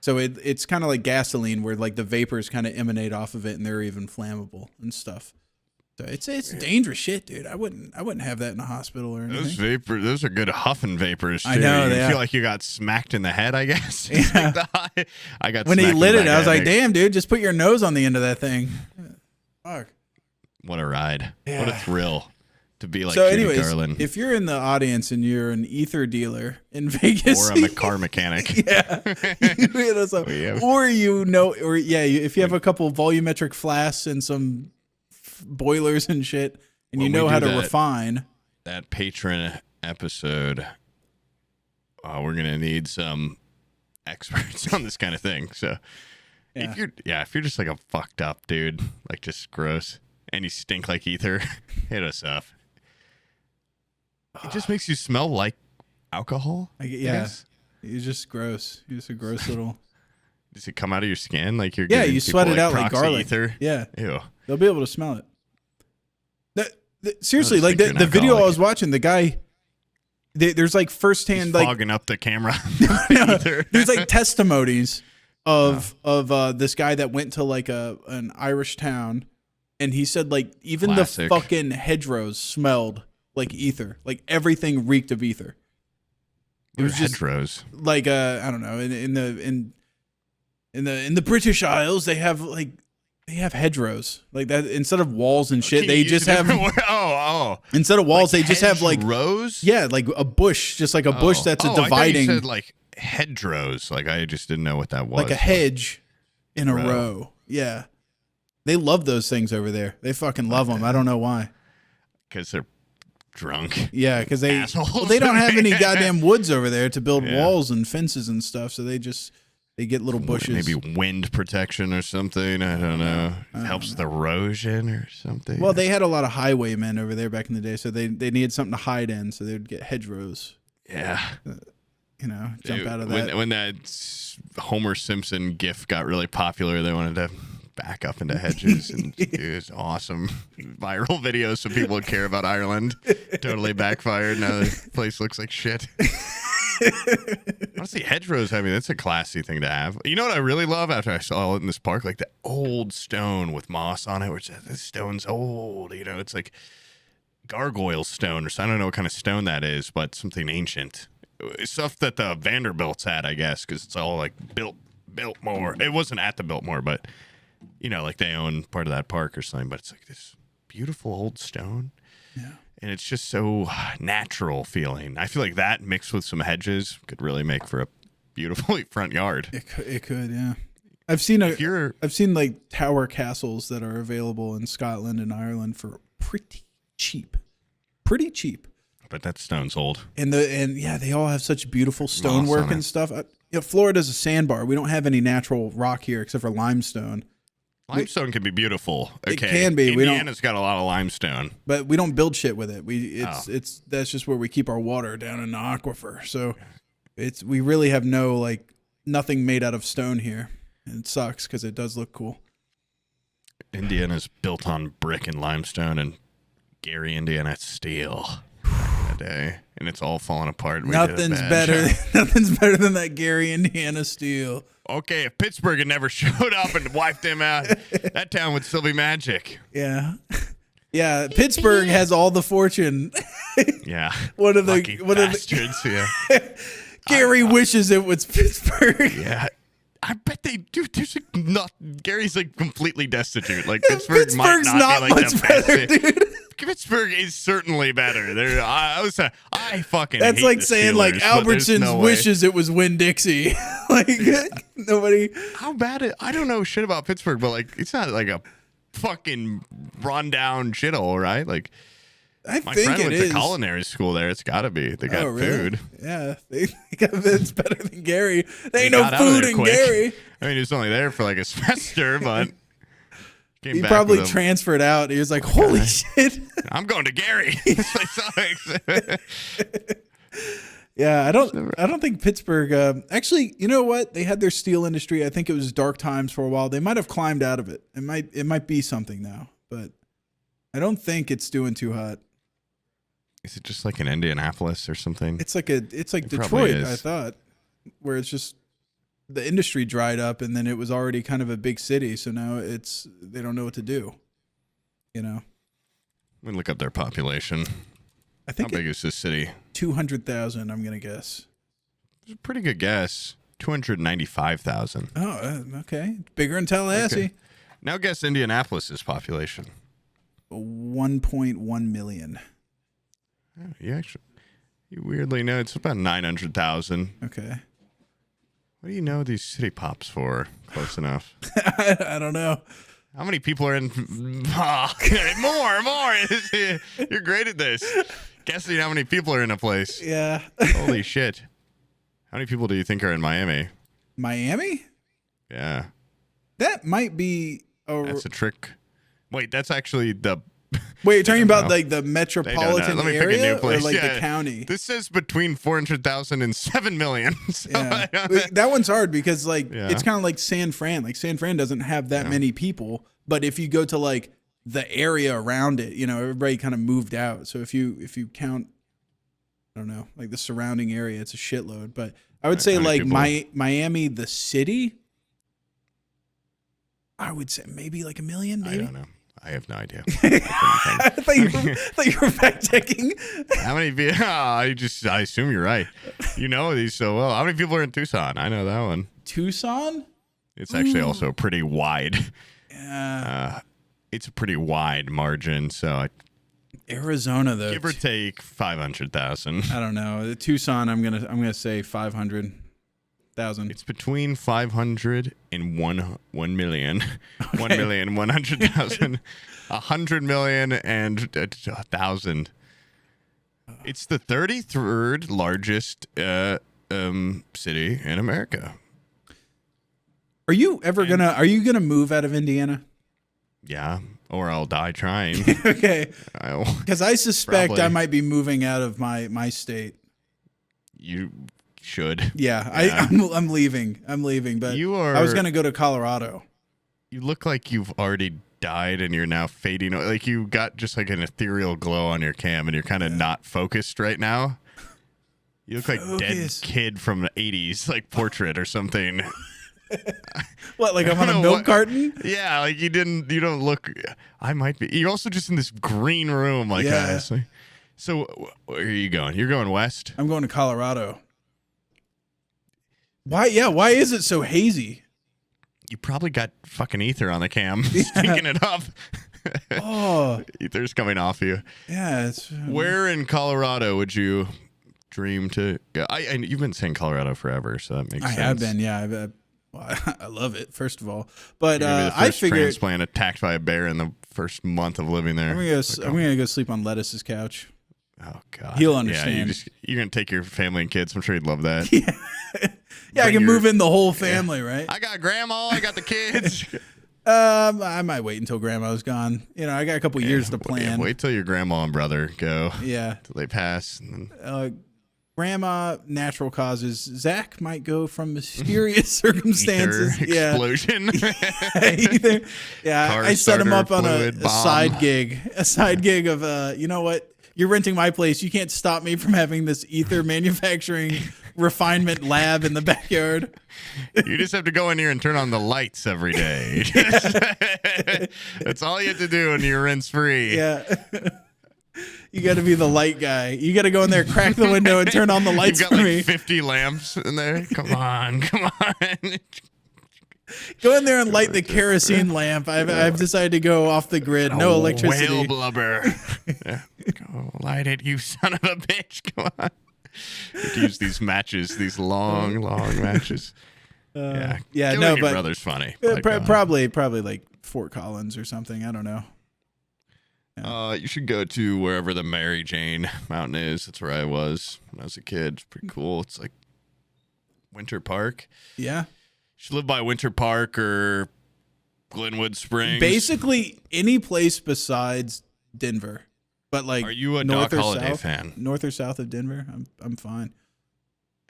Speaker 2: So it's kind of like gasoline where like the vapors kind of emanate off of it, and they're even flammable and stuff. It's dangerous shit, dude. I wouldn't have that in a hospital or anything.
Speaker 1: Those are good huffing vapors. Too.
Speaker 2: I know.
Speaker 1: You feel like you got smacked in the head, I guess.
Speaker 2: Yeah.
Speaker 1: I got
Speaker 2: when he lit it, I was like,
Speaker 1: head.
Speaker 2: "Damn, dude, just put your nose on the end of that thing." Fuck.
Speaker 1: What a ride! Yeah. What a thrill to be like.
Speaker 2: So,
Speaker 1: Judy
Speaker 2: anyways,
Speaker 1: Garland.
Speaker 2: if you're in the audience and you're an ether dealer in Vegas,
Speaker 1: or a car mechanic,
Speaker 2: yeah, or if you have a couple volumetric flasks and some boilers and shit, and you know how to refine
Speaker 1: that patron episode, we're gonna need some experts on this kind of thing. So if you're just like a fucked up dude, like just gross, and you stink like ether, hit us up. It just makes you smell like alcohol.
Speaker 2: You're just gross. You're just a gross little.
Speaker 1: Does it come out of your skin like you're?
Speaker 2: Yeah, you sweat it out like garlic.
Speaker 1: Ether?
Speaker 2: Yeah,
Speaker 1: ew.
Speaker 2: They'll be able to smell it. Seriously, like the video I was watching, the guy, there's like firsthand,
Speaker 1: he's
Speaker 2: like
Speaker 1: fogging up the camera.
Speaker 2: There's like testimonies of this guy that went to like an Irish town, and he said like even the fucking hedgerows smelled like ether, like everything reeked of ether. It was just
Speaker 1: hedgerows,
Speaker 2: like I don't know, in the British Isles they have hedgerows like that instead of walls and shit. They just have instead of walls they just have like
Speaker 1: rows.
Speaker 2: Yeah, like a bush, just like a bush that's a dividing.
Speaker 1: I thought you said like hedgerows. Like I just didn't know what that was.
Speaker 2: Like a hedge in a row. Yeah, they love those things over there. They fucking love them. I don't know why.
Speaker 1: Because they're drunk.
Speaker 2: Yeah, because they don't have any goddamn woods over there to build walls and fences and stuff. So they get little bushes.
Speaker 1: Maybe wind protection or something. I don't know. Helps with erosion or something.
Speaker 2: Well, they had a lot of highwaymen over there back in the day, so they needed something to hide in, so they'd get hedgerows.
Speaker 1: Yeah.
Speaker 2: Jump out of that.
Speaker 1: When that Homer Simpson gif got really popular, they wanted to back up into hedges and do this awesome viral videos so people would care about Ireland. Totally backfired. Now the place looks like shit. Honestly, hedgerows, I mean, that's a classy thing to have. You know what I really love after I saw it in this park? Like the old stone with moss on it, which this stone's old. You know, it's like gargoyle stone or something. I don't know what kind of stone that is, but something ancient. Stuff that the Vanderbilts had, I guess, because it's all like Biltmore. It wasn't at the Biltmore, but, you know, like they own part of that park or something. But it's like this beautiful old stone.
Speaker 2: Yeah.
Speaker 1: And it's just so natural feeling. I feel like that mixed with some hedges could really make for a beautiful front yard.
Speaker 2: It could, yeah. I've seen like tower castles that are available in Scotland and Ireland for pretty cheap.
Speaker 1: but that stone's old.
Speaker 2: And they all have such beautiful stonework and stuff. Florida's a sandbar. We don't have any natural rock here except for limestone.
Speaker 1: Limestone can be beautiful. Okay.
Speaker 2: It can be.
Speaker 1: Indiana's got a lot of limestone,
Speaker 2: but we don't build shit with it. That's just where we keep our water down in the aquifer. So we really have nothing made out of stone here. And it sucks because it does look cool.
Speaker 1: Indiana's built on brick and limestone, and Gary, Indiana, steel. Day, and it's all falling apart.
Speaker 2: Nothing's better than that Gary, Indiana steel.
Speaker 1: Okay, if Pittsburgh had never showed up and wiped them out, that town would still be magic.
Speaker 2: Yeah. Pittsburgh has all the fortune.
Speaker 1: Yeah.
Speaker 2: One of
Speaker 1: the bastards. Yeah.
Speaker 2: Gary wishes it was Pittsburgh.
Speaker 1: Yeah. I bet they do. Gary's completely destitute. Pittsburgh's might not be
Speaker 2: much better, dude.
Speaker 1: Pittsburgh is certainly better. I fucking.
Speaker 2: That's
Speaker 1: hate
Speaker 2: like
Speaker 1: the
Speaker 2: saying
Speaker 1: Steelers,
Speaker 2: Albertsons wishes it was Winn-Dixie. Nobody.
Speaker 1: How bad I don't know shit about Pittsburgh, but it's not like a fucking rundown shithole, right?
Speaker 2: My
Speaker 1: friend went to culinary school there. It's got to be. They got food.
Speaker 2: Yeah, it's better than Gary. There ain't no food in Gary.
Speaker 1: I mean, he was only there for a semester, but
Speaker 2: he probably transferred out. He was like, "Holy shit,
Speaker 1: I'm going to Gary."
Speaker 2: Yeah, I don't think Pittsburgh. Actually, you know what? They had their steel industry. I think it was dark times for a while. They might have climbed out of it. It might be something now, but I don't think it's doing too hot.
Speaker 1: Is it just like in Indianapolis or something?
Speaker 2: It's like Detroit, I thought, where it's just the industry dried up and then it was already kind of a big city, so now they don't know what to do. Let
Speaker 1: me look up their population.
Speaker 2: I think
Speaker 1: how big is this city?
Speaker 2: 200,000, I'm gonna guess.
Speaker 1: It's a pretty good guess. 295,000.
Speaker 2: Oh, okay. Bigger than Tallahassee.
Speaker 1: Okay. Now guess Indianapolis's population.
Speaker 2: 1.1 million.
Speaker 1: Oh, you weirdly know it's about 900,000.
Speaker 2: Okay.
Speaker 1: What do you know these city pops for? Close enough.
Speaker 2: I don't know.
Speaker 1: How many people are in? More. You're great at this. Guessing how many people are in a place.
Speaker 2: Yeah.
Speaker 1: Holy shit. How many people do you think are in Miami?
Speaker 2: Miami?
Speaker 1: Yeah.
Speaker 2: That might be
Speaker 1: That's a trick. Wait, that's actually the...
Speaker 2: Wait, you're talking about the metropolitan
Speaker 1: Let me
Speaker 2: area
Speaker 1: pick a new place.
Speaker 2: or the county?
Speaker 1: This says between 400,000 and 7 million. So
Speaker 2: that one's hard because it's kind of like San Fran. Like San Fran doesn't have that many people, but if you go to the area around it, everybody kind of moved out. So if you count, I don't know, the surrounding area, it's a shitload. But I would say Miami, the city, I would say maybe 1 million. Maybe?
Speaker 1: I don't know. I have no idea.
Speaker 2: I thought you were fact checking.
Speaker 1: How many people? I assume you're right. You know these so well. How many people are in Tucson? I know that one.
Speaker 2: Tucson?
Speaker 1: It's actually also pretty wide.
Speaker 2: Yeah.
Speaker 1: It's a pretty wide margin. So
Speaker 2: Arizona, though,
Speaker 1: give or take 500,000.
Speaker 2: I don't know. Tucson, I'm gonna say 500,000.
Speaker 1: It's between 500 and 1 million. Okay. 1,100,000. 100 million and 1,000. It's the 33rd largest city in America.
Speaker 2: Are you gonna move out of Indiana?
Speaker 1: Yeah, or I'll die trying.
Speaker 2: Okay. Because I suspect
Speaker 1: probably.
Speaker 2: I might be moving out of my state.
Speaker 1: You should.
Speaker 2: Yeah. I'm leaving. But I was gonna go to Colorado.
Speaker 1: You look like you've already died and you're now fading. Like you got just an ethereal glow on your cam and you're kind of not focused right now. You look like dead kid from the 80s, portrait or something.
Speaker 2: What, I'm on a milk carton?
Speaker 1: Yeah, you don't look. I might be. You're also just in this green room, honestly. So where are you going? You're going west?
Speaker 2: I'm going to Colorado. Why? Yeah. Why is it so hazy?
Speaker 1: You probably got fucking ether on the cam, stinking it up.
Speaker 2: Oh,
Speaker 1: ether's coming off you.
Speaker 2: Yeah. It's
Speaker 1: where in Colorado would you dream to go? And you've been saying Colorado forever, so that makes sense.
Speaker 2: I have been. Yeah. I love it, first of all. But
Speaker 1: I figured transplant attacked by a bear in the first month of living there.
Speaker 2: I'm gonna go sleep on Lettuce's couch.
Speaker 1: Oh God,
Speaker 2: He'll understand.
Speaker 1: Yeah, you're gonna take your family and kids. I'm sure he'd love that.
Speaker 2: Yeah, I can move in the whole family, right?
Speaker 1: I got grandma. I got the kids.
Speaker 2: I might wait until grandma's gone. I got a couple years to plan.
Speaker 1: Wait till your grandma and brother go.
Speaker 2: Yeah,
Speaker 1: till they pass. And then...
Speaker 2: grandma, natural causes. Zach might go from mysterious circumstances.
Speaker 1: Explosion.
Speaker 2: I set him up on a side gig. A side gig of you know what? You're renting my place. You can't stop me from having this ether manufacturing refinement lab in the backyard.
Speaker 1: You just have to go in here and turn on the lights every day. That's all you have to do and you're rent's free.
Speaker 2: Yeah. You got to be the light guy. You got to go in there, crack the window, and turn on the lights
Speaker 1: You've got
Speaker 2: for
Speaker 1: like
Speaker 2: me.
Speaker 1: 50 lamps in there. Come on.
Speaker 2: Go in there and light the kerosene lamp. I've decided to go off the grid. No electricity.
Speaker 1: Whale blubber. Go light it, you son of a bitch. Come on. You have to use these matches, these long matches.
Speaker 2: No,
Speaker 1: your
Speaker 2: but
Speaker 1: brother's funny.
Speaker 2: Probably like Fort Collins or something. I don't know.
Speaker 1: You should go to wherever the Mary Jane Mountain is. That's where I was when I was a kid. It's pretty cool. It's like Winter Park.
Speaker 2: Yeah.
Speaker 1: You should live by Winter Park or Glenwood Springs.
Speaker 2: Basically any place besides Denver. But like,
Speaker 1: are you a
Speaker 2: North
Speaker 1: Doc
Speaker 2: or
Speaker 1: Holliday
Speaker 2: South?
Speaker 1: fan?
Speaker 2: North or south of Denver? I'm fine.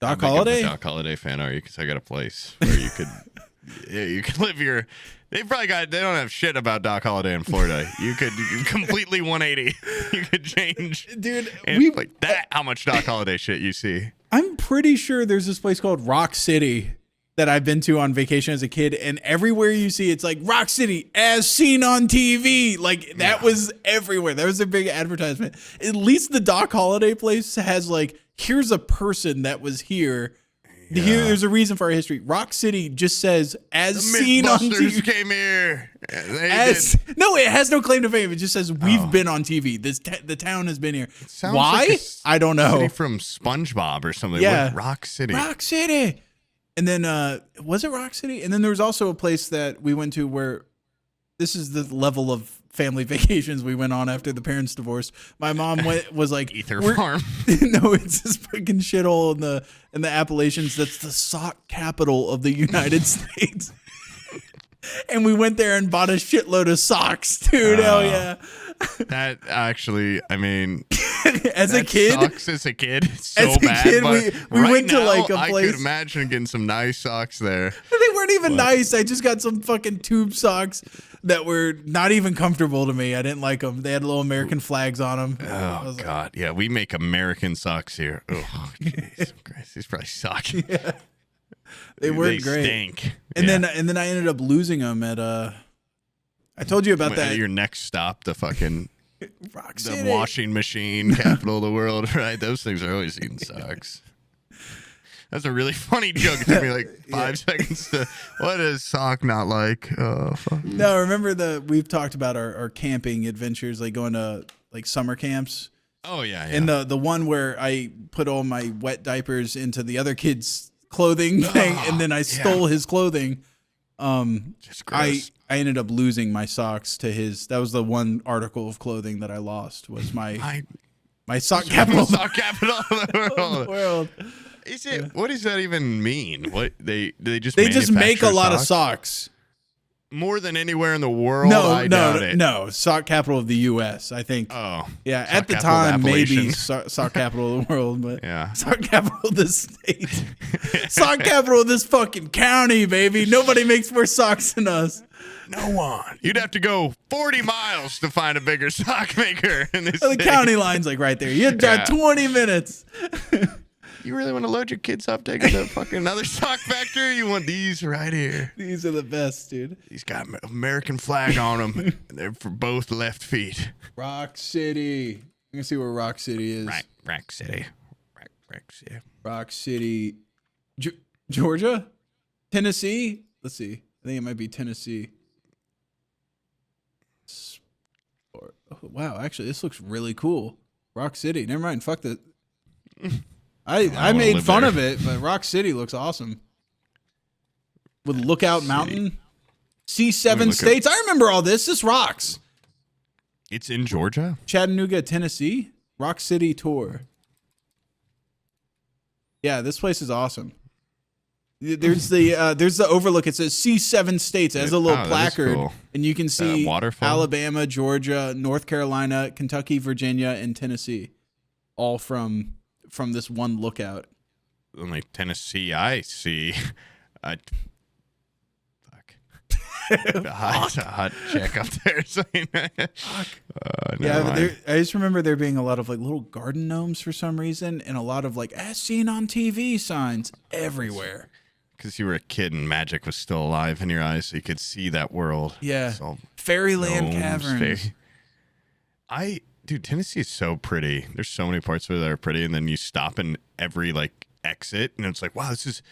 Speaker 1: How
Speaker 2: Doc
Speaker 1: big of a
Speaker 2: Holliday?
Speaker 1: Doc Holliday fan are you? Because I got a place where you could, you could live your. They don't have shit about Doc Holliday in Florida. You could completely 180. You could change,
Speaker 2: dude.
Speaker 1: Like that. How much Doc Holliday shit you see?
Speaker 2: I'm pretty sure there's this place called Rock City that I've been to on vacation as a kid, and everywhere you see it's like Rock City as seen on TV. Like that was everywhere. That was a big advertisement. At least the Doc Holliday place has like, here's a person that was here. Yeah. Here, there's a reason for our history. Rock City just says as the seen on TV.
Speaker 1: Came here.
Speaker 2: No, it has no claim to fame. It just says we've been on TV. The town has been here. Why?
Speaker 1: Like
Speaker 2: I don't know.
Speaker 1: City from SpongeBob or something.
Speaker 2: Yeah,
Speaker 1: what? Rock City.
Speaker 2: Rock City. And then was it Rock City? And then there was also a place that we went to where this is the level of family vacations we went on after the parents divorced. My mom was like
Speaker 1: Ether Farm.
Speaker 2: No, it's this fucking shithole in the Appalachians. That's the sock capital of the United States. And we went there and bought a shitload of socks, dude. Hell yeah.
Speaker 1: That actually, I mean,
Speaker 2: as a kid,
Speaker 1: socks as a kid, it's so
Speaker 2: as a
Speaker 1: bad.
Speaker 2: Kid,
Speaker 1: but
Speaker 2: we went to like a place.
Speaker 1: I could imagine getting some nice socks there.
Speaker 2: They weren't even nice. I just got some fucking tube socks that were not even comfortable to me. I didn't like them. They had little American flags on them.
Speaker 1: Oh God, yeah, we make American socks here. Oh jeez, these probably suck.
Speaker 2: Yeah. They weren't great.
Speaker 1: Stink.
Speaker 2: And then I ended up losing them at I told you about that.
Speaker 1: Your next stop, the fucking
Speaker 2: Rock City.
Speaker 1: The washing machine capital of the world, right? Those things are always eating socks. That's a really funny joke. It took me like 5 seconds to. What is sock not like? Oh, fuck.
Speaker 2: No, remember we've talked about our camping adventures, like going to like summer camps.
Speaker 1: Oh yeah.
Speaker 2: And the one where I put all my wet diapers into the other kid's clothing thing, and then I stole his clothing.
Speaker 1: Just gross.
Speaker 2: I ended up losing my socks to his. That was the one article of clothing that I lost. Was my sock capital.
Speaker 1: Sock capital of the
Speaker 2: world.
Speaker 1: Is it? Yeah. What does that even mean? What they just
Speaker 2: make a lot of socks.
Speaker 1: More than anywhere in the world. I doubt it.
Speaker 2: No, sock capital of the U.S. I think.
Speaker 1: Oh,
Speaker 2: yeah. At the time, maybe sock capital of the world, but sock capital of the state. Sock capital of this fucking county, baby. Nobody makes more socks than us.
Speaker 1: No one. You'd have to go 40 miles to find a bigger sock maker in this.
Speaker 2: The county line's like right there. You have to drive 20 minutes.
Speaker 1: You really want to load your kids up, take them to fucking another sock factory? You want these right here.
Speaker 2: These are the best, dude.
Speaker 1: These got American flag on them. And they're for both left feet.
Speaker 2: Rock City. I'm going to see where Rock City is.
Speaker 1: Rock City. Rock City.
Speaker 2: Rock City. Georgia? Tennessee? Let's see. I think it might be Tennessee. Oh, wow, actually, this looks really cool. Rock City. Never mind. Fuck that. I made fun of it, but Rock City looks awesome. With Lookout Mountain. C7 states. I remember all this. This rocks.
Speaker 1: It's in Georgia?
Speaker 2: Chattanooga, Tennessee. Rock City Tour. Yeah, this place is awesome. There's the overlook. It says see 7 states as a little placard, cool. And you can see Alabama, Georgia, North Carolina, Kentucky, Virginia, and Tennessee, all from this one lookout.
Speaker 1: Only Tennessee I see. Fuck. a hot chick up there.
Speaker 2: I just remember there being a lot of like little garden gnomes for some reason, and a lot of like as seen on TV signs everywhere.
Speaker 1: Because you were a kid and magic was still alive in your eyes, so you could see that world.
Speaker 2: Yeah, Fairyland Caverns.
Speaker 1: Dude, Tennessee is so pretty. There's so many parts of it that are pretty, and then you stop in every like exit, and it's like, wow, this is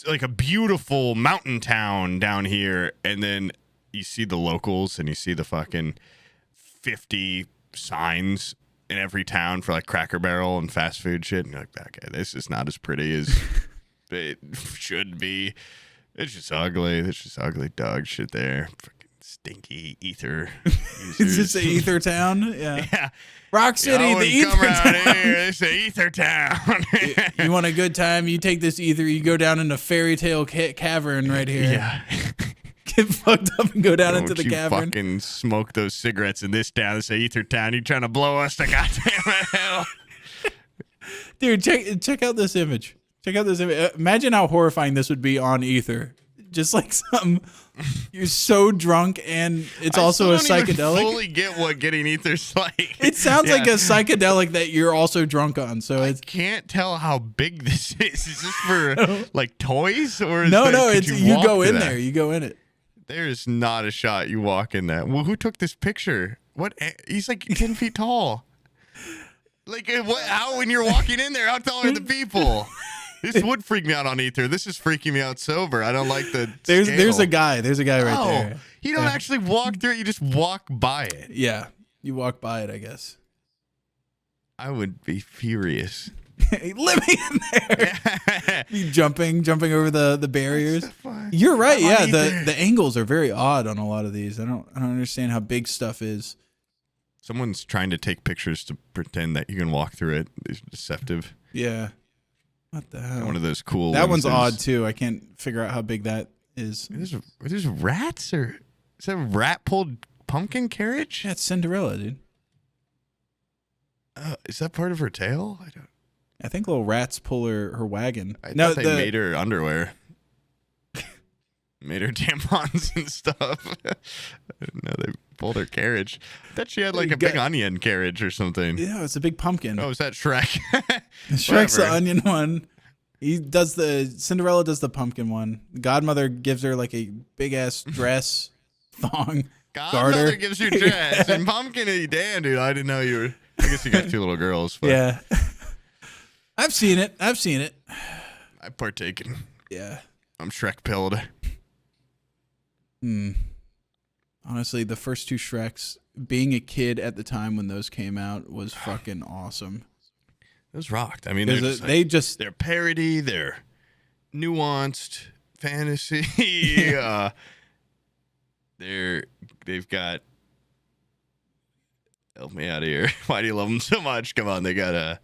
Speaker 1: like a beautiful mountain town down here. And then you see the locals, and you see the fucking 50 signs in every town for like Cracker Barrel and fast food shit, and you're like, okay, this is not as pretty as it should be. It's just ugly. There's just ugly dog shit there. Freaking stinky ether.
Speaker 2: Is this the ether town? Yeah. Rock City, the ether
Speaker 1: come
Speaker 2: town.
Speaker 1: Here. It's the ether town.
Speaker 2: You want a good time? You take this ether. You go down into Fairy Tale Cavern right here.
Speaker 1: Yeah.
Speaker 2: Get fucked up and go down into the cavern.
Speaker 1: Fucking smoke those cigarettes in this town. It's the ether town. You trying to blow us to goddamn hell?
Speaker 2: Dude, check out this image. Check out this image. Imagine how horrifying this would be on ether. Just like something, you're so drunk and it's also a psychedelic. I
Speaker 1: fully get what getting ether's like.
Speaker 2: It sounds like a psychedelic that you're also drunk on. So I
Speaker 1: can't tell how big this is. Is this for like toys or is
Speaker 2: no?
Speaker 1: It's
Speaker 2: you go in there. You go in it.
Speaker 1: There's not a shot you walk in that. Well, who took this picture? What? He's like 10 feet tall. Like what? How when you're walking in there? How tall are the people? This would freak me out on ether. This is freaking me out sober. I don't like the
Speaker 2: There's a guy. There's a guy right there.
Speaker 1: You don't actually walk through it. You just walk by it.
Speaker 2: Yeah. You walk by it, I guess.
Speaker 1: I would be furious.
Speaker 2: Let me in there. You jumping over the barriers. You're right. Yeah. The angles are very odd on a lot of these. I don't understand how big stuff is.
Speaker 1: Someone's trying to take pictures to pretend that you can walk through it. It's deceptive.
Speaker 2: Yeah. What the hell?
Speaker 1: One of those cool.
Speaker 2: That one's odd too. I can't figure out how big that is.
Speaker 1: There's rats, or is that a rat pulled pumpkin carriage?
Speaker 2: Yeah, it's Cinderella, dude.
Speaker 1: Is that part of her tail?
Speaker 2: I think little rats pull her wagon.
Speaker 1: I thought they made her underwear. Made her tampons and stuff. I didn't know they pulled her carriage. I thought she had like a big onion carriage or something.
Speaker 2: Yeah, it's a big pumpkin.
Speaker 1: Oh, is that Shrek?
Speaker 2: Shrek's the onion one. Cinderella does the pumpkin one. Godmother gives her like a big ass dress, thong.
Speaker 1: Godmother gives you dress and pumpkin. Damn, dude, I didn't know you were. I guess you got 2 little girls. But
Speaker 2: yeah. I've seen it.
Speaker 1: I've partaken.
Speaker 2: Yeah.
Speaker 1: I'm Shrek pilled.
Speaker 2: Honestly, the first 2 Shreks, being a kid at the time when those came out, was fucking awesome.
Speaker 1: Those rocked. I mean, they're parody, they're nuanced fantasy. They've got. Help me out of here. Why do you love them so much? Come on, they got a.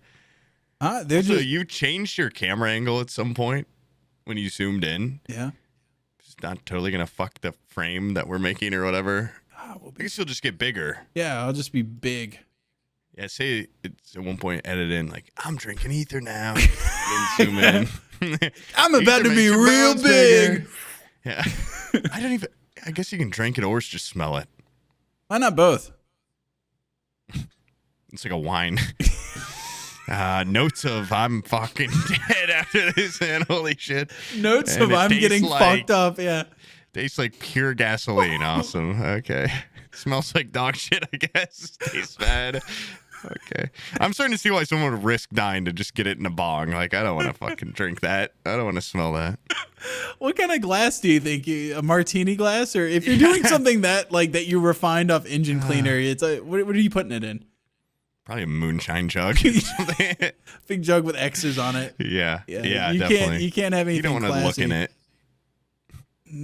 Speaker 1: So you changed your camera angle at some point when you zoomed in.
Speaker 2: Yeah.
Speaker 1: It's not totally gonna fuck the frame that we're making or whatever. I guess you'll just get bigger.
Speaker 2: Yeah, I'll just be big.
Speaker 1: Yeah, say it's at one point edit in like I'm drinking ether now. Then zoom in.
Speaker 2: I'm about to be real big.
Speaker 1: Yeah. I guess you can drink it or just smell it.
Speaker 2: Why not both?
Speaker 1: It's like a wine. Notes of I'm fucking dead after this, and holy shit.
Speaker 2: Notes of I'm getting fucked up, yeah.
Speaker 1: Tastes like pure gasoline. Awesome. Okay. Smells like dog shit, I guess. Tastes bad. Okay. I'm starting to see why someone would risk dying to just get it in a bong. Like, I don't want to fucking drink that. I don't want to smell that.
Speaker 2: What kind of glass do you think? A martini glass? Or if you're doing something that you refined off engine cleaner, it's like, what are you putting it in?
Speaker 1: Probably a moonshine jug.
Speaker 2: Big jug with X's on it.
Speaker 1: Yeah,
Speaker 2: you
Speaker 1: definitely.
Speaker 2: You can't have anything.
Speaker 1: You don't want to look in it.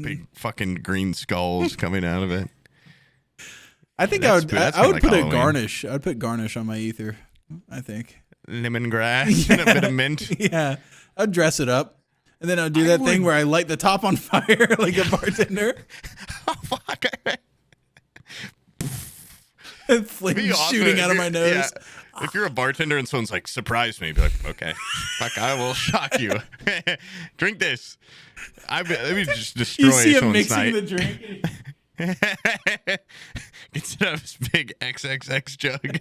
Speaker 1: Big fucking green skulls coming out of it.
Speaker 2: I think I would put a garnish. I would put garnish on my ether. I think.
Speaker 1: Lemongrass and a bit of mint.
Speaker 2: Yeah, I'd dress it up. And then I'll do that thing where I light the top on fire like a bartender.
Speaker 1: Oh, fuck.
Speaker 2: And flames shooting out of my nose.
Speaker 1: Yeah. If you're a bartender and someone's like, surprise me, be like, okay, fuck, I will shock you. Drink this. Let me just destroy someone's night. You see him mixing the drink. Gets out of his big XXX jug.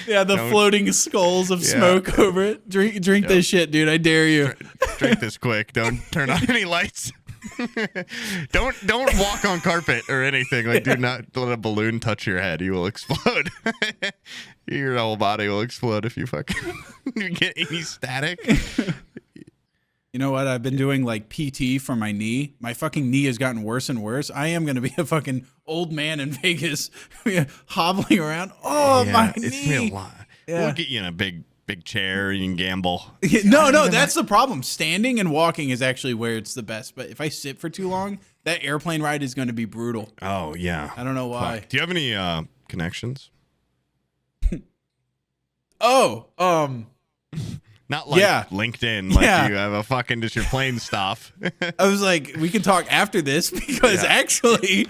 Speaker 2: Yeah, the floating skulls of smoke over it. Drink this shit, dude. I dare you.
Speaker 1: Drink this quick. Don't turn on any lights. Don't walk on carpet or anything. Like, do not let a balloon touch your head. You will explode. Your whole body will explode if you you get any static.
Speaker 2: You know what? I've been doing like PT for my knee. My fucking knee has gotten worse and worse. I am going to be a fucking old man in Vegas hobbling around. Oh, my knee. It's
Speaker 1: me a lot. Yeah. We'll get you in a big chair. You can gamble.
Speaker 2: No, that's the problem. Standing and walking is actually where it's the best. But if I sit for too long, that airplane ride is going to be brutal.
Speaker 1: Oh, yeah.
Speaker 2: I don't know why.
Speaker 1: Fuck. Do you have any connections? Not like LinkedIn, like you have a fucking just your plane stuff.
Speaker 2: I was like, we can talk after this because actually,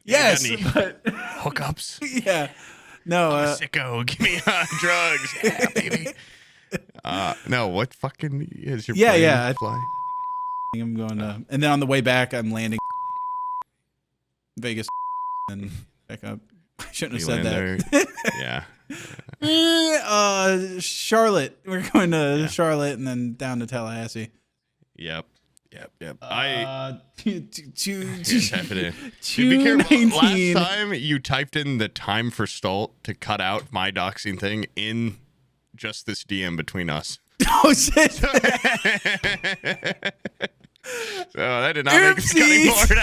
Speaker 2: yes. But,
Speaker 1: hookups?
Speaker 2: Yeah. No.
Speaker 1: I'm a sicko. Give me drugs. Yeah, baby. No, what fucking is your plane flying?
Speaker 2: I'm going to, and then on the way back, I'm landing Vegas and back up. I shouldn't have said that.
Speaker 1: Yeah.
Speaker 2: Charlotte. We're going to Charlotte and then down to Tallahassee.
Speaker 1: Yep.
Speaker 2: Be
Speaker 1: careful. Last time you typed in the time for Stolt to cut out my doxing thing in just this DM between us.
Speaker 2: Oh shit.
Speaker 1: So that did not make the cutting board.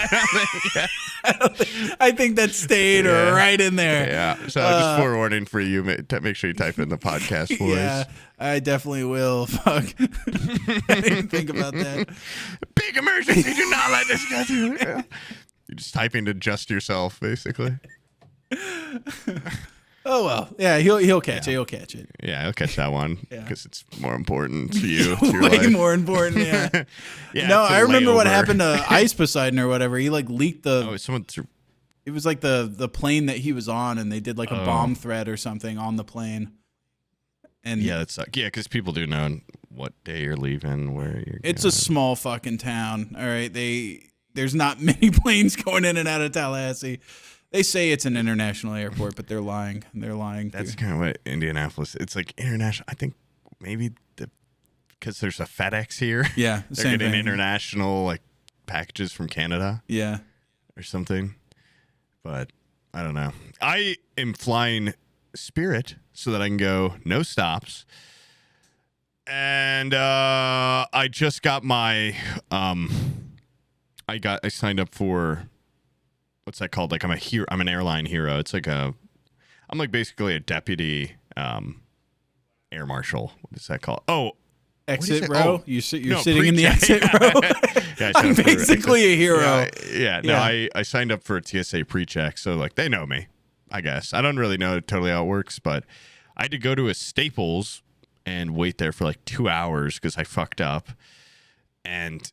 Speaker 2: I think that stayed right in there.
Speaker 1: Yeah. So just forewarning for you. Make sure you type in the podcast voice.
Speaker 2: Yeah, I definitely will. Fuck. I didn't think about that.
Speaker 1: Big emergency. Do not let this go through. Yeah. You're just typing to just yourself, basically.
Speaker 2: Oh well, yeah, he'll catch it. He'll catch it.
Speaker 1: Yeah, he'll catch that one because it's more important to you.
Speaker 2: Way more important. Yeah. No, I remember what happened to Ice Poseidon or whatever. He like leaked the.
Speaker 1: Oh, someone threw.
Speaker 2: It was like the plane that he was on, and they did like a bomb threat or something on the plane. And
Speaker 1: yeah, that sucks. Yeah, because people do know what day you're leaving, where you're.
Speaker 2: It's a small fucking town. All right, there's not many planes going in and out of Tallahassee. They say it's an international airport, but they're lying.
Speaker 1: That's kind of what Indianapolis. It's like international. I think maybe because there's a FedEx here.
Speaker 2: Yeah,
Speaker 1: they're getting international like packages from Canada.
Speaker 2: Yeah,
Speaker 1: or something. But I don't know. I am flying Spirit so that I can go no stops. And I just got my. I signed up for. What's that called? Like I'm an airline hero. It's like I'm like basically a deputy air marshal. What is that called? Oh,
Speaker 2: exit row. Oh, you're sitting in the exit row. Yeah, I'm basically a hero.
Speaker 1: I signed up for a TSA pre-check, so like they know me. I guess I don't really know totally how it works, but I had to go to a Staples and wait there for like 2 hours because I fucked up, and.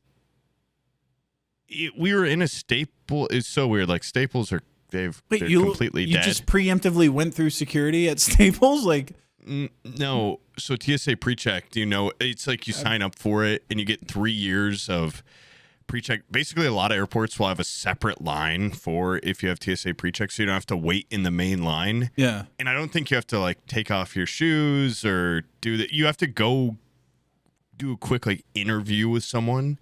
Speaker 1: We were in a Staple. It's so weird. Like Staples they're completely dead.
Speaker 2: You just preemptively went through security at Staples, like
Speaker 1: no. So TSA pre-check. Do you know? It's like you sign up for it and you get 3 years of pre-check. Basically, a lot of airports will have a separate line for if you have TSA pre-check, so you don't have to wait in the main line.
Speaker 2: Yeah.
Speaker 1: And I don't think you have to like take off your shoes or do that. You have to go do a quick like interview with someone.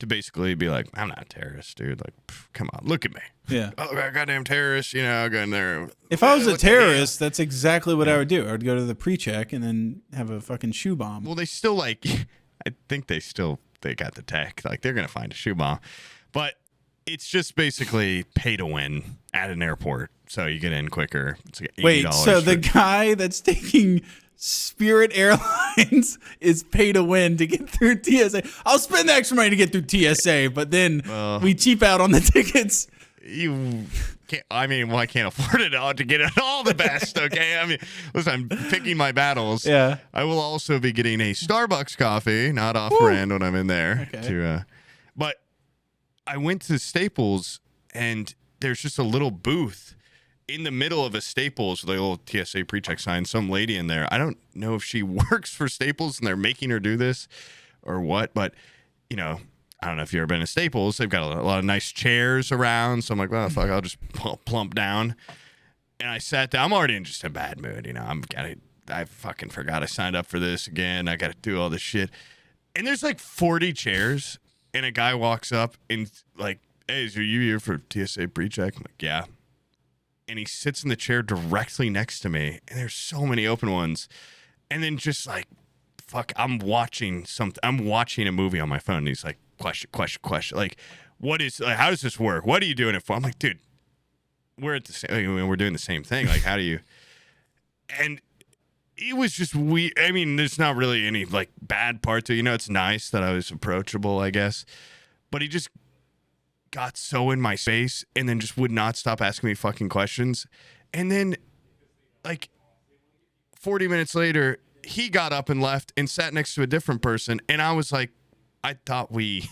Speaker 1: To basically be like, I'm not a terrorist, dude. Like, come on, look at me.
Speaker 2: Yeah.
Speaker 1: Oh, goddamn terrorist, I'll go in there.
Speaker 2: If I was a terrorist, that's exactly what I would do. I would go to the pre-check and then have a fucking shoe bomb.
Speaker 1: Well, they still I think they got the tech. Like, they're going to find a shoe bomb. But it's just basically pay to win at an airport. So you get in quicker. It's like $80.
Speaker 2: Wait, so the guy that's taking Spirit Airlines is pay to win to get through TSA. I'll spend the extra money to get through TSA, but then we cheap out on the tickets.
Speaker 1: I can't afford it all to get it all the best. Okay, I mean, listen, I'm picking my battles.
Speaker 2: Yeah.
Speaker 1: I will also be getting a Starbucks coffee, not off-brand when I'm in there.
Speaker 2: Okay.
Speaker 1: But I went to Staples, and there's just a little booth in the middle of a Staples with a little TSA pre-check sign. Some lady in there. I don't know if she works for Staples and they're making her do this or what, but you know, I don't know if you've ever been to Staples. They've got a lot of nice chairs around. So I'm like, well, fuck, I'll just plump down. And I sat down. I'm already in just a bad mood. You know, I fucking forgot I signed up for this again. I got to do all this shit. And there's like 40 chairs. And a guy walks up and like, hey, are you here for TSA pre-check? I'm like, yeah. And he sits in the chair directly next to me. And there's so many open ones. And then just like, fuck, I'm watching a movie on my phone. And he's like, question. Like, how does this work? What are you doing it for? I'm like, dude, we're doing the same thing. Like, how do you? And it was just weird. I mean, there's not really any like bad part to it. You know, it's nice that I was approachable, I guess. But he just got so in my face and then just would not stop asking me fucking questions. And then like 40 minutes later, he got up and left and sat next to a different person. And I was like, I thought we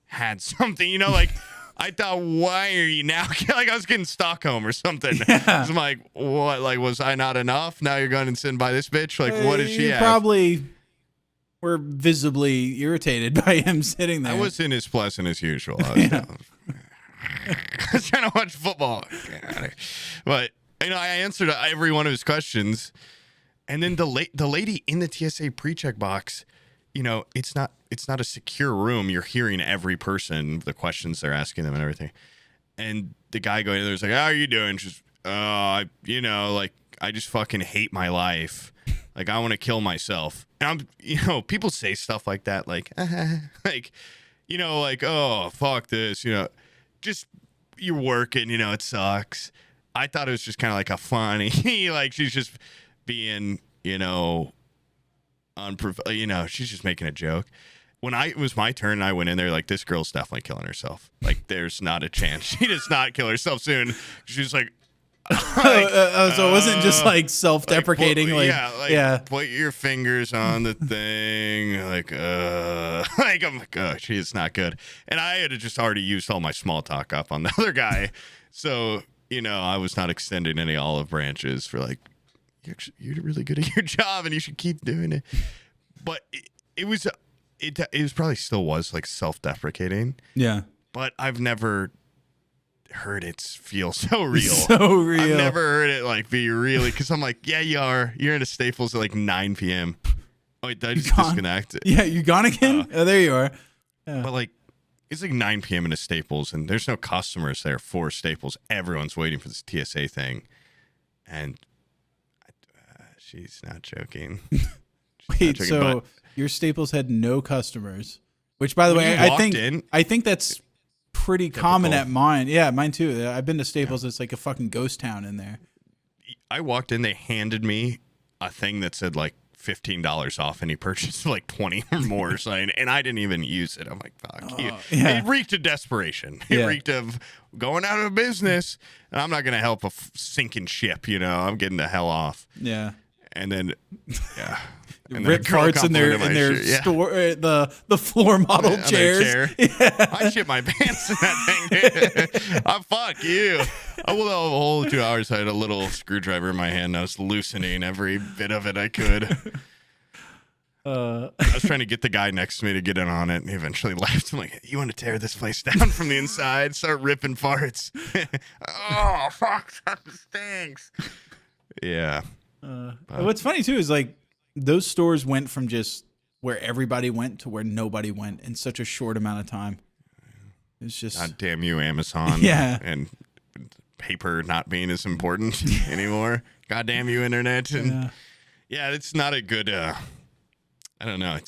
Speaker 1: had something, you know, like I thought, why are you now? Like I was getting Stockholm or something.
Speaker 2: Yeah.
Speaker 1: I'm like, what? Like, was I not enough? Now you're going and sitting by this bitch? Like, what did she have?
Speaker 2: Probably were visibly irritated by him sitting there.
Speaker 1: I wasn't as pleasant as usual. I was trying to watch football. But, you know, I answered every one of his questions. And then the lady in the TSA pre-check box, you know, it's not a secure room. You're hearing every person, the questions they're asking them and everything. And the guy going in there is like, how are you doing? She's, you know, like, I just fucking hate my life. Like, I want to kill myself. And I'm, you know, people say stuff like that, like, like, you know, like, oh, fuck this, you know, just, you're working, you know, it sucks. I thought it was just kind of like a funny, like, she's just being, you know, you know, she's just making a joke. When it was my turn and I went in there, like, this girl's definitely killing herself. Like, there's not a chance. She does not kill herself soon. She's like,
Speaker 2: so it wasn't just like self-deprecating.
Speaker 1: Put your fingers on the thing. Like, like, I'm like, oh, she's not good. And I had just already used all my small talk up on the other guy. So, you know, I was not extending any olive branches for like, you're really good at your job and you should keep doing it. But it was probably still was like self-deprecating.
Speaker 2: Yeah.
Speaker 1: But I've never heard it feel so real.
Speaker 2: So real.
Speaker 1: I've never heard it like be really, because I'm like, yeah, you are. You're in a Staples at like 9 p.m. Oh, wait, did I just disconnect?
Speaker 2: Yeah, you gone again? Oh, there you are. Yeah.
Speaker 1: But like, it's like 9 p.m. in a Staples, and there's no customers there for Staples. Everyone's waiting for this TSA thing. And she's not joking.
Speaker 2: Wait, so your Staples had no customers, which, by the way, I think that's pretty common at mine. Yeah, mine too. I've been to Staples. It's like a fucking ghost town in there.
Speaker 1: I walked in. They handed me a thing that said like $15 off any purchase, like 20 or more. So, and I didn't even use it. I'm like, fuck you. Yeah. It reeked of desperation. It reeked of going out of business. And I'm not going to help a sinking ship. You know, I'm getting the hell off.
Speaker 2: Yeah.
Speaker 1: And then, yeah. And
Speaker 2: rip parts in their store, the floor model chairs.
Speaker 1: I shit my pants in that thing. Fuck you. The whole 2 hours I had a little screwdriver in my hand. And I was loosening every bit of it I could. I was trying to get the guy next to me to get in on it, and he eventually left. I'm like, you want to tear this place down from the inside? Start ripping parts. Oh, fuck, that stinks. Yeah.
Speaker 2: What's funny too is like those stores went from just where everybody went to where nobody went in such a short amount of time. It's just,
Speaker 1: God damn you, Amazon.
Speaker 2: Yeah.
Speaker 1: And paper not being as important anymore. God damn you, internet. And yeah, it's not a good, I don't know.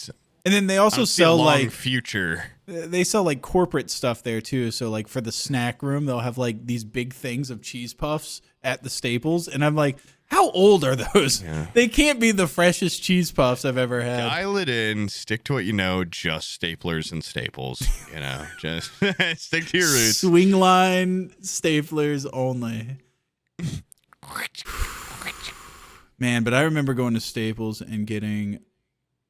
Speaker 2: And then they also sell like
Speaker 1: future.
Speaker 2: They sell like corporate stuff there too. So like for the snack room, they'll have like these big things of cheese puffs at the Staples, and I'm like, how old are those? Yeah. They can't be the freshest cheese puffs I've ever had.
Speaker 1: Dial it in. Stick to what you know. Just Staplers and Staples. You know, just stick to your roots.
Speaker 2: Swing line staplers only. Man, but I remember going to Staples and getting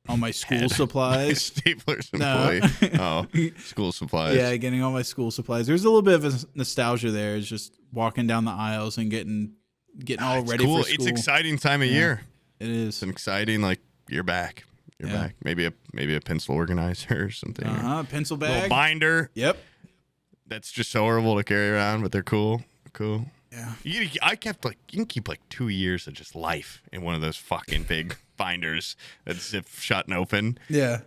Speaker 2: all my school supplies.
Speaker 1: Staplers employee. Oh, school supplies.
Speaker 2: Yeah, getting all my school supplies. There's a little bit of a nostalgia there. It's just walking down the aisles and getting all ready for school.
Speaker 1: It's exciting time of year.
Speaker 2: It is.
Speaker 1: It's an exciting, like, you're back. You're back. Maybe a pencil organizer or something.
Speaker 2: Pencil bag.
Speaker 1: Little binder.
Speaker 2: Yep.
Speaker 1: That's just so horrible to carry around, but they're cool. Cool.
Speaker 2: Yeah.
Speaker 1: You can keep like 2 years of just life in one of those fucking big binders that zip shut and open.
Speaker 2: Yeah.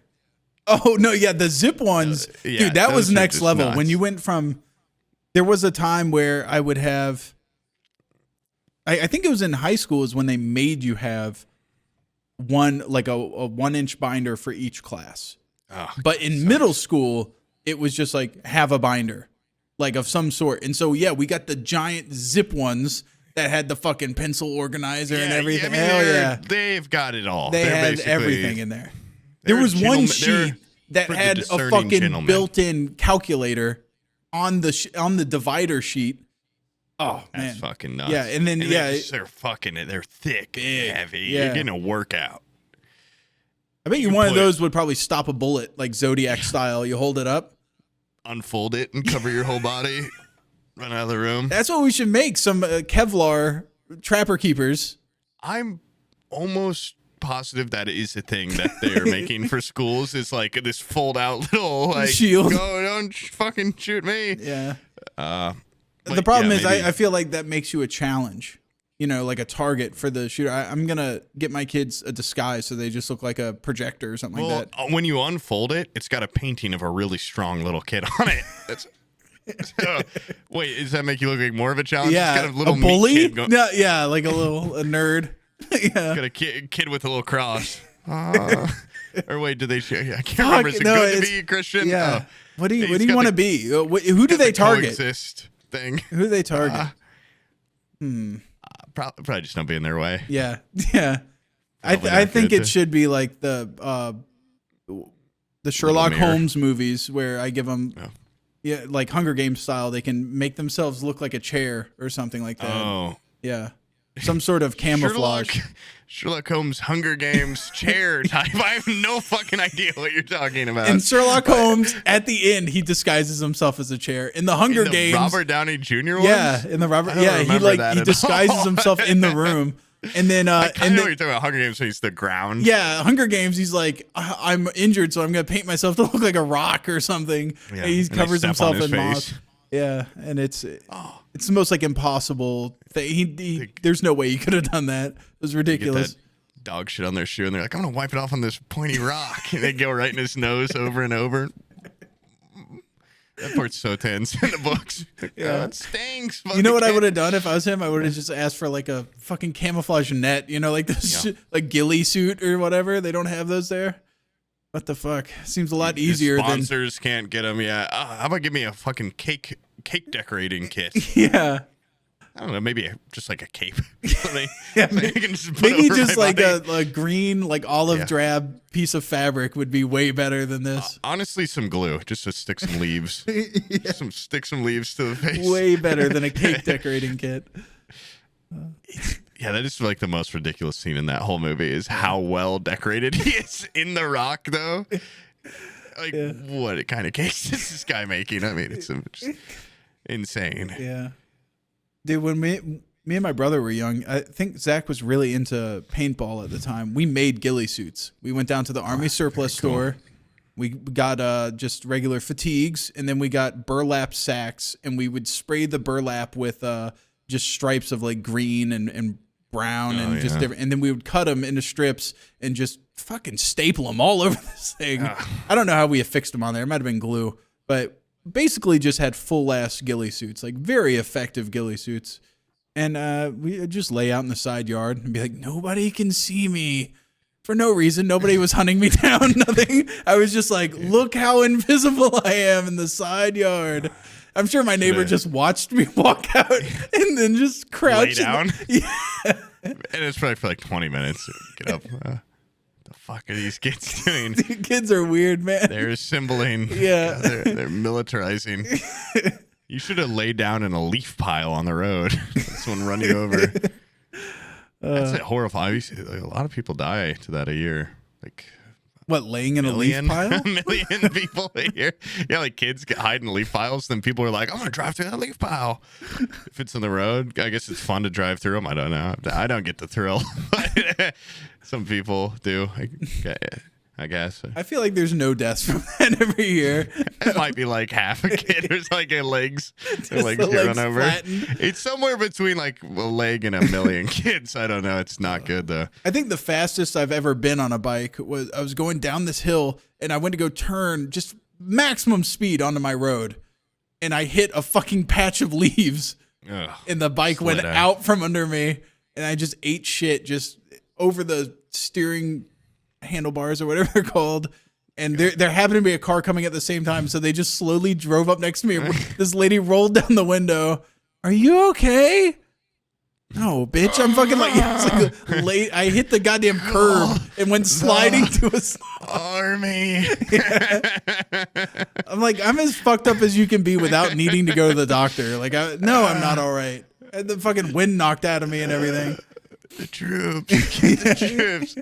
Speaker 2: Oh no, yeah, the zip ones, dude, that was next level. Nuts. When you went from, there was a time where I would have, I think it was in high school is when they made you have one, like a 1-inch binder for each class.
Speaker 1: Oh,
Speaker 2: but in middle school, it was just like have a binder, like of some sort. And so, yeah, we got the giant zip ones that had the fucking pencil organizer and everything. Hell yeah.
Speaker 1: They've got it all.
Speaker 2: They had everything in there. There was one sheet that had a fucking built-in calculator on the divider sheet. Oh, man.
Speaker 1: That's fucking nuts.
Speaker 2: Yeah, and then,
Speaker 1: they're they're thick, big, and heavy. Yeah. You're getting a workout.
Speaker 2: I bet one of those would probably stop a bullet, like Zodiac style. You hold it up,
Speaker 1: unfold it, and cover your whole body. Run out of the room.
Speaker 2: That's what we should make, some Kevlar trapper keepers.
Speaker 1: I'm almost positive that is a thing that they're making for schools. Is like this fold out little like
Speaker 2: shield.
Speaker 1: Go, don't fucking shoot me.
Speaker 2: Yeah. The problem is I feel like that makes you a challenge. You know, like a target for the shooter. I'm going to get my kids a disguise so they just look like a projector or something like that.
Speaker 1: When you unfold it, it's got a painting of a really strong little kid on it. Wait, does that make you look like more of a challenge?
Speaker 2: Yeah,
Speaker 1: it's got a little
Speaker 2: bully?
Speaker 1: Kid
Speaker 2: No, yeah, like a nerd. Yeah.
Speaker 1: Got a kid with a little cross. Or wait, do they? I can't remember. Is it good to be a Christian?
Speaker 2: Yeah. What do you want to be? Who do they target?
Speaker 1: Coexist thing.
Speaker 2: Who do they target?
Speaker 1: Probably just don't be in their way.
Speaker 2: Yeah, yeah. I think it should be like the Sherlock Holmes movies where I give them, like Hunger Games style. They can make themselves look like a chair or something like that.
Speaker 1: Oh,
Speaker 2: yeah. Some sort of camouflage.
Speaker 1: Sherlock Holmes, Hunger Games, chair type. I have no fucking idea what you're talking about.
Speaker 2: In Sherlock Holmes, at the end, he disguises himself as a chair. In the Hunger Games,
Speaker 1: Robert Downey Jr. ones?
Speaker 2: Yeah, in the Robert. Yeah, he disguises himself in the room. And then
Speaker 1: I know what you're talking about. Hunger Games, so he's the ground.
Speaker 2: Yeah, Hunger Games. He's like, I'm injured, so I'm gonna paint myself to look like a rock or something. Yeah, and he covers himself in moss. Yeah, and it's the most like impossible thing. There's no way he could have done that. It was ridiculous.
Speaker 1: Get that dog shit on their shoe, and they're like, I'm gonna wipe it off on this pointy rock, and they go right in his nose over and over. That part's so tense in the books.
Speaker 2: Yeah,
Speaker 1: it stings.
Speaker 2: You know what I would have done if I was him? I would have just asked for like a fucking camouflage net. You know, like this like ghillie suit or whatever. They don't have those there. What the fuck? Seems a lot easier.
Speaker 1: Sponsors can't get them. Yeah. How about give me a fucking cake decorating kit?
Speaker 2: Yeah.
Speaker 1: I don't know. Maybe just like a cape.
Speaker 2: Maybe just like a green, like olive drab piece of fabric would be way better than this.
Speaker 1: Honestly, some glue just to stick some leaves. Stick some leaves to the face.
Speaker 2: Way better than a cake decorating kit.
Speaker 1: Yeah, that is like the most ridiculous scene in that whole movie is how well decorated he is in the rock, though. Like, what kind of cakes is this guy making? I mean, it's just insane.
Speaker 2: Yeah. Dude, when me and my brother were young, I think Zach was really into paintball at the time. We made ghillie suits. We went down to the Army surplus store. We got just regular fatigues, and then we got burlap sacks, and we would spray the burlap with just stripes of like green and brown and just different. And then we would cut them into strips and just fucking staple them all over this thing. I don't know how we affixed them on there. It might have been glue, but basically just had full ass ghillie suits, like very effective ghillie suits. And we would just lay out in the side yard and be like, nobody can see me. for no reason. Nobody was hunting me down. Nothing. I was just like, look how invisible I am in the side yard. I'm sure my neighbor just watched me walk out and then just crouch.
Speaker 1: Lay down.
Speaker 2: Yeah.
Speaker 1: And it's probably for like 20 minutes. Get up. The fuck are these kids doing?
Speaker 2: Dude, kids are weird, man.
Speaker 1: They're assembling.
Speaker 2: Yeah.
Speaker 1: They're militarizing. You should have laid down in a leaf pile on the road. Someone run you over. That's horrifying. Like, a lot of people die to that a year. Like,
Speaker 2: what, laying in a leaf pile?
Speaker 1: A million people a year. Yeah, like kids hide in leaf piles. Then people are like, I'm going to drive through that leaf pile. If it's on the road, I guess it's fun to drive through them. I don't know. I don't get the thrill. Some people do, I guess.
Speaker 2: I feel like there's no deaths from that every year.
Speaker 1: It might be like half a kid. There's like a legs get run over. Flattened. It's somewhere between like a leg and a million kids. I don't know. It's not good though.
Speaker 2: I think the fastest I've ever been on a bike was I was going down this hill and I went to go turn just maximum speed onto my road, and I hit a fucking patch of leaves, and the bike went out from under me, and I just ate shit just over the steering handlebars or whatever they're called, and there happened to be a car coming at the same time, so they just slowly drove up next to me. This lady rolled down the window. Are you okay? No, bitch. I'm fucking like late. I hit the goddamn curb and went sliding to a
Speaker 1: army.
Speaker 2: I'm like, I'm as fucked up as you can be without needing to go to the doctor. Like, I'm not all right. The fucking wind knocked out of me and everything.
Speaker 1: The troops, the troops,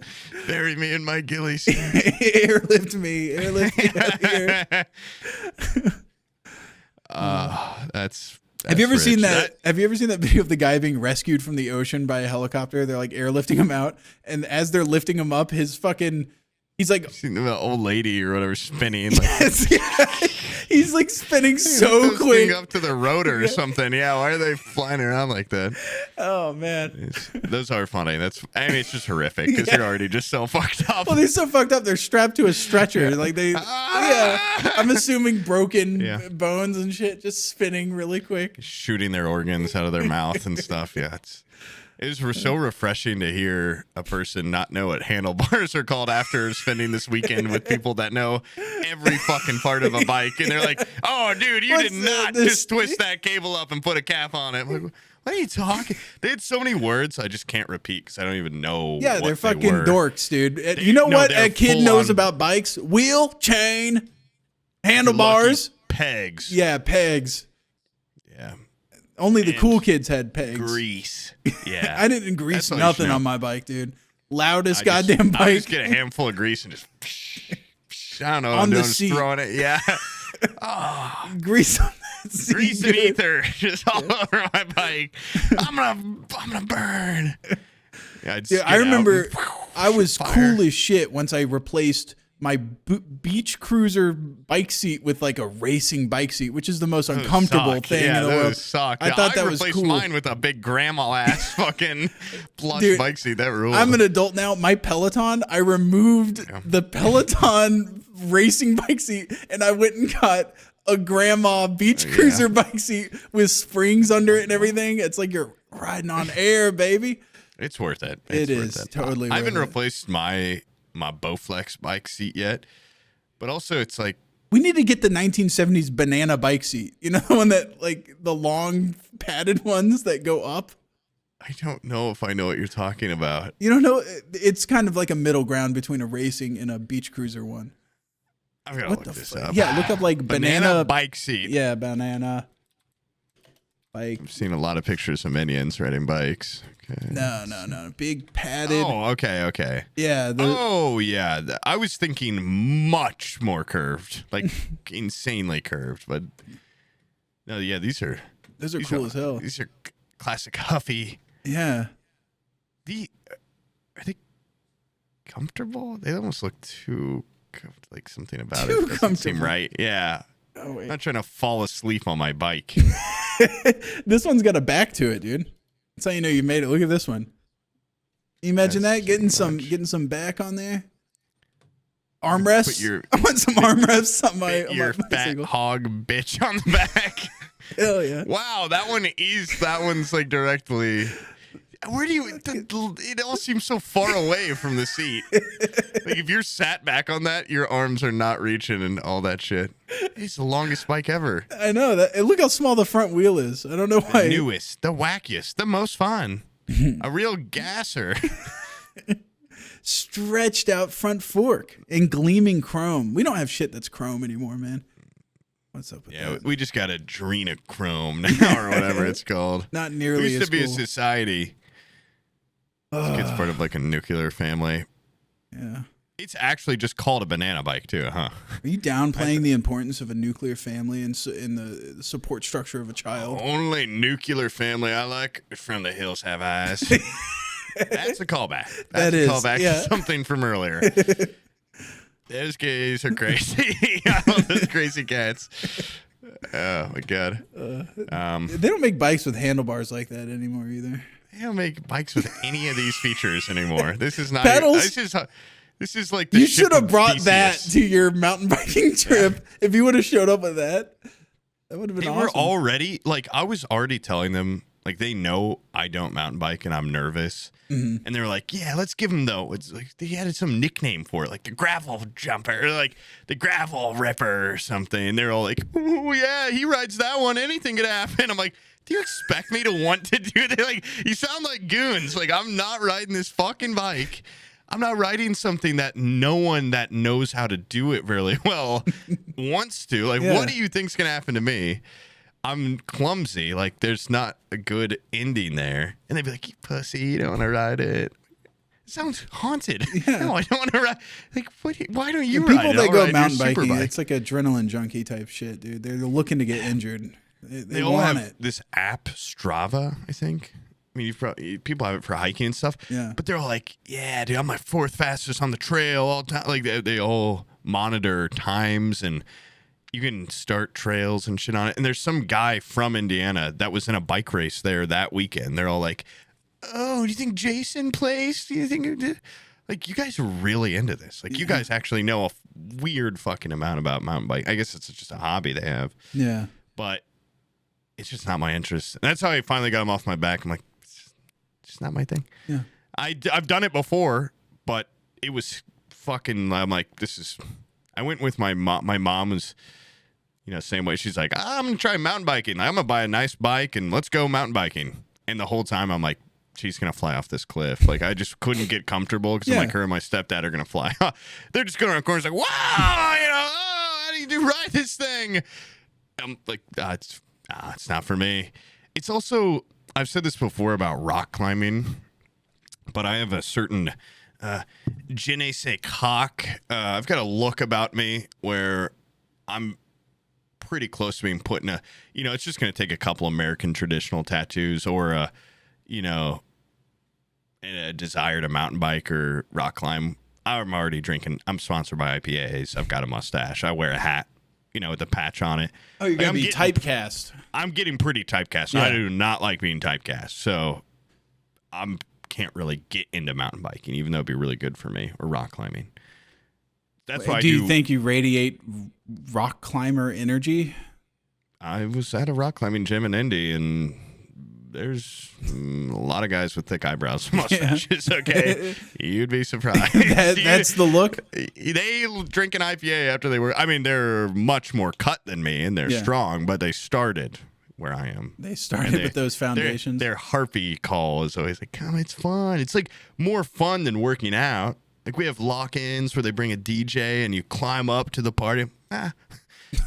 Speaker 1: bury me in my ghillie suit.
Speaker 2: Airlift me out here.
Speaker 1: That's
Speaker 2: have you ever
Speaker 1: rich.
Speaker 2: seen that? Have you ever seen that video of the guy being rescued from the ocean by a helicopter? They're like airlifting him out, and as they're lifting him up, he's like
Speaker 1: the old lady or whatever spinning. Like,
Speaker 2: yes, yeah. He's like spinning so quick
Speaker 1: up to the rotor or something. Yeah, why are they flying around like that?
Speaker 2: Oh man,
Speaker 1: those are funny. It's just horrific because they're already just so fucked up.
Speaker 2: Well, they're so fucked up. They're strapped to a stretcher. Like I'm assuming broken bones and shit, just spinning really quick,
Speaker 1: shooting their organs out of their mouth and stuff. Yeah, it was so refreshing to hear a person not know what handlebars are called after spending this weekend with people that know every fucking part of a bike. And they're like, oh, dude, you did not just twist that cable up and put a cap on it. I'm like, what are you talking? They had so many words I just can't repeat because I don't even know.
Speaker 2: Yeah, they're fucking dorks, dude. You know what a kid knows about bikes? Wheel, chain, handlebars.
Speaker 1: Pegs.
Speaker 2: Yeah, pegs.
Speaker 1: Yeah.
Speaker 2: Only the cool kids had pegs.
Speaker 1: Grease. Yeah.
Speaker 2: I didn't grease nothing on my bike, dude. Loudest goddamn bike.
Speaker 1: I just get a handful of grease and just, I don't know.
Speaker 2: On the
Speaker 1: seat. Throwing it. Yeah.
Speaker 2: Grease on that seat.
Speaker 1: Grease and ether just all over my bike. I'm gonna burn. Yeah,
Speaker 2: dude, I remember I was cool as shit once I replaced my beach cruiser bike seat with like a racing bike seat, which is the most uncomfortable thing in the world.
Speaker 1: Suck.
Speaker 2: I thought that was cool. I
Speaker 1: replaced mine with a big grandma ass fucking plush bike seat. That rules.
Speaker 2: I'm an adult now. My Peloton, I removed the Peloton racing bike seat and I went and got a grandma beach cruiser bike seat with springs under it and everything. It's like you're riding on air, baby.
Speaker 1: It's worth it.
Speaker 2: It is totally.
Speaker 1: I haven't replaced my Bowflex bike seat yet, but also it's like
Speaker 2: we need to get the 1970s banana bike seat. You know, the one that like the long padded ones that go up.
Speaker 1: I don't know if I know what you're talking about.
Speaker 2: You don't know? It's kind of like a middle ground between a racing and a beach cruiser one.
Speaker 1: I'm gonna look this up.
Speaker 2: Yeah, look up like banana
Speaker 1: bike seat.
Speaker 2: Yeah, banana bike.
Speaker 1: I've seen a lot of pictures of minions riding bikes. Okay.
Speaker 2: No. Big padded.
Speaker 1: Oh, okay.
Speaker 2: Yeah.
Speaker 1: I was thinking much more curved, like insanely curved. But no, yeah, these are
Speaker 2: cool as hell.
Speaker 1: These are classic Huffy.
Speaker 2: Yeah.
Speaker 1: Are they comfortable? They almost look too like something about
Speaker 2: too
Speaker 1: it doesn't seem right. Yeah.
Speaker 2: Oh, wait.
Speaker 1: I'm not trying to fall asleep on my bike.
Speaker 2: This one's got a back to it, dude. That's how you know you made it. Look at this one. You imagine that getting some back on there. Armrests. I want some armrests on my
Speaker 1: fat
Speaker 2: bicycle.
Speaker 1: Hog bitch on the back.
Speaker 2: Hell yeah!
Speaker 1: Wow, that one's like directly. Where do you? It all seems so far away from the seat. Like if you're sat back on that, your arms are not reaching and all that shit. It's the longest bike ever.
Speaker 2: I know that. Look how small the front wheel is. I don't know why.
Speaker 1: The newest, the wackiest, the most fun. A real gasser.
Speaker 2: Stretched out front fork in gleaming chrome. We don't have shit that's chrome anymore, man. What's up with that?
Speaker 1: Yeah, we just got adrenochrome now or whatever it's called.
Speaker 2: Not nearly
Speaker 1: We used
Speaker 2: as
Speaker 1: to be
Speaker 2: cool.
Speaker 1: a society. It's part of like a nuclear family.
Speaker 2: Yeah.
Speaker 1: It's actually just called a banana bike too, huh?
Speaker 2: Are you downplaying the importance of a nuclear family in the support structure of a child?
Speaker 1: Only nuclear family I like is from the hills have eyes. That's a callback. That's a callback to something from earlier. Those gays are crazy. All those crazy cats. Oh my god.
Speaker 2: They don't make bikes with handlebars like that anymore either.
Speaker 1: They don't make bikes with any of these features anymore. This is not
Speaker 2: pedals.
Speaker 1: This is like the
Speaker 2: You
Speaker 1: ship
Speaker 2: should have
Speaker 1: of
Speaker 2: brought that
Speaker 1: Theseus.
Speaker 2: to your mountain biking trip. If you would have showed up with that, that would have been
Speaker 1: They
Speaker 2: awesome.
Speaker 1: were already like I was already telling them like they know I don't mountain bike and I'm nervous.
Speaker 2: Mm-hmm.
Speaker 1: And they were like, yeah, let's give him though. It's like they added some nickname for it, like the gravel jumper, or like the gravel ripper or something. And they're all like, oh yeah, he rides that one. Anything could happen. I'm like, do you expect me to want to do that? Like, you sound like goons. Like, I'm not riding this fucking bike. I'm not riding something that no one that knows how to do it really well wants to. Like, what do you think's gonna happen to me? I'm clumsy. Like, there's not a good ending there. And they'd be like, you pussy, you don't want to ride it. It sounds haunted. Yeah. No, I don't want to ride. Like, why don't you ride it?
Speaker 2: People that go mountain biking,
Speaker 1: bike.
Speaker 2: it's like adrenaline junkie type shit, dude. They're looking to get injured. They
Speaker 1: all
Speaker 2: want
Speaker 1: have
Speaker 2: it.
Speaker 1: this app, Strava, I think. I mean, people have it for hiking and stuff.
Speaker 2: Yeah.
Speaker 1: But they're all like, yeah, dude, I'm my fourth fastest on the trail all the time. Like, they all monitor times and you can start trails and shit on it. And there's some guy from Indiana that was in a bike race there that weekend. They're all like, oh, do you think Jason placed? Do you think like you guys are really into this? Like you guys actually know a weird fucking amount about mountain bike. I guess it's just a hobby they have.
Speaker 2: Yeah.
Speaker 1: But it's just not my interest. And that's how I finally got him off my back. I'm like, it's just not my thing.
Speaker 2: Yeah.
Speaker 1: I've done it before, but it was fucking. I'm like, I went with my mom. My mom was, same way. She's like, I'm gonna try mountain biking. I'm gonna buy a nice bike and let's go mountain biking. And the whole time I'm like, she's gonna fly off this cliff. Like I just couldn't get comfortable because I'm like, her and my stepdad are gonna fly. They're just going around corners like, wow, how do you ride this thing? I'm like, it's not for me. It's also, I've said this before about rock climbing, but I have a certain je ne sais cock. I've got a look about me where I'm pretty close to being put in it's just going to take a couple American traditional tattoos or a desire to mountain bike or rock climb. I'm already drinking. I'm sponsored by IPAs. I've got a mustache. I wear a hat, with the patch on it.
Speaker 2: Oh, you're going to be typecast.
Speaker 1: I'm getting pretty typecast. Yeah. I do not like being typecast. So I can't really get into mountain biking, even though it'd be really good for me, or rock climbing. That's why
Speaker 2: do you think you radiate rock climber energy?
Speaker 1: I was at a rock climbing gym in Indy, and there's a lot of guys with thick eyebrows and mustaches. Okay, you'd be surprised.
Speaker 2: That's the look.
Speaker 1: They drink an IPA after they were. I mean, they're much more cut than me, and they're strong, but they started where I am.
Speaker 2: They started with those foundations.
Speaker 1: Their harpy call is always like, "Come, it's fun. It's like more fun than working out." Like we have lock-ins where they bring a DJ and you climb up to the party.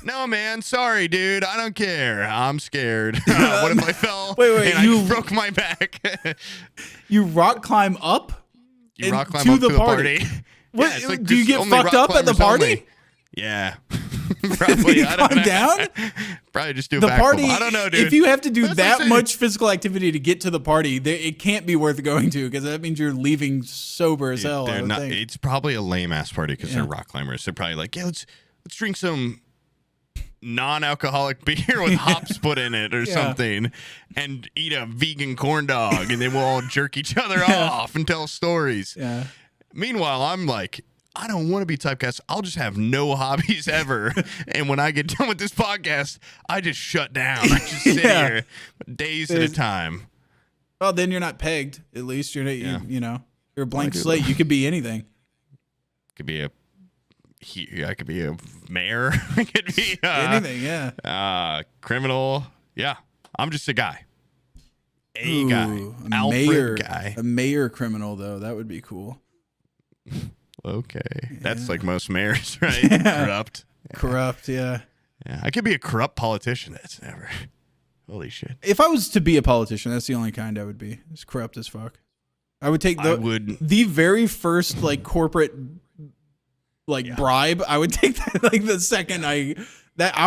Speaker 1: No, man. Sorry, dude. I don't care. I'm scared. What if I fell and I broke my back?
Speaker 2: You rock climb up?
Speaker 1: You rock climb up to the party.
Speaker 2: What? Yeah, like do you get fucked up at the party?
Speaker 1: Only. Yeah. Probably.
Speaker 2: I don't know. Down?
Speaker 1: Probably just do
Speaker 2: the party.
Speaker 1: I don't know, dude.
Speaker 2: If you have to do that much physical activity to get to the party, it can't be worth going to because that means you're leaving sober as hell.
Speaker 1: It's probably a lame ass party because they're rock climbers. They're probably like, yeah, let's drink some non-alcoholic beer with hops put in it or something and eat a vegan corn dog and then we'll all jerk each other off and tell stories.
Speaker 2: Yeah.
Speaker 1: Meanwhile, I'm like, I don't want to be typecast. I'll just have no hobbies ever. And when I get done with this podcast, I just shut down. I just sit here days at a time.
Speaker 2: Well, then you're not pegged. At least you're not, you know, you're a blank slate. You could be anything.
Speaker 1: Could be I could be a mayor. I could be
Speaker 2: anything. Yeah.
Speaker 1: Criminal. Yeah. I'm just a guy. Guy.
Speaker 2: A mayor criminal though. That would be cool.
Speaker 1: Okay. Yeah. That's like most mayors, right? Yeah. Corrupt.
Speaker 2: Yeah. Corrupt. Yeah.
Speaker 1: Yeah. I could be a corrupt politician. That's never. Holy shit.
Speaker 2: If I was to be a politician, that's the only kind I would be. It's corrupt as fuck. I would take the very first like corporate bribe. I would take that like the second I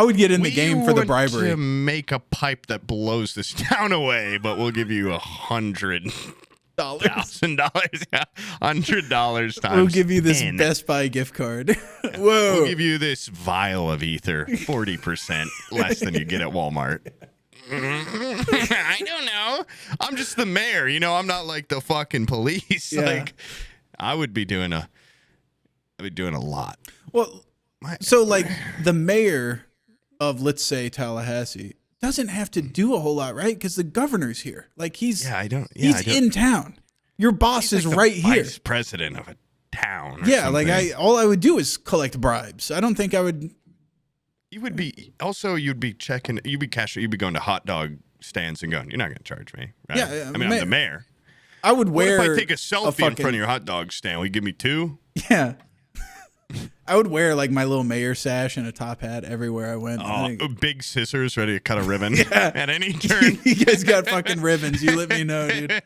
Speaker 2: would get in the game for the bribery.
Speaker 1: To make a pipe that blows this town away, but we'll give you $100,000. Yeah, $100 times.
Speaker 2: We'll give you this
Speaker 1: 10.
Speaker 2: Best Buy gift card.
Speaker 1: Yeah.
Speaker 2: Whoa.
Speaker 1: We'll give you this vial of ether, 40% less than you get at Walmart. I don't know. I'm just the mayor. You know, I'm not like the fucking police. Yeah. Like, I would be doing a lot.
Speaker 2: Well, so like the mayor of, let's say, Tallahassee doesn't have to do a whole lot, right? Because the governor's here. Like he's in town. Your boss is like right here.
Speaker 1: Vice president of a town.
Speaker 2: Yeah, something. Like all I would do is collect bribes. I don't think I would.
Speaker 1: You would be also. You'd be checking. You'd be cashing. You'd be going to hot dog stands and going, "You're not going to charge me." Right?
Speaker 2: Yeah,
Speaker 1: I mean, I'm the mayor.
Speaker 2: I would wear.
Speaker 1: What if I take a selfie in front of your hot dog stand? Will you give me 2?
Speaker 2: Yeah. I would wear like my little mayor sash and a top hat everywhere I went.
Speaker 1: Big scissors ready to cut a ribbon at any turn.
Speaker 2: You guys got fucking ribbons. You let me know, dude.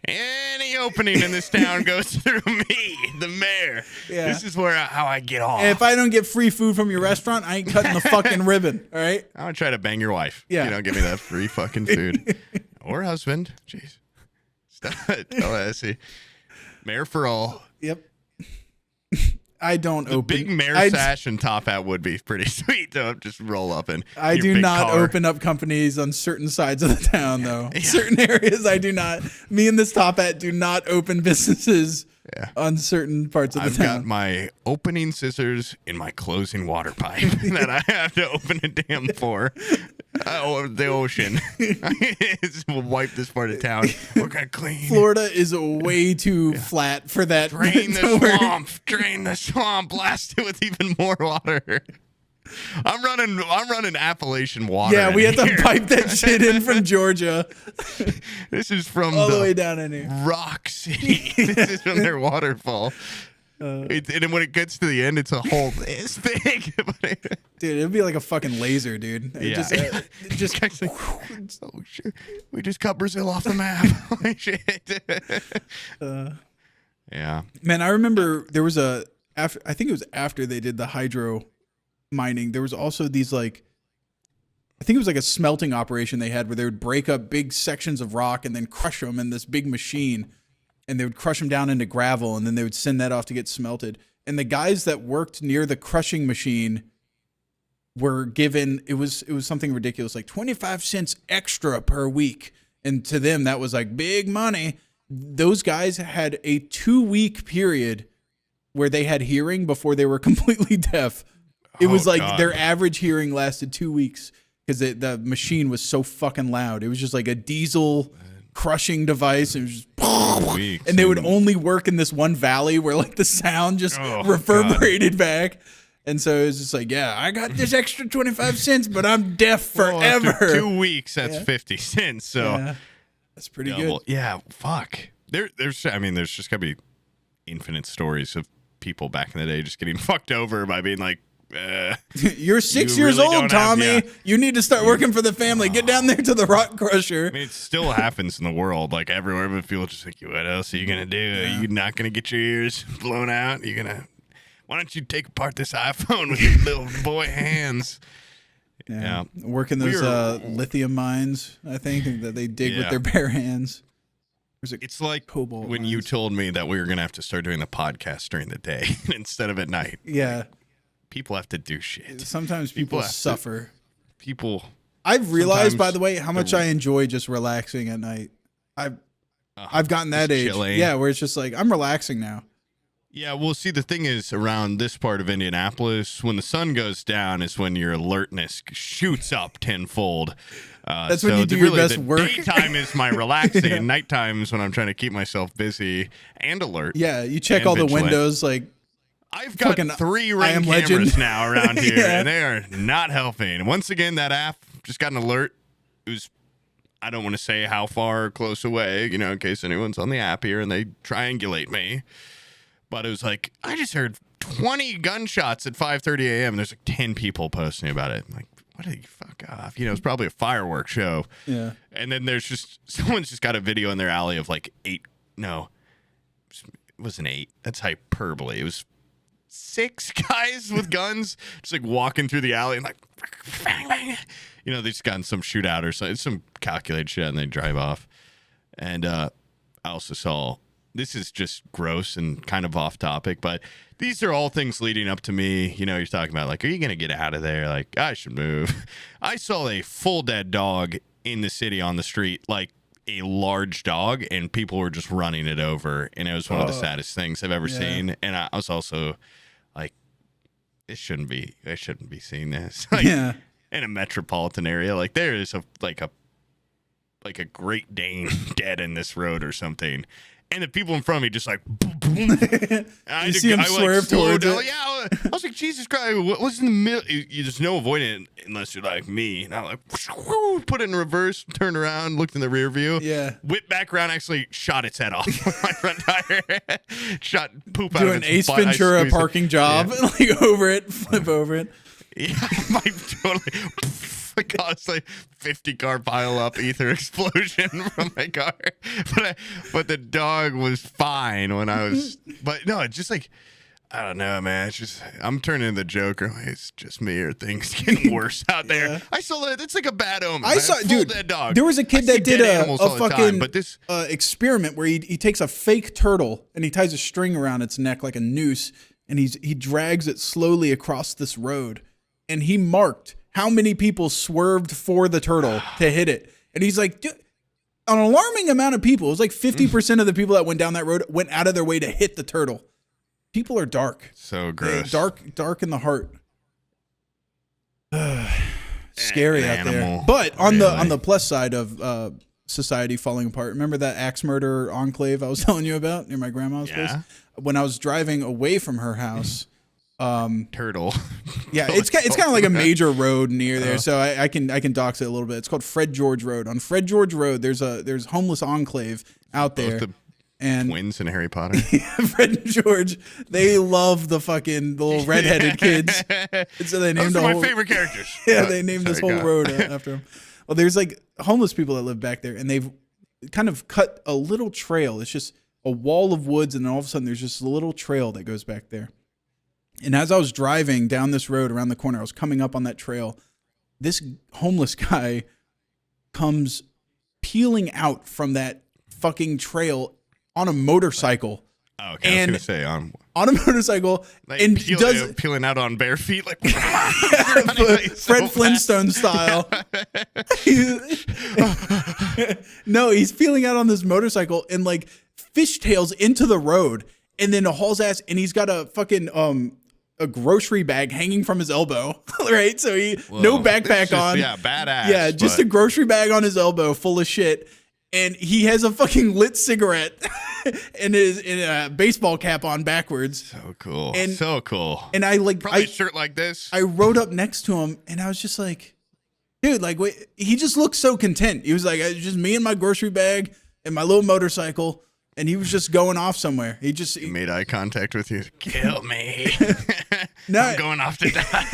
Speaker 1: Any opening in this town goes through me, the mayor. Yeah. This is how I get off.
Speaker 2: And if I don't get free food from your restaurant, I ain't cutting the fucking ribbon. All right?
Speaker 1: I'm going to try to bang your wife.
Speaker 2: Yeah.
Speaker 1: You don't give me that free fucking food. Or husband. Jeez. Stop it. Tallahassee. Mayor for all.
Speaker 2: Yep. I don't open.
Speaker 1: Big mayor sash and top hat would be pretty sweet, though. Just roll up in.
Speaker 2: I do not open up companies on certain sides of the town, though. Yeah. Certain areas, I do not. Me and this top hat do not open businesses on certain parts of the town.
Speaker 1: I've got my opening scissors in my closing water pipe that I have to open a dam for. The ocean. We'll wipe this part of town. We're gonna clean.
Speaker 2: Florida is way too flat for that.
Speaker 1: Drain the swamp. Drain the swamp. Blast it with even more water. I'm running Appalachian water.
Speaker 2: Yeah, we have to pipe that shit in from Georgia.
Speaker 1: This is from
Speaker 2: all the way down in here.
Speaker 1: Rock City. This is from their waterfall. And then when it gets to the end, it's a hole this big.
Speaker 2: Dude, it'd be like a fucking laser, dude.
Speaker 1: Oh shit! We just cut Brazil off the map. Holy shit! Yeah.
Speaker 2: Man, I remember there was I think it was after they did the hydro mining. There was also these I think it was like a smelting operation they had where they would break up big sections of rock and then crush them in this big machine. And they would crush them down into gravel, and then they would send that off to get smelted. And the guys that worked near the crushing machine were given, it was something ridiculous, like 25 cents extra per week. And to them, that was like big money. Those guys had a 2-week period where they had hearing before they were completely deaf. It was like their average hearing lasted 2 weeks because the machine was so fucking loud. It was just like a diesel crushing device. And it was just and they would only work in this one valley where like the sound just reverberated back. And so it was just like, yeah, I got this extra 25 cents, but I'm deaf forever.
Speaker 1: After 2 weeks, that's 50 cents. So
Speaker 2: that's pretty good.
Speaker 1: Yeah, fuck. There's just gotta be infinite stories of people back in the day just getting fucked over by being like,
Speaker 2: you're 6 years old, Tommy. You need to start working for the family. Get down there to the rock crusher.
Speaker 1: I mean, it still happens in the world, like everywhere. But people just like, what else are you gonna do? Yeah. You're not gonna get your ears blown out. Why don't you take apart this iPhone with your little boy hands?
Speaker 2: Yeah. Working those lithium mines, I think, that they dig with their bare hands.
Speaker 1: It's like when you told me that we were gonna have to start doing the podcast during the day instead of at night.
Speaker 2: Yeah.
Speaker 1: People have to do shit.
Speaker 2: Sometimes people suffer.
Speaker 1: I've
Speaker 2: realized, by the way, how much I enjoy just relaxing at night. I've gotten that age. Chilling. Yeah, where it's just like, I'm relaxing now.
Speaker 1: Yeah, well, see, the thing is, around this part of Indianapolis, when the sun goes down is when your alertness shoots up tenfold.
Speaker 2: That's when you do your best work.
Speaker 1: Daytime is my relaxing. Nighttime is when I'm trying to keep myself busy and alert.
Speaker 2: Yeah, you check all the windows. Like
Speaker 1: I've got 3 Ring cameras now around here, and they are not helping. Once again, that app just got an alert. It was, I don't want to say how far close away, in case anyone's on the app here and they triangulate me. But it was like, I just heard 20 gunshots at 5:30 a.m. There's like 10 people posting about it. I'm like, what do you fuck off? It's probably a fireworks show.
Speaker 2: Yeah.
Speaker 1: And then there's just, someone's just got a video in their alley of like 8, no, it wasn't 8. That's hyperbole. It was 6 guys with guns just like walking through the alley and like, bang, bang. They just got in some shootout or something. It's some calculated shit and they drive off. And I also saw, this is just gross and kind of off topic, but these are all things leading up to me. You're talking about like, are you going to get out of there? Like, I should move. I saw a full dead dog in the city on the street, like a large dog, and people were just running it over. And it was one of the saddest things I've ever seen. And I was also like, I shouldn't be seeing this. Like, in a metropolitan area, like there is a Great Dane dead in this road or something. And the people in front of me just like, boom, boom.
Speaker 2: You see him swerve towards it.
Speaker 1: Yeah, I was like, Jesus Christ, what was in the middle? You just know avoiding it unless you're like me. And I'm like, put it in reverse, turned around, looked in the rear view.
Speaker 2: Yeah.
Speaker 1: Whipped back around, actually shot its head off with my front tire. Shot poop out
Speaker 2: do
Speaker 1: of
Speaker 2: an
Speaker 1: its butt.
Speaker 2: Ace Ventura parking job, like over it, flip over it.
Speaker 1: Yeah, totally. It caused like 50-car pile-up ether explosion from my car, but the dog was fine when I was. But no, it's just like, I don't know, man. It's just I'm turning into the Joker. Like, it's just me, or things getting worse out there. I saw that. It's like a bad omen.
Speaker 2: I saw, dude.
Speaker 1: Dead dog.
Speaker 2: There was a kid that did a fucking
Speaker 1: but this
Speaker 2: experiment where he takes a fake turtle and he ties a string around its neck like a noose, and he drags it slowly across this road, and he marked how many people swerved for the turtle to hit it. And he's like, dude, an alarming amount of people. It was like 50% of the people that went down that road went out of their way to hit the turtle. People are dark.
Speaker 1: So gross.
Speaker 2: Dark in the heart. Scary out
Speaker 1: animal,
Speaker 2: there. But on the plus side of society falling apart, remember that axe murder enclave I was telling you about near my grandma's place? When I was driving away from her house,
Speaker 1: turtle.
Speaker 2: Yeah, it's kind of like a major road near there, so I can dox it a little bit. It's called Fred George Road. On Fred George Road, there's homeless enclave out there.
Speaker 1: The
Speaker 2: and
Speaker 1: twins in Harry Potter.
Speaker 2: Fred and George, they love the little redheaded kids. And so they named
Speaker 1: my favorite characters.
Speaker 2: Yeah, they named this whole road after them. Well, there's like homeless people that live back there, and they've kind of cut a little trail. It's just a wall of woods, and then all of a sudden there's just a little trail that goes back there. And as I was driving down this road around the corner, I was coming up on that trail. This homeless guy comes peeling out from that fucking trail on a motorcycle.
Speaker 1: Oh, okay. I was going to say on
Speaker 2: a motorcycle,
Speaker 1: like
Speaker 2: and
Speaker 1: peeling out on bare feet, like
Speaker 2: Fred Flintstone style. No, he's peeling out on this motorcycle and like fishtails into the road, and then hauls ass, and he's got a fucking a grocery bag hanging from his elbow, right? So no backpack on.
Speaker 1: Yeah, badass.
Speaker 2: Yeah, just a grocery bag on his elbow full of shit. And he has a fucking lit cigarette and in a baseball cap on backwards.
Speaker 1: So cool.
Speaker 2: And,
Speaker 1: so cool.
Speaker 2: And I like
Speaker 1: probably a shirt like this.
Speaker 2: I rode up next to him and I was just like, dude, like wait, he just looked so content. He was like, it's just me and my grocery bag and my little motorcycle. And he was just going off somewhere. He
Speaker 1: made eye contact with you. Kill me.
Speaker 2: No,
Speaker 1: I'm going off to die.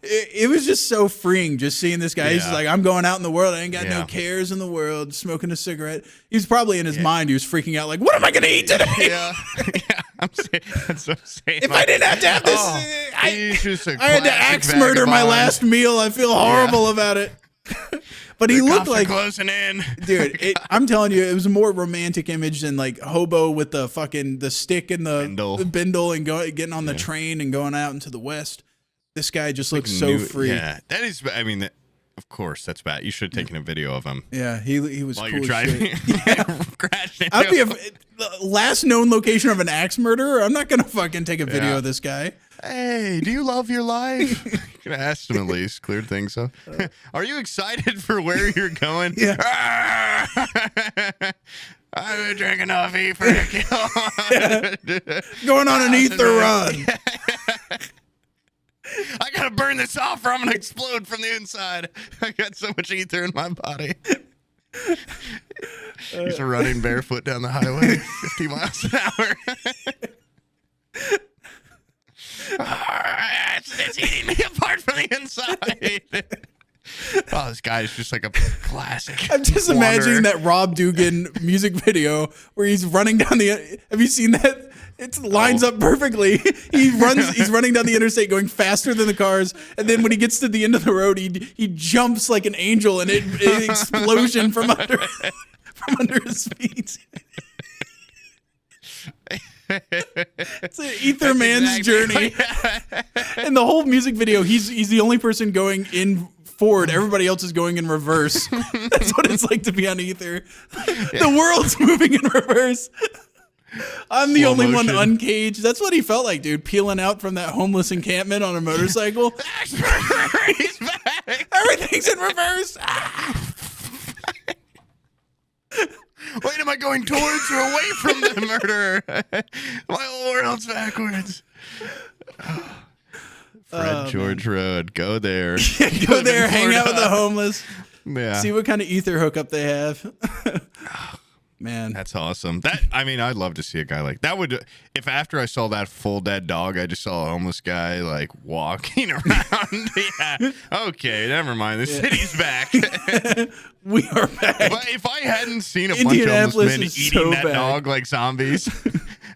Speaker 2: It was just so freeing just seeing this guy. Yeah. He's just like, I'm going out in the world. I ain't got no cares in the world. Smoking a cigarette. He was probably in his mind. He was freaking out like, what am I going to eat today?
Speaker 1: Yeah. That's what I'm saying.
Speaker 2: If I didn't have to have this, I had to axe murder my last meal. I feel horrible about it. But he looked like
Speaker 1: closing in,
Speaker 2: dude. I'm telling you, it was a more romantic image than like Hobo with the stick and the bindle and getting on the train and going out into the west. This guy just looks so free.
Speaker 1: Yeah, that is. I mean, of course, that's bad. You should have taken a video of him.
Speaker 2: Yeah, he was
Speaker 1: while
Speaker 2: cool
Speaker 1: you're driving. Crashing.
Speaker 2: I'd be the last known location of an axe murderer. I'm not gonna fucking take a video of this guy.
Speaker 1: Hey, do you love your life? Could have asked him at least, cleared things up. Are you excited for where you're going?
Speaker 2: Yeah.
Speaker 1: I've been drinking off Erector.
Speaker 2: Going on an ether run.
Speaker 1: I gotta burn this off or I'm gonna explode from the inside. I got so much ether in my body. He's running barefoot down the highway, 50 miles an hour. It's eating me apart from the inside. Oh, this guy is just like a classic.
Speaker 2: I'm just imagining that Rob Dugan music video where he's running down the. Have you seen that? It lines up perfectly. He's running down the interstate going faster than the cars, and then when he gets to the end of the road, he jumps like an angel, and an explosion from under his feet. It's an ether man's journey, and the whole music video, he's the only person going in forward. Everybody else is going in reverse. That's what it's like to be on ether. The world's moving in reverse. I'm the only one uncaged. That's what he felt like, dude. Peeling out from that homeless encampment on a motorcycle.
Speaker 1: He's back.
Speaker 2: Everything's in reverse.
Speaker 1: Wait, am I going towards or away from the murderer? My whole world's backwards. Fred George Road. Go there.
Speaker 2: Go there, hang out with the homeless.
Speaker 1: Yeah.
Speaker 2: See what kind of ether hookup they have. Man,
Speaker 1: that's awesome. I'd love to see a guy like that. Would if after I saw that full dead dog, I just saw a homeless guy like walking around. Yeah. Okay, never mind. The city's back.
Speaker 2: We are back.
Speaker 1: But if I hadn't seen a bunch of homeless men eating that dog like zombies,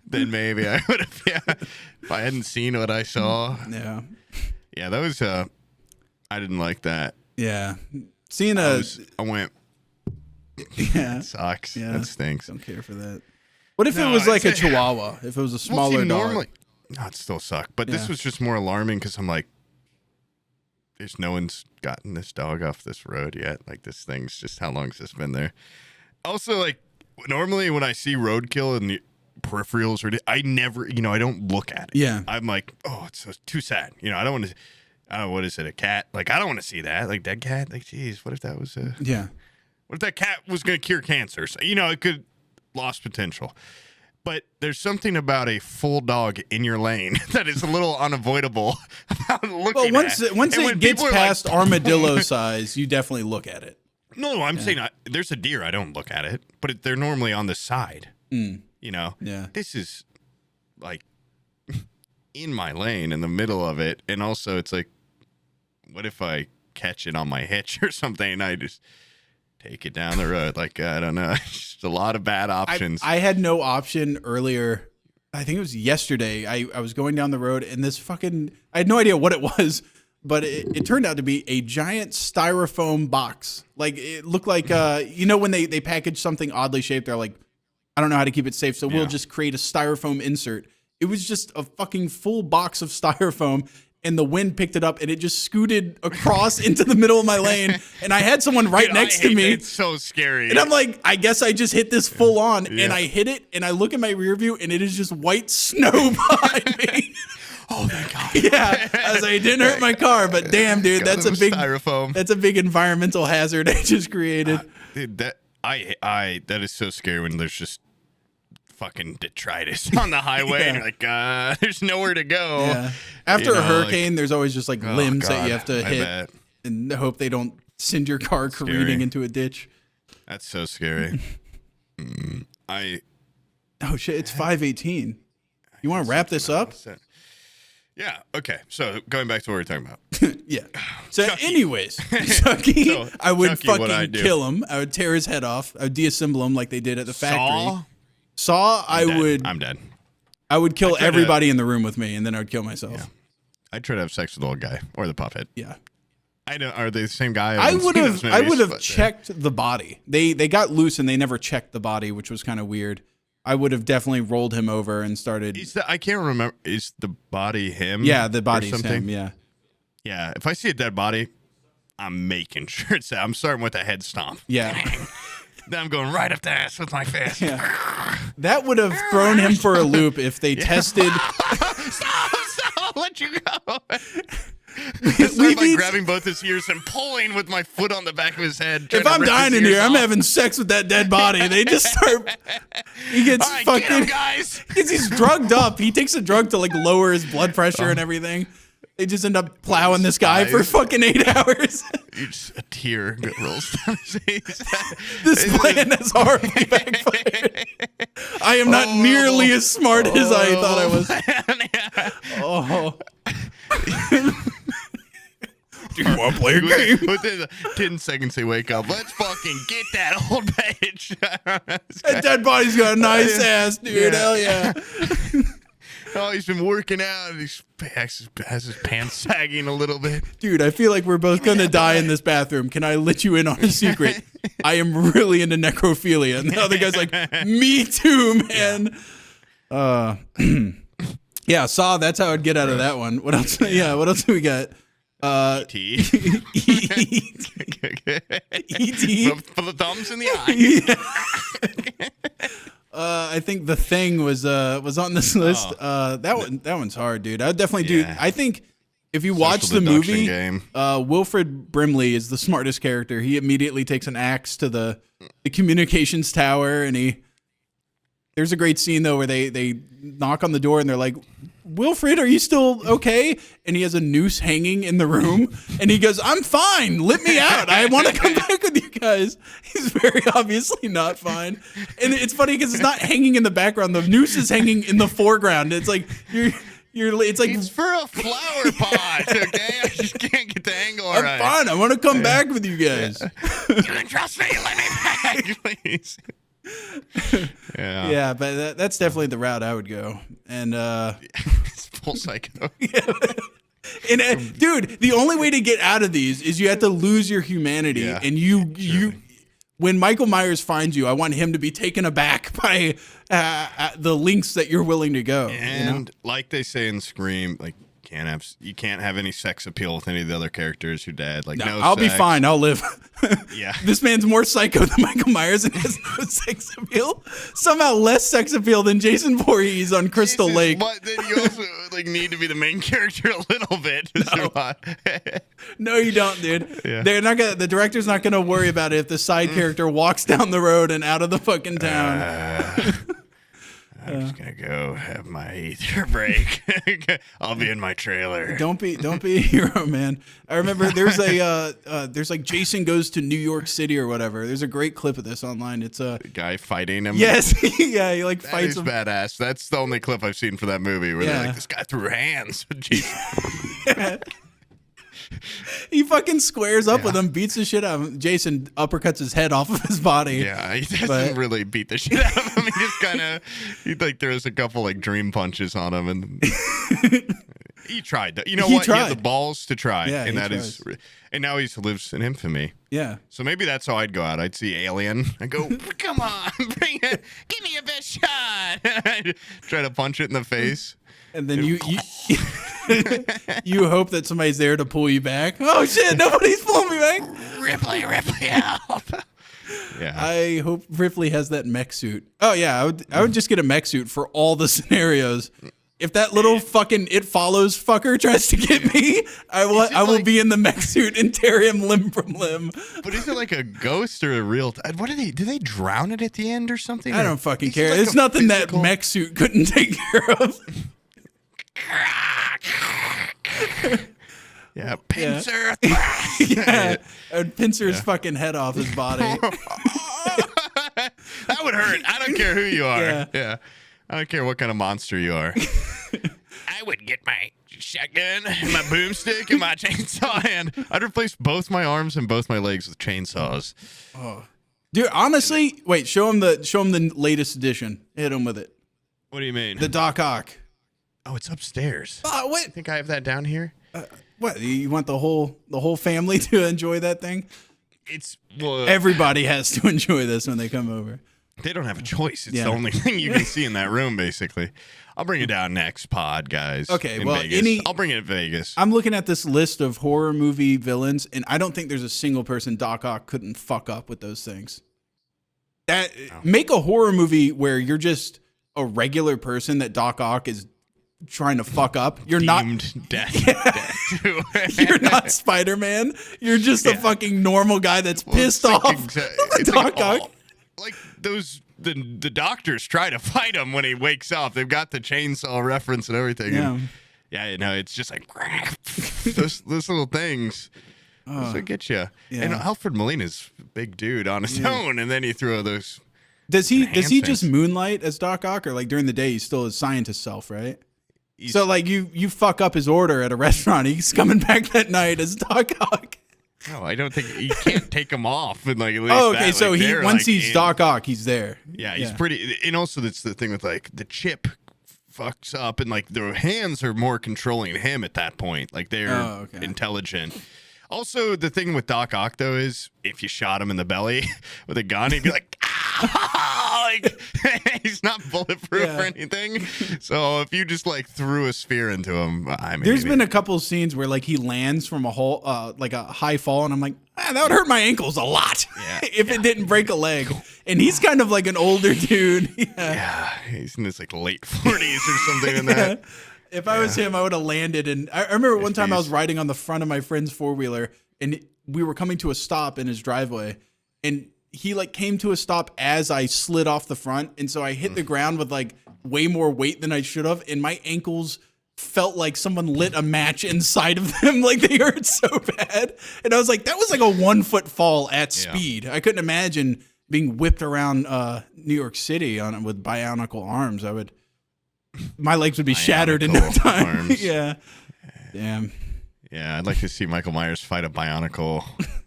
Speaker 1: then maybe I would have. Yeah. If I hadn't seen what I saw.
Speaker 2: Yeah.
Speaker 1: Yeah, that was. I didn't like that.
Speaker 2: Yeah. Seeing
Speaker 1: I went.
Speaker 2: Yeah,
Speaker 1: that sucks. Yeah, that stinks.
Speaker 2: Don't care for that. What if it was like a Chihuahua? If it was a smaller dog?
Speaker 1: No, it still sucked. But this was just more alarming because I'm like, there's no one's gotten this dog off this road yet. Like this thing's just how long has this been there? Also, like normally when I see roadkill in the peripherals, I never, I don't look at it.
Speaker 2: Yeah,
Speaker 1: I'm like, oh, it's so, too sad. I don't want to. What is it? A cat? Like I don't want to see that. Like dead cat. Like, geez, what if that was a?
Speaker 2: Yeah.
Speaker 1: What if that cat was going to cure cancer? So, it could lost potential. But there's something about a full dog in your lane that is a little unavoidable about looking
Speaker 2: at. Once it gets past
Speaker 1: like,
Speaker 2: armadillo size, you definitely look at it.
Speaker 1: No, I'm saying there's a deer. I don't look at it, but they're normally on the side.
Speaker 2: Yeah.
Speaker 1: This is like in my lane in the middle of it. And also it's like, what if I catch it on my hitch or something and I just take it down the road? Like, I don't know. Just a lot of bad options.
Speaker 2: I had no option earlier. I think it was yesterday. I was going down the road and this I had no idea what it was, but it turned out to be a giant styrofoam box. Like it looked like, when they package something oddly shaped, they're like, I don't know how to keep it safe. So we'll just create a styrofoam insert. It was just a fucking full box of styrofoam. And the wind picked it up, and it just scooted across into the middle of my lane. And I had someone next to me.
Speaker 1: It's so scary.
Speaker 2: And I'm like, I guess I just hit this full on. Yeah. And I hit it, and I look in my rear view, and it is just white snow behind me.
Speaker 1: Oh, thank God.
Speaker 2: Yeah. I was like, it didn't hurt my car, but damn, dude, that's a big
Speaker 1: styrofoam.
Speaker 2: That's a big environmental hazard I just created.
Speaker 1: Dude, that is so scary when there's just fucking detritus on the highway and you're like, there's nowhere to go.
Speaker 2: Yeah. After a hurricane, there's always just like limbs that you have to hit
Speaker 1: bet.
Speaker 2: And hope they don't send your car careening into a ditch.
Speaker 1: That's so scary.
Speaker 2: Oh shit, it's 5:18. You want to wrap this up?
Speaker 1: Yeah. Okay. So going back to what we were talking about.
Speaker 2: Yeah. So
Speaker 1: Chucky.
Speaker 2: Anyways, Chucky, I would
Speaker 1: Chucky,
Speaker 2: fucking kill him. I would tear his head off. I would deassemble him like they did at the factory. Saw,
Speaker 1: I'm dead.
Speaker 2: I would kill everybody in the room with me, and then I would kill myself.
Speaker 1: Yeah. I'd try to have sex with the old guy or the puppet.
Speaker 2: Yeah.
Speaker 1: I don't. Are they the same guy?
Speaker 2: I would have checked the body. They got loose and they never checked the body, which was kind of weird. I would have definitely rolled him over and started.
Speaker 1: I can't remember. Is the body him?
Speaker 2: Yeah, the body's him. Yeah.
Speaker 1: Yeah. If I see a dead body, I'm making sure it's. I'm starting with a head stomp.
Speaker 2: Yeah.
Speaker 1: Then I'm going right up the ass with my fist.
Speaker 2: Yeah. That would have thrown him for a loop if they tested.
Speaker 1: Stop! I'll let I start by grabbing both his ears and pulling with my foot on the back of his head.
Speaker 2: If I'm dying in here, I'm having sex with that dead body. They just start. He gets fucking.
Speaker 1: Get him, guys.
Speaker 2: He's drugged up. He takes a drug to like lower his blood pressure and everything. They just end up plowing this guy for fucking 8 hours.
Speaker 1: A tear rolls down his face.
Speaker 2: This plan has horribly backfired. I am not nearly as smart as I thought I was. Do you want to play a game?
Speaker 1: Within 10 seconds, they wake up. Let's fucking get that old bitch.
Speaker 2: That dead body's got a nice ass, dude. Yeah. Hell yeah.
Speaker 1: Oh, he's been working out. And he has his pants sagging a little bit.
Speaker 2: Dude, I feel like we're both going to die in this bathroom. Can I let you in on a secret? I am really into necrophilia. And the other guy's like, me too, man. Yeah, Saw, that's how I'd get out of that one. What else? Yeah, what else do we got?
Speaker 1: E.T.
Speaker 2: E.T.
Speaker 1: For the thumbs in the eye.
Speaker 2: I think The Thing was on this list. That one's hard, dude. I would definitely do. I think if you watch the movie, Wilfred Brimley is the smartest character. He immediately takes an axe to the communications tower, and there's a great scene though where they knock on the door and they're like, Wilfred, are you still okay? And he has a noose hanging in the room, and he goes, I'm fine. Let me out. I want to come back with you guys. He's very obviously not fine. And it's funny because it's not hanging in the background. The noose is hanging in the foreground. It's like it's like
Speaker 1: it's for a flower pot, okay? I just can't get the angle
Speaker 2: I'm
Speaker 1: right.
Speaker 2: fine. I want to come back with you guys.
Speaker 1: You can trust me. Let me back, please.
Speaker 2: Yeah, but that's definitely the route I would go. And
Speaker 1: it's full psycho.
Speaker 2: And dude, the only way to get out of these is you have to lose your humanity, and you when Michael Myers finds you, I want him to be taken aback by the lengths that you're willing to go.
Speaker 1: And like they say in Scream, like you can't have any sex appeal with any of the other characters. You're dead. Like no
Speaker 2: I'll
Speaker 1: sex.
Speaker 2: be fine. I'll live.
Speaker 1: Yeah.
Speaker 2: This man's more psycho than Michael Myers and has no sex appeal. Somehow less sex appeal than Jason Voorhees on Crystal Lake.
Speaker 1: But then you also need to be the main character a little bit to survive.
Speaker 2: No, you don't, dude.
Speaker 1: Yeah.
Speaker 2: They're not gonna. The director's not gonna worry about it if the side character walks down the road and out of the fucking town.
Speaker 1: I'm just gonna go have my ether break. I'll be in my trailer.
Speaker 2: Don't be a hero, man. I remember there's like Jason Goes to New York City or whatever. There's a great clip of this online. It's a
Speaker 1: guy fighting him.
Speaker 2: Yes, yeah, he like fights him.
Speaker 1: Badass. That's the only clip I've seen for that movie where they're like, this guy threw hands.
Speaker 2: Yeah. He fucking squares up with him, beats the shit out of him. Jason uppercuts his head off of his body.
Speaker 1: Yeah, he doesn't really beat the shit out of him. He just kind of, throws a couple dream punches on him, and he tried. You know what? He had the balls to try, and and now he lives in infamy.
Speaker 2: Yeah.
Speaker 1: So maybe that's how I'd go out. I'd see Alien. I'd go, come on, bring it, give me your best shot. I'd try to punch it in the face.
Speaker 2: And then you hope that somebody's there to pull you back. Oh shit! Nobody's pulling me back.
Speaker 1: Ripley, help! Yeah.
Speaker 2: I hope Ripley has that mech suit. Oh yeah, I would just get a mech suit for all the scenarios. If that little fucking It Follows fucker tries to get me, I will be in the mech suit and tear him limb from limb.
Speaker 1: But is it like a ghost or a real? What do they drown it at the end or something?
Speaker 2: I don't fucking care. It's nothing that mech suit couldn't take care of.
Speaker 1: Yeah, pincer.
Speaker 2: Yeah, I'd pincer his fucking head off his body.
Speaker 1: That would hurt. I don't care who you are. Yeah. I don't care what kind of monster you are. I would get my shotgun, my boomstick, and my chainsaw, and I'd replace both my arms and both my legs with chainsaws.
Speaker 2: Oh, dude, honestly, wait. Show him the latest edition. Hit him with it.
Speaker 1: What do you mean?
Speaker 2: The Doc Ock.
Speaker 1: Oh, it's upstairs.
Speaker 2: What?
Speaker 1: I think I have that down here.
Speaker 2: What? You want the whole family to enjoy that thing?
Speaker 1: Everybody
Speaker 2: has to enjoy this when they come over.
Speaker 1: They don't have a choice. It's the only thing you can see in that room, basically. I'll bring it down next pod, guys.
Speaker 2: Okay,
Speaker 1: Vegas. I'll bring it to Vegas.
Speaker 2: I'm looking at this list of horror movie villains, and I don't think there's a single person Doc Ock couldn't fuck up with those things. Make a horror movie where you're just a regular person that Doc Ock is trying to fuck up. You're
Speaker 1: Deemed death too.
Speaker 2: You're not Spider-Man. You're just a fucking normal guy that's pissed off.
Speaker 1: It's Doc Ock. Like the doctors try to fight him when he wakes up. They've got the chainsaw reference and everything.
Speaker 2: Yeah.
Speaker 1: And it's just like those little things. So get you. Yeah. And Alfred Molina's a big dude on his own, and then you throw those.
Speaker 2: Does he just moonlight as Doc Ock, or like during the day he's still his scientist self, right? So like you fuck up his order at a restaurant, he's coming back that night as Doc Ock.
Speaker 1: No, I don't think you can't take him off and like at least.
Speaker 2: Oh, okay.
Speaker 1: That.
Speaker 2: So
Speaker 1: like,
Speaker 2: he once he's Doc Ock, he's there.
Speaker 1: Yeah, he's pretty. And also that's the thing with like the chip fucks up, and like their hands are more controlling him at that point. Like they're intelligent. Also, the thing with Doc Ock, though, is if you shot him in the belly with a gun, he'd be like, like he's not bulletproof or anything. So if you just like threw a sphere into him,
Speaker 2: there's been a couple of scenes where like he lands from a whole, like a high fall, and I'm like, that would hurt my ankles a lot if it didn't break a leg. And he's kind of like an older dude.
Speaker 1: He's in his like late 40s or something in that.
Speaker 2: If I was him, I would have landed. And I remember one time I was riding on the front of my friend's four-wheeler, and we were coming to a stop in his driveway, and he like came to a stop as I slid off the front. And so I hit the ground with like way more weight than I should have. And my ankles felt like someone lit a match inside of them. Like they hurt so bad. And I was like, that was like a 1 foot fall at speed. I couldn't imagine being whipped around New York City with bionicle arms. My legs would be shattered in no time. Yeah. Damn.
Speaker 1: Yeah, I'd like to see Michael Myers fight a Bionicle.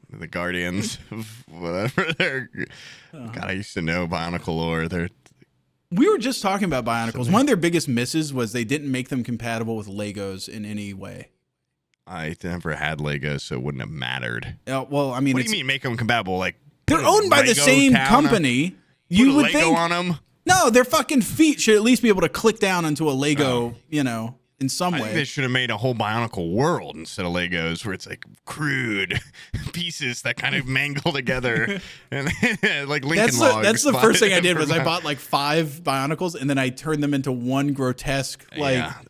Speaker 1: The Guardians of whatever they're. God, I used to know Bionicle lore.
Speaker 2: We were just talking about Bionicles. One of their biggest misses was they didn't make them compatible with Legos in any way.
Speaker 1: I never had Legos, so it wouldn't have mattered.
Speaker 2: Well, I mean,
Speaker 1: what do you mean make them compatible? Like
Speaker 2: they're owned by the same company. You would
Speaker 1: Lego
Speaker 2: think
Speaker 1: on them.
Speaker 2: No, their fucking feet should at least be able to click down onto a Lego, in some way.
Speaker 1: I think they should have made a whole Bionicle world instead of Legos, where it's like crude pieces that kind of mangle together, and like Lincoln Logs.
Speaker 2: That's the first thing I did was I bought like 5 Bionicles, and then I turned them into one grotesque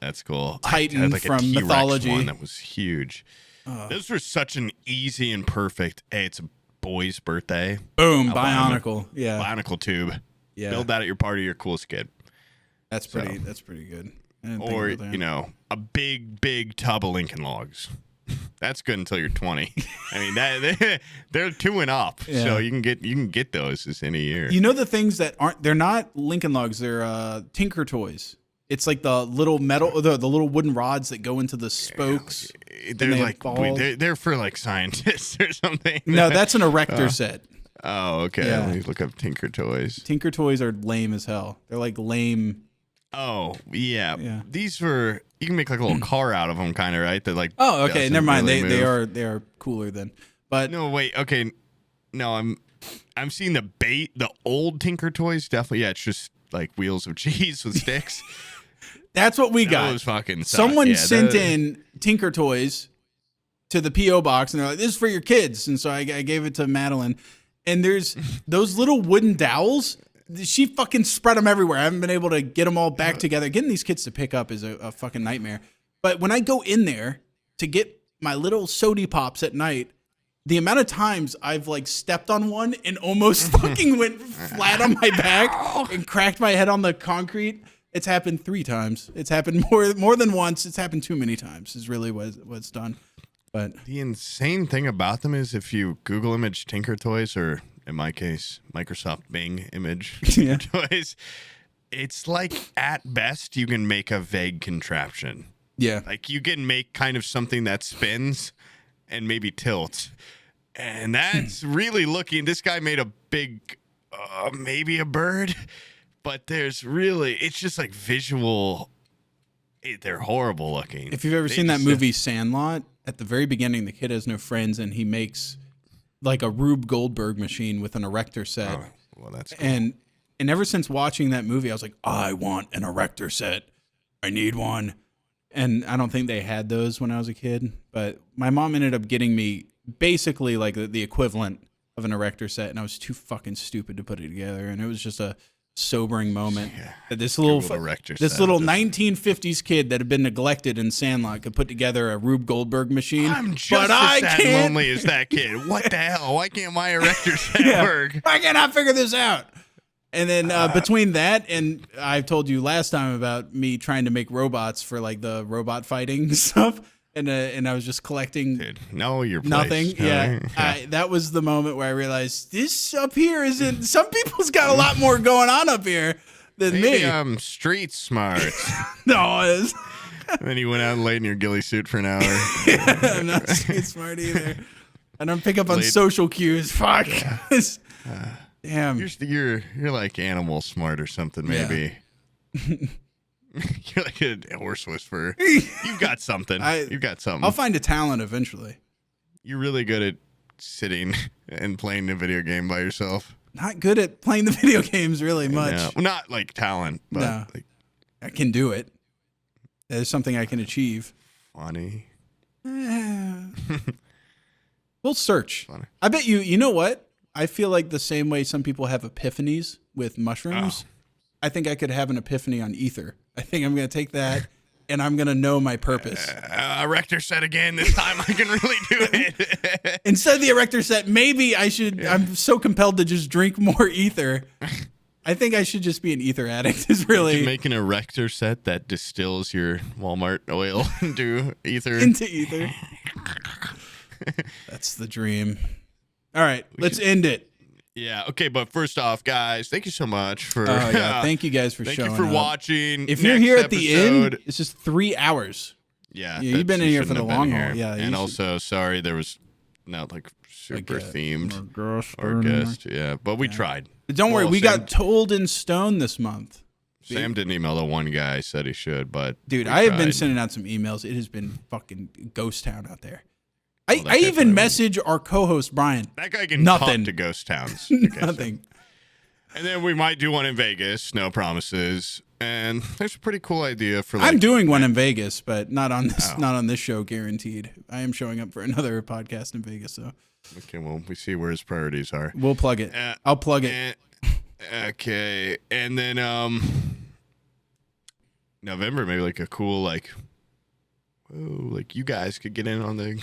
Speaker 1: that's cool.
Speaker 2: Titan
Speaker 1: like
Speaker 2: from mythology.
Speaker 1: One that was huge. Those were such an easy and perfect. Hey, it's a boy's birthday.
Speaker 2: Boom, Bionicle. Yeah,
Speaker 1: Bionicle tube.
Speaker 2: Yeah.
Speaker 1: Build that at your party. You're coolest kid.
Speaker 2: That's pretty good.
Speaker 1: Or a big tub of Lincoln Logs. That's good until you're 20. I mean they're 2 and up, so you can get those this any year.
Speaker 2: You know the things that they're not Lincoln Logs. They're Tinker Toys. It's like the little metal, the little wooden rods that go into the spokes.
Speaker 1: They're like they're for like scientists or something.
Speaker 2: No, that's an Erector set.
Speaker 1: Oh, okay.
Speaker 2: Yeah.
Speaker 1: Let me look up Tinker Toys.
Speaker 2: Tinker Toys are lame as hell. They're like lame.
Speaker 1: Oh, yeah. These were, you can make like a little car out of them, kind of, right? They're like.
Speaker 2: Oh, okay. Never mind. Really they are cooler then. But
Speaker 1: no, wait. Okay. No, I'm seeing the old Tinker Toys. Definitely, it's just like wheels of cheese with sticks.
Speaker 2: That's what we got.
Speaker 1: Those fucking suck.
Speaker 2: Someone sent in Tinker Toys to the P.O. box, and they're like, "This is for your kids." And so I gave it to Madeline. And there's those little wooden dowels. She fucking spread them everywhere. I haven't been able to get them all back together. Getting these kids to pick up is a fucking nightmare. But when I go in there to get my little sody pops at night, the amount of times I've like stepped on one and almost fucking went flat on my back and cracked my head on the concrete. It's happened 3 times. It's happened more than once. It's happened too many times is really what's done. But
Speaker 1: the insane thing about them is if you Google image Tinker Toys, or in my case, Microsoft Bing image Tinker Toys, it's like at best you can make a vague contraption.
Speaker 2: Yeah.
Speaker 1: Like you can make kind of something that spins and maybe tilts. And that's really looking, this guy made a big, maybe a bird, but it's just like visual. They're horrible looking.
Speaker 2: If you've ever seen that movie Sandlot, at the very beginning, the kid has no friends, and he makes like a Rube Goldberg machine with an Erector set.
Speaker 1: Oh, well, that's cool.
Speaker 2: And ever since watching that movie, I was like, I want an Erector set. I need one. And I don't think they had those when I was a kid, but my mom ended up getting me basically like the equivalent of an Erector set, and I was too fucking stupid to put it together. And it was just a sobering moment that this
Speaker 1: Erector
Speaker 2: this little 1950s kid that had been neglected in Sandlot could put together a Rube Goldberg machine.
Speaker 1: I'm just as sad and lonely as that kid. What the hell? Why can't my Erector set work?
Speaker 2: Why can't I figure this out? And then between that and I've told you last time about me trying to make robots for like the robot fighting stuff. And I was just collecting
Speaker 1: your place.
Speaker 2: Nothing. Yeah. That was the moment where I realized this up here isn't. Some people's got a lot more going on up here than
Speaker 1: Maybe
Speaker 2: me.
Speaker 1: I'm street smart.
Speaker 2: No, it is.
Speaker 1: And then you went out and laid in your ghillie suit for an hour.
Speaker 2: I'm not street smart either. I don't pick up on social cues. Fuck. Damn.
Speaker 1: You're like animal smart or something, maybe. Yeah. You're like a horse whisperer. You've got something. You've got something.
Speaker 2: I'll find a talent eventually.
Speaker 1: You're really good at sitting and playing a video game by yourself.
Speaker 2: Not good at playing the video games really much.
Speaker 1: No. Well, not like talent, but like,
Speaker 2: I can do it. There's something I can achieve.
Speaker 1: Funny.
Speaker 2: We'll search.
Speaker 1: Funny.
Speaker 2: I bet you know what? I feel like the same way some people have epiphanies with mushrooms. Oh. I think I could have an epiphany on ether. I think I'm going to take that and I'm going to know my purpose.
Speaker 1: Erector set again. This time I can really do it.
Speaker 2: Instead of the Erector set, maybe I should. Yeah. I'm so compelled to just drink more ether. I think I should just be an ether addict. Is really.
Speaker 1: You can make an Erector set that distills your Walmart oil into ether.
Speaker 2: That's the dream. All right, let's end it.
Speaker 1: Yeah. Okay. But first off, guys, thank you so much for.
Speaker 2: Thank you guys for showing up.
Speaker 1: Thank you for watching.
Speaker 2: If you're here at the end, it's just 3 hours.
Speaker 1: Yeah.
Speaker 2: You've been in here for the long haul. Yeah.
Speaker 1: And also, sorry, there was not like super themed or guest. Yeah. But we tried.
Speaker 2: But don't worry, we got told in stone this month.
Speaker 1: Sam didn't email the one guy said he should, but
Speaker 2: dude, I have been sending out some emails. It has been fucking ghost town out there. I even message our co-host Brian.
Speaker 1: That guy can talk to ghost towns.
Speaker 2: Nothing.
Speaker 1: And then we might do one in Vegas. No promises. And there's a pretty cool idea for.
Speaker 2: I'm doing one in Vegas, but not on this. Not on this show, guaranteed. I am showing up for another podcast in Vegas, so.
Speaker 1: Okay, well, we see where his priorities are.
Speaker 2: We'll plug it. I'll plug it.
Speaker 1: Okay, and then November, maybe like a cool like you guys could get in on the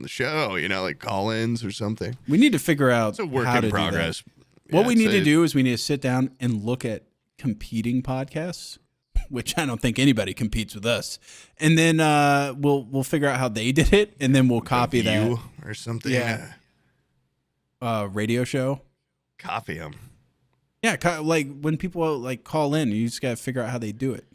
Speaker 1: show, like call-ins or something.
Speaker 2: We need to figure out.
Speaker 1: It's a work in progress.
Speaker 2: What we need to do is we need to sit down and look at competing podcasts, which I don't think anybody competes with us, and then we'll figure out how they did it, and then we'll copy that
Speaker 1: or something.
Speaker 2: Yeah. Radio show.
Speaker 1: Copy them.
Speaker 2: Yeah, like when people call in, you just gotta figure out how they do it.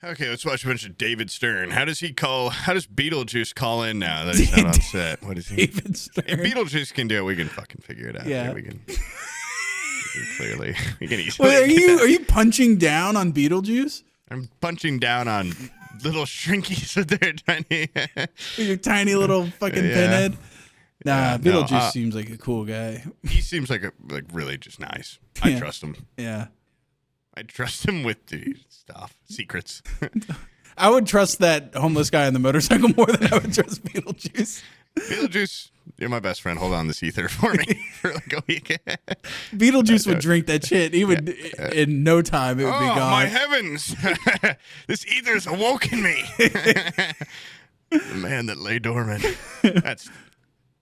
Speaker 1: Okay, let's watch a bunch of David Stern. How does Beetlejuice call in now that he's not on set? What is he?
Speaker 2: David Stern.
Speaker 1: If Beetlejuice can do it, we can fucking figure it out.
Speaker 2: Yeah.
Speaker 1: We can clearly. We can easily.
Speaker 2: Wait, are you punching down on Beetlejuice?
Speaker 1: I'm punching down on little shrinkies with their tiny.
Speaker 2: Your tiny little fucking pinhead. Nah, Beetlejuice seems like a cool guy.
Speaker 1: He seems like really just nice. I trust him.
Speaker 2: Yeah.
Speaker 1: I trust him with the stuff, secrets.
Speaker 2: I would trust that homeless guy on the motorcycle more than I would trust Beetlejuice.
Speaker 1: Beetlejuice, you're my best friend. Hold on this ether for me for like a week.
Speaker 2: Beetlejuice would drink that shit. He would, in no time, it would be gone.
Speaker 1: Oh, my heavens. This ether's awoken me. The man that lay dormant.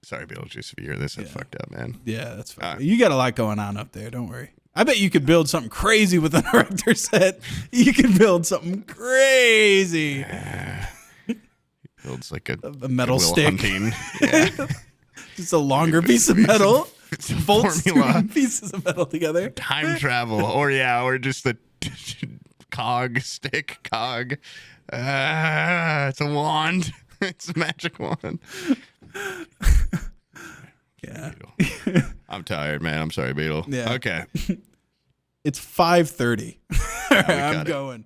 Speaker 1: Sorry, Beetlejuice, if you hear this, that's fucked up, man.
Speaker 2: Yeah, that's fine. You got a lot going on up there. Don't worry. I bet you could build something crazy with an Erector set. You could build something crazy.
Speaker 1: Builds like a
Speaker 2: metal stick.
Speaker 1: Yeah.
Speaker 2: Just a longer piece of metal.
Speaker 1: It's a
Speaker 2: bolts
Speaker 1: formula.
Speaker 2: Pieces of metal together.
Speaker 1: Time travel. Or just the stick cog. It's a wand. It's a magic wand.
Speaker 2: Yeah.
Speaker 1: I'm tired, man. I'm sorry, Beetle.
Speaker 2: Yeah.
Speaker 1: Okay.
Speaker 2: It's 5:30. I'm going.